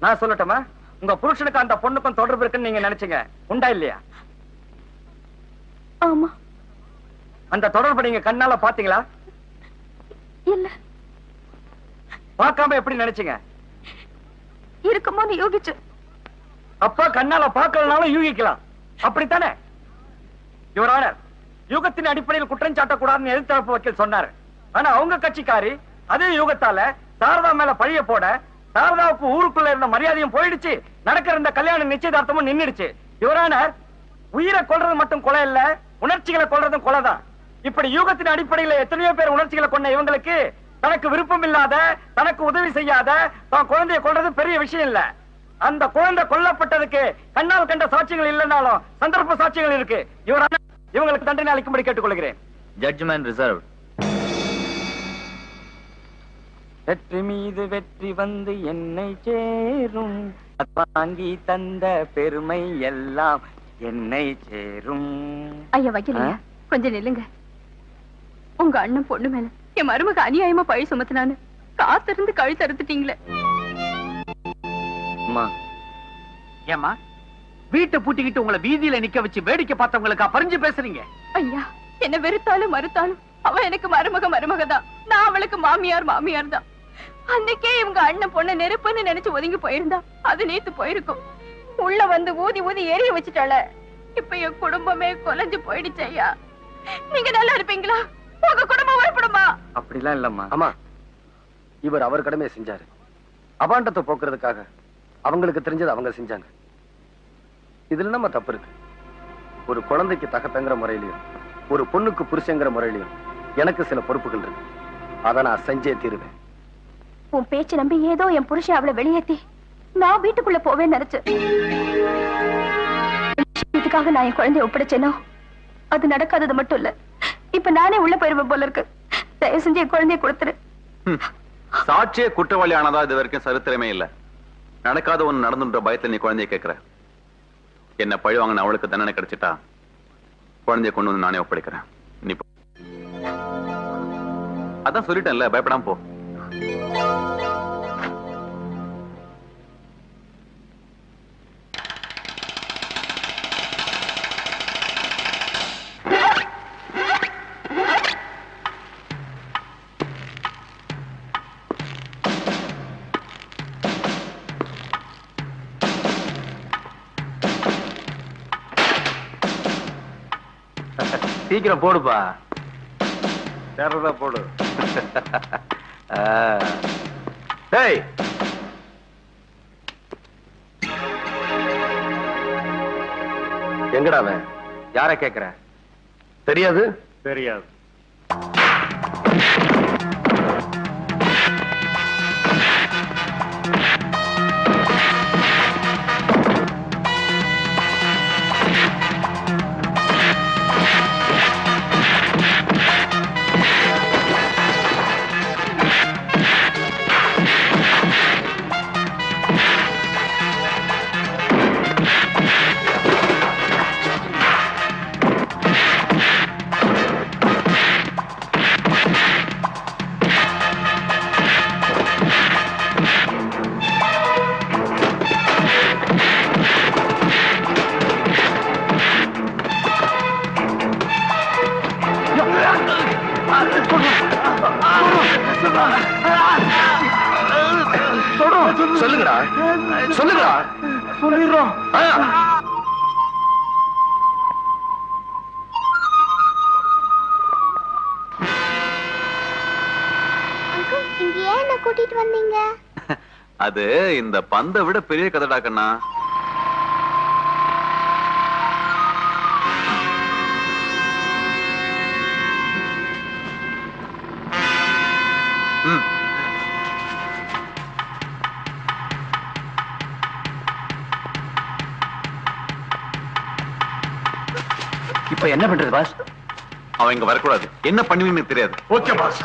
நான் சொல்லட்டுமா? உங்க புருஷனுக்கு அந்த பொண்ணுக்கும் தொடர்பு இருக்குன்னு நீங்க நினைச்சீங்க, உண்டா இல்லையா? ஆமா. அந்த தொடர்பு நீங்க கண்ணால பாத்தீங்களா? இல்ல. பார்க்காம எப்படி நினைச்சீங்க? இருக்குமோன்னு யோகிச்சு. அப்பா கண்ணால பார்க்கலனாலும் யூகிக்கலாம், அப்படித்தானே? யுவர் ஆனர், யூகத்தின் அடிப்படையில் குற்றம் சாட்டக்கூடாதுன்னு எதிர்த்தரப்பு வக்கீல் சொன்னாரு. ஆனா அவங்க கட்சிக்காரி அதே யூகத்தால சாரதா மேல பழிய போட, சாரதாவுக்கு ஊருக்குள்ள இருந்த மரியாதையும் போயிடுச்சு, நடக்கிற இந்த கல்யாண நிச்சயதார்த்தமும் நின்னுடுச்சு. யுவர் ஆனர், உயிரை கொல்றது மட்டும் கொலை இல்ல, உணர்ச்சிகளை கொல்றதும் கொலைதான். இப்படி யூகத்தின் அடிப்படையில் எத்தனையோ பேர் உணர்ச்சிகளை கொண்ட இவங்களுக்கு தனக்கு விருப்பம் இல்லாத, தனக்கு உதவி செய்யாத தான் குழந்தைய கொல்றது பெரிய விஷயம் இல்ல. அந்த குழந்தை கொல்லப்பட்டதுக்கு கண்ணால் கண்ட சாட்சிகள் இல்லைனாலும் சந்தர்ப்ப சாட்சிகள் இருக்கு. இவங்களுக்கு தண்டனை அளிக்கும்படி கேட்டுக்கொள்கிறேன். Judgement reserve. வெற்றி மீது வெற்றி வந்து என்னை சேரும், வாங்கி தந்த பெருமை எல்லாம் என்னை சேரும். ஐயா வைக்கலையா, கொஞ்சம் நில்லுங்க. உங்க அண்ணன் பொண்ணு மேல என் மருமக அநியாயமா பழி சுமத்தினான்னு காத்திருந்து கழுத்து அறுத்துட்டீங்களே. ஏமா வீட்டை பூட்டிக்கிட்டு உங்களை வீதியில நிக்க வச்சு வேடிக்கை பார்த்தவங்களுக்கா பறிஞ்சு பேசுறீங்க? ஐயா, என்ன வெறுத்தாலும் மறுத்தாலும் அவ எனக்கு மருமகதான். நான் அவளுக்கு மாமியார் தான். அன்னைக்கே இவங்க அண்ணன் பொண்ணு நெருப்புன்னு நினைச்சு ஒதுங்கி போயிருந்தா அது நேத்து போயிருக்கும். உள்ள வந்து ஊதி ஊதி எரிய வச்சுட்டாள. இப்ப என் குடும்பமே கொலைஞ்சு போயிடுச்சு. ஐயா, நீங்க நல்லா இருப்பீங்களா? உங்க குடும்பம் உருப்படுமா? அப்படிலாம் இல்லம்மா. ஆமா, இவர் அவர் கடமையை செஞ்சாரு. அபாண்டத்தை போக்குறதுக்காக அவங்களுக்கு தெரிஞ்சது அவங்க செஞ்சாங்க. இதுல நம்ம தப்பு இருக்கு. ஒரு குழந்தைக்கு தகப்பங்கிற முறையிலையும் ஒரு பொண்ணுக்கு புருஷங்கிற முறையிலையும் எனக்கு சில பொறுப்புகள் இருக்கு. அதை நான் செஞ்சே தீருவேன். உன் பேச்சு நம்பி ஏதோ என் புருஷன் அவளை வெளியேத்தி நான் வீட்டுக்குள்ள போவேன்னு நினைச்சேன். இதுக்காக நான் என் குழந்தைய ஒப்படைச்சேனோ அது நடக்காதது மட்டும் இல்ல, இப்ப நானே உள்ள போயிருவேன் போல இருக்கு. தயவு செஞ்சு என் குழந்தைய கொடுத்துரு. சாட்சியே குற்றவாளி ஆனதா இது வரைக்கும் சரித்திரமே இல்ல. நடக்காத ஒண்ணு நடந்துன்ற பயத்துல நீ குழந்தைய கேட்கிற. என்ன பழி வாங்கின அவளுக்கு தண்டனை கிடைச்சிட்டா குழந்தைய கொண்டு வந்து நானே ஒப்படைக்கிறேன். நீ அதான் சொல்லிட்டேன்ல, பயப்படாம போ. சீக்கிரம் போடுப்பா. சேர்றதா போடு. டேய், எங்கடா அவன்? யார கேக்குற? தெரியாது. தெரியாது. சொல்லுங்கடா, சொல்லுங்கடா. சொல்லிடுறோம். இங்க ஏன் என்ன கூட்டிட்டு வந்தீங்க? அது இந்த பந்தை விட பெரிய கதைடா கண்ணா. இப்ப என்ன பண்றது பாஸ்? அவன் இங்க வரக்கூடாது. என்ன பண்ணுவீங்கன்னு தெரியாது. Okay boss.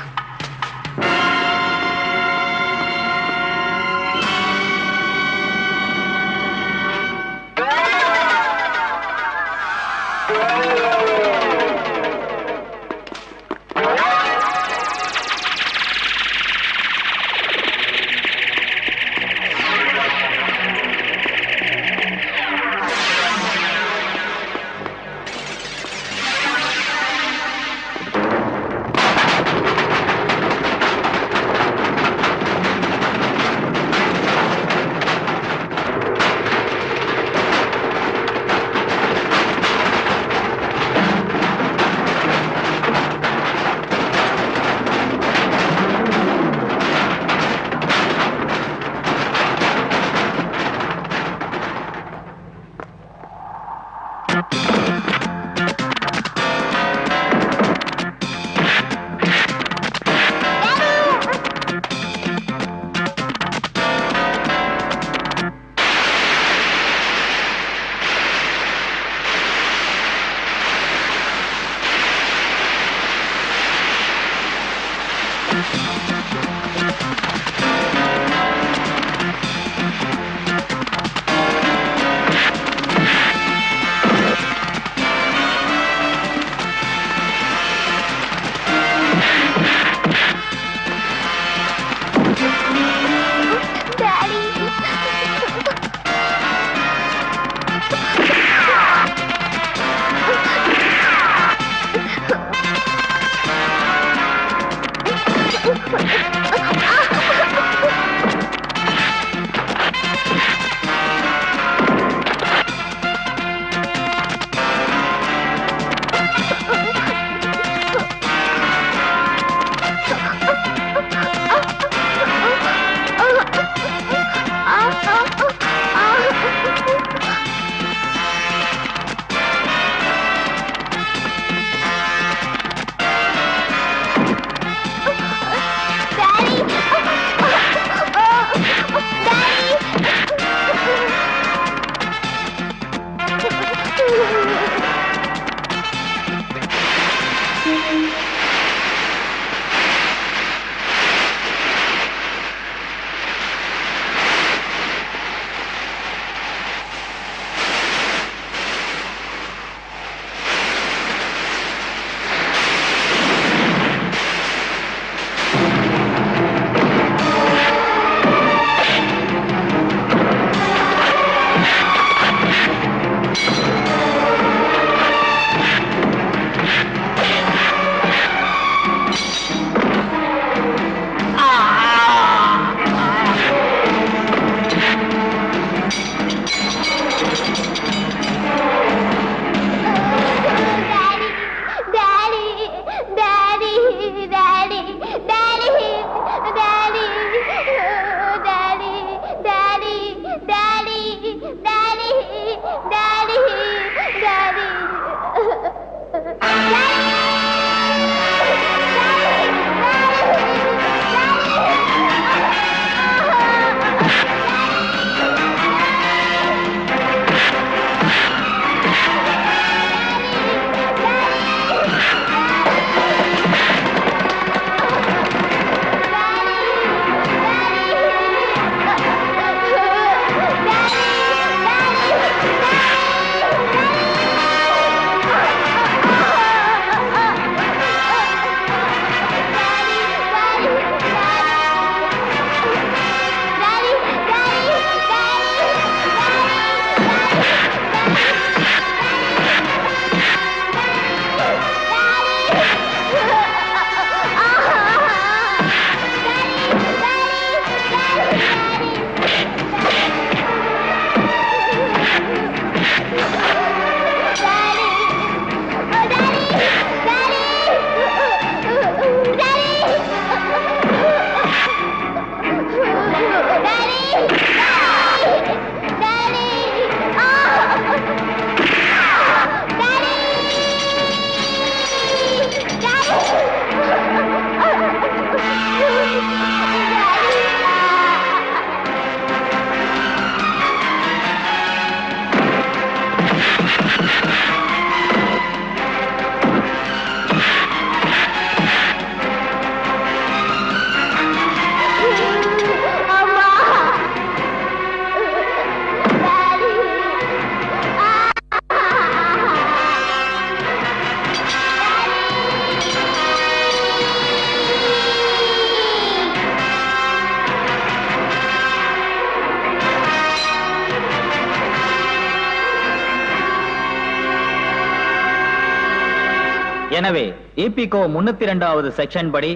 எனவே EPCO 302வது செக்ஷன் படி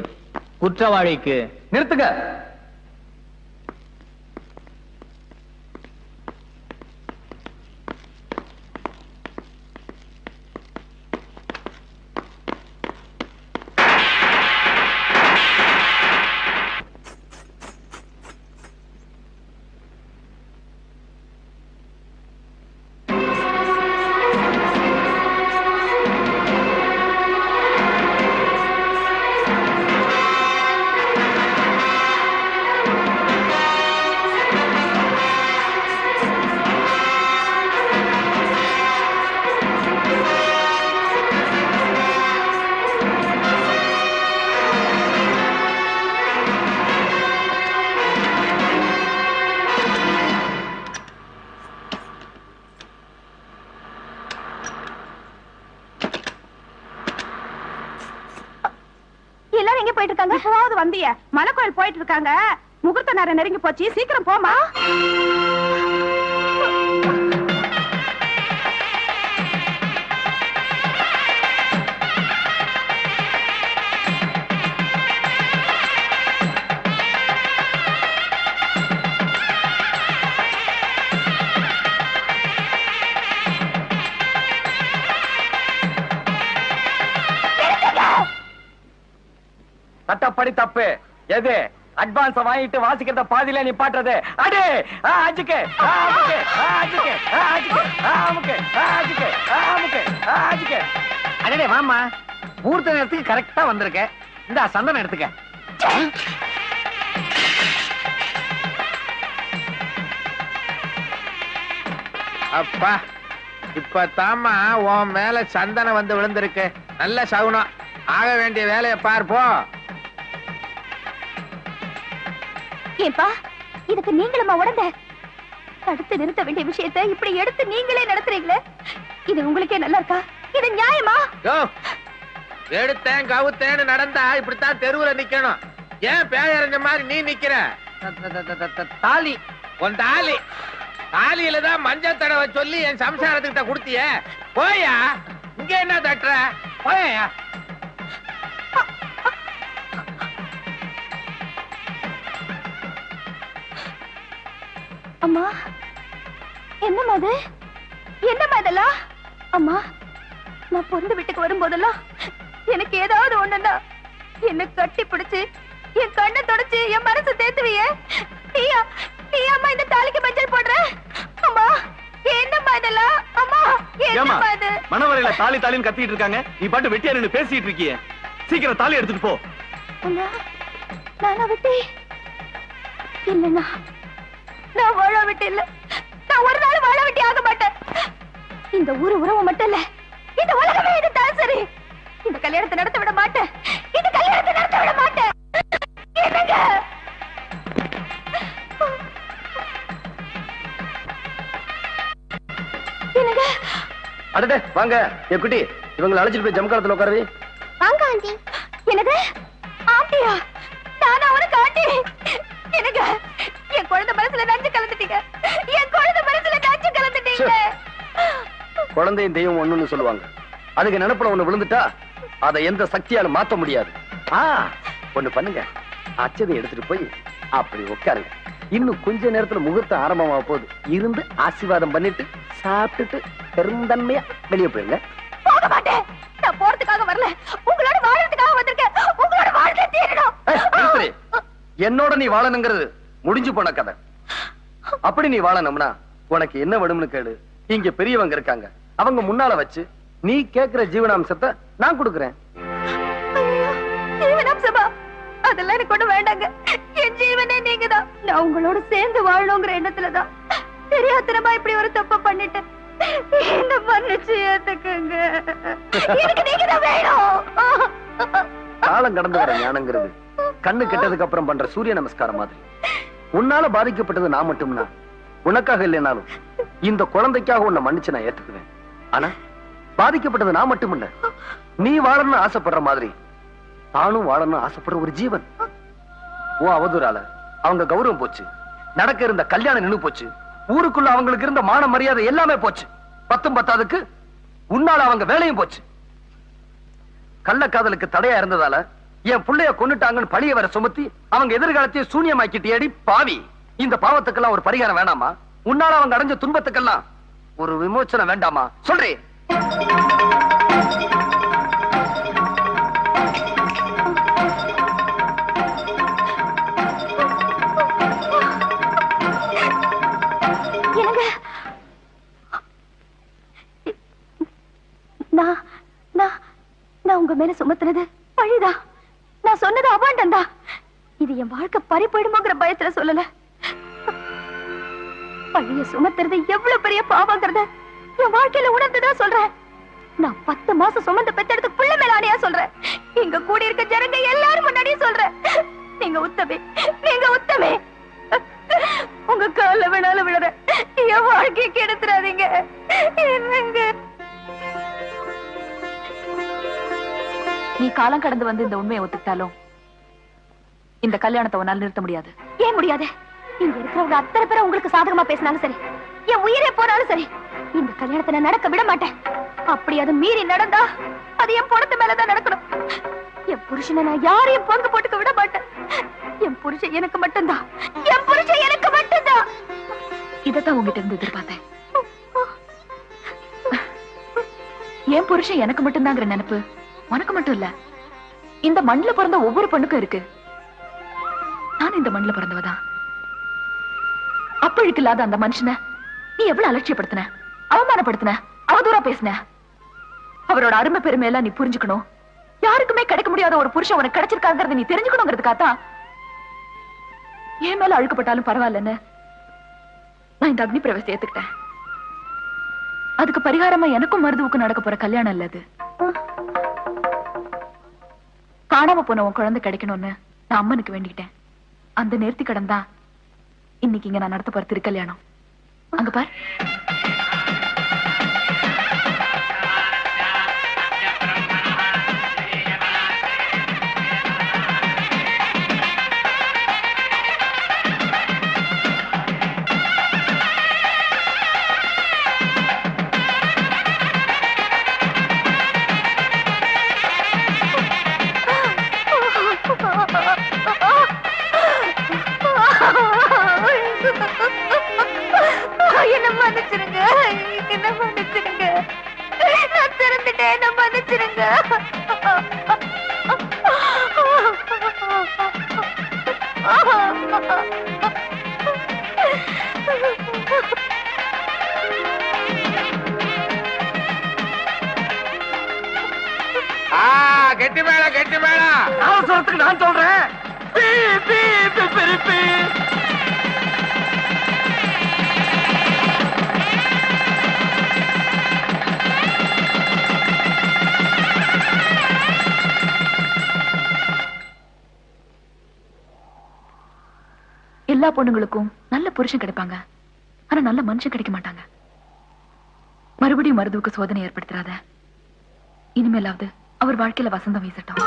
குற்றவாளிக்கு நிறுத்துங்க. எல்லாரும் எங்க போயிட்டு இருக்காங்க? இப்போவாவது வந்திய மலை கோயில் போயிட்டு இருக்காங்க. முகூர்த்த நேரம் நெருங்கி போச்சு, சீக்கிரம் போமா. சட்டப்படி தப்பு. எது அட்வான்ஸ் வாங்கிட்டு வாசிக்கிறத பாதியில நீ பாட்டுறது. அடே அஜிக்கே அமுக்கே அஜிக்கே அஜிக்கே அமுக்கே அஜிக்கே அமுக்கே அஜிக்கே. அடடே வாமா, முகூர்த்த நேரத்துக்கு கரெக்டா வந்திருக்க. இந்த சந்தனம் எடுத்துக்க. அப்பா இப்ப தாமா உன் மேல சந்தனம் வந்து விழுந்திருக்கு. நல்ல சகுனம். ஆக வேண்டிய வேலையை பார்ப்போம். ஏப்பா, இதுக்கு நீங்களுமா உடந்த தடுத்து நிறுத்த வேண்டிய விஷயத்தை இப்படி எடுத்து நீங்களே நடத்துறீங்களே, இது உங்களுக்கே நல்லா இருக்கா? இது நியாயமா? எடுத்தேன் கவுத்தேன்னு நடந்தா இப்படித்தான் தெருவுல நிக்கணும். ஏன் பேயறிஞ்ச மாதிரி நீ நிக்கிற? தாலி உன் தாலி தாலியில தான் மஞ்சள் தடவை சொல்லி என் சம்சாரத்துக்கிட்ட கொடுத்திய. போயா, இங்க என்ன தட்டுற? போயா. அம்மா, என்னம்மா அது? என்னம்மா இதெல்லாம்? அம்மா, நான் பொண்ணு வீட்டுக்கு வரும்போதெல்லாம் எனக்கு ஏதாவது ஒண்ணுன்னா என்ன கட்டி பிடிச்சு என் கண்ணை தொடச்சு என் மனசு தேத்துவியே. நீ அம்மா இந்த தாலிக்கு மஞ்சள் போடுற? அம்மா, என்னம்மா இதெல்லாம்? அம்மா, என்னம்மா இது? மணவரையில தாலி தாலின்னு கத்திட்டு இருக்காங்க, நீ பாட்டு வெட்டியா நின்னு பேசிட்டு இருக்கியே. சீக்கிரம் தாலி எடுத்துட்டு போ. நானா விட்டு இல்லைண்ணா, நான் வாழ விட்டு இல்ல. நான் ஒரு நாள் வாழ விட்டு ஆக மாட்டேன். இந்த ஊரு உறவு மட்டும் இல்ல, இந்த உலகமே இதுதான் சரி. இந்த கல்யாணத்தை நடத்த விட மாட்டேன். இந்த கல்யாணத்தை நடத்த விட மாட்டேன். என்னங்க? என்னங்க? அடடே வாங்க என் குட்டி, இவங்களை அழைச்சிட்டு போய் ஜம்காலத்துல உட்காருவி. வாங்க ஆண்டி. என்னது ஆண்டியா? நானா உனக்கு ஆண்டி? என்னங்க, என் குழந்தை மனசுல நஞ்சு கலந்துட்டீங்க. என் குழந்தை மனசுல நஞ்சு கலந்துட்டீங்க. குழந்தையும் தெய்வம் ஒண்ணுன்னு சொல்லுவாங்க. அதுக்கு நினைப்புல ஒண்ணு விழுந்துட்டா அதை எந்த சக்தியாலும் மாத்த முடியாது. ஒண்ணு பண்ணுங்க, அச்சதை எடுத்துட்டு போய் அப்படி உட்காருங்க. இன்னும் கொஞ்ச நேரத்துல முகூர்த்தம் ஆரம்பமாக போகுது. இருந்து ஆசீர்வாதம் பண்ணிட்டு சாப்பிட்டுட்டு பெருந்தன்மையா வெளியே போயிருங்க. போக மாட்டேன். நான் போறதுக்காக வரல, உங்களோட வாழறதுக்காக வந்திருக்கேன். உங்களோட வாழ்க்கை தீரணும். என்னோட நீ வாழணுங்கிறது முடிஞ்சு போன கதை. அப்படி நீ வாழணும்னா உனக்கு என்ன வேணும்னு கேளு. இங்க பெரியவங்க இருக்காங்க, அவங்க முன்னால வச்சு நீ கேக்குற ஜீவனாம்சத்தை நான் கொடுக்கறேன். ஜீவனாம்சமா? அதெல்லாம் எனக்கு ஒண்ணு வேண்டாங்க. என் ஜீவனே நீங்க தான். நான் உங்களோட சேர்ந்து வாழணுங்கிற எண்ணத்துலதான் தெரியாதனமா இப்படி ஒரு தப்பு பண்ணிட்டேன். என்ன மன்னிச்சு ஏத்துக்குங்க. எனக்கு நீங்க தான் வேணும். காலம் கடந்து வர ஞானங்கிறது கண்ணு கெட்டதுக்கு அப்புறம் பண்ற சூரிய நமஸ்காரம் மாதிரி. உன்னால பாதிக்கப்பட்டது நான் மட்டும்னா, உனக்காக இல்லைனாலும் இந்த குழந்தைக்காக உன்னை மன்னிச்சு நான் ஏத்துக்குவேன். ஆனா பாதிக்கப்பட்டது நான் மட்டும் இல்ல, நீ வாழணும்னு ஆசைப்படுற மாதிரி நானும் வாழணும்னு ஆசைப்படுற ஒரு ஜீவன். ஓ அவதூறால அவங்க கௌரவம் போச்சு, நடக்க இருந்த கல்யாணம் நின்னு போச்சு, ஊருக்குள்ள அவங்களுக்கு இருந்த மான மரியாதை எல்லாமே போச்சு. 10 பத்தாதுக்கு உன்னால அவங்க வேலையும் போச்சு. கள்ளக்காதலுக்கு தடையா இருந்ததால என் புள்ளைய கொன்னுட்டாங்கன்னு பழிய வர சுமத்தி அவங்க எதிர்காலத்தையே சூன்யமாக்கிட்டியடி பாவி. இந்த பாவத்துக்கெல்லாம் ஒரு பரிகாரம் வேண்டாமா? உன்னால அவங்க அடைஞ்ச துன்பத்துக்கெல்லாம் ஒரு விமோச்சனம் வேண்டாமா? சொல்றேன். நான் உங்க மேல சுமத்துறது பழிதான். நான் சொன்னது அபாண்டம் தான். இது என் வாழ்க்கை பறி போயிடுமோங்கிற பயத்துல சொல்லல. பழிய சுமத்துறது எவ்வளவு பெரிய பாவங்கிறத என் வாழ்க்கையில உணர்ந்துதான் சொல்றேன். நான் 10 மாசம் சுமந்து பெத்தெடுத்து புள்ள மேலானியா சொல்றேன். இங்க கூடி இருக்க ஜனங்க எல்லாரும் முன்னாடியும் சொல்றேன். நீங்க உத்தமே, நீங்க உத்தமே. உங்க கால வேணாலும் விழுற என் வாழ்க்கையை கெடுத்துறாதீங்க. என்னங்க நீ காலம் கடந்து வந்து இந்த உண்மையை ஒத்துக்கிட்டாலும் இந்த கல்யாணத்தை உன்னால் நிறுத்த முடியாது. ஏன் முடியாது? இங்க இருக்கிறவங்க அத்தனை பேரை உங்களுக்கு சாதகமா பேசினாலும் சரி, என் உயிரே போனாலும் சரி, இந்த கல்யாணத்தை நான் நடக்க விட மாட்டேன். அப்படி அது மீறி நடந்தா அது என் பொணத்து மேலதான் நடக்கணும். என் புருஷனை நான் யாரையும் பங்கு போட்டுக்க விட மாட்டேன். என் புருஷன் எனக்கு மட்டும்தான். என் புருஷன் எனக்கு மட்டும்தான். இதத்தான் உங்ககிட்ட இருந்து எதிர்பார்த்தேன். என் புருஷன் எனக்கு மட்டும்தாங்கிற நினைப்பு உனக்கு மட்டும் இல்ல, இந்த மண்ணுல பிறந்த ஒவ்வொரு பெண்ணுக்கும் இருக்கு. நான் இந்த மண்ணுல பிறந்தவதான். அப்பழுக்கு இல்லாத அந்த மனுஷனை நீ எவ்வளவு அலட்சியப்படுத்தின, அவமானப்படுத்தின, அவதூறா பேசின. அவரோட அருமை பெருமையெல்லாம் நீ புரிஞ்சுக்கணும். யாருக்குமே கிடைக்க முடியாத ஒரு புருஷன் உனக்கு கிடைச்சிருக்காங்கிறத நீ தெரிஞ்சுக்கணுங்கிறதுக்காகத்தான் என் மேல அழுக்கப்பட்டாலும் பரவாயில்லன்னு நான் இந்த அக்னி பிரவேசத்தை ஏத்துக்கிட்டேன். அதுக்கு பரிகாரமா எனக்கும் மருதுவுக்கும் நடக்க போற கல்யாணம் இல்ல அது. காணாம போன உன் குழந்தை கிடைக்கணும்னு நான் அம்மனுக்கு வேண்டிக்கிட்டேன். அந்த நேர்த்தி கடன் தான் இன்னைக்கு இங்க நான் நடத்த போற திருக்கல்யாணம். அங்க பார். என்ன மன்னிச்சிருங்க, என்ன மன்னிச்சிருங்க. நான் திறந்துட்டேன், என்ன மன்னிச்சிருங்க. கெட்டி மேல கெட்டி மேல அவசரத்துக்கு நான் சொல்றேன். எல்லா பொண்ணுங்களுக்கும் நல்ல புருஷன் கிடைப்பாங்க, ஆனா நல்ல மனுஷன் கிடைக்க மாட்டாங்க. மறுபடியும் மருதுவுக்கு சோதனை ஏற்படுத்துறாத. இனிமேலாவது அவர் வாழ்க்கையில வசந்தம் வீசட்டும்.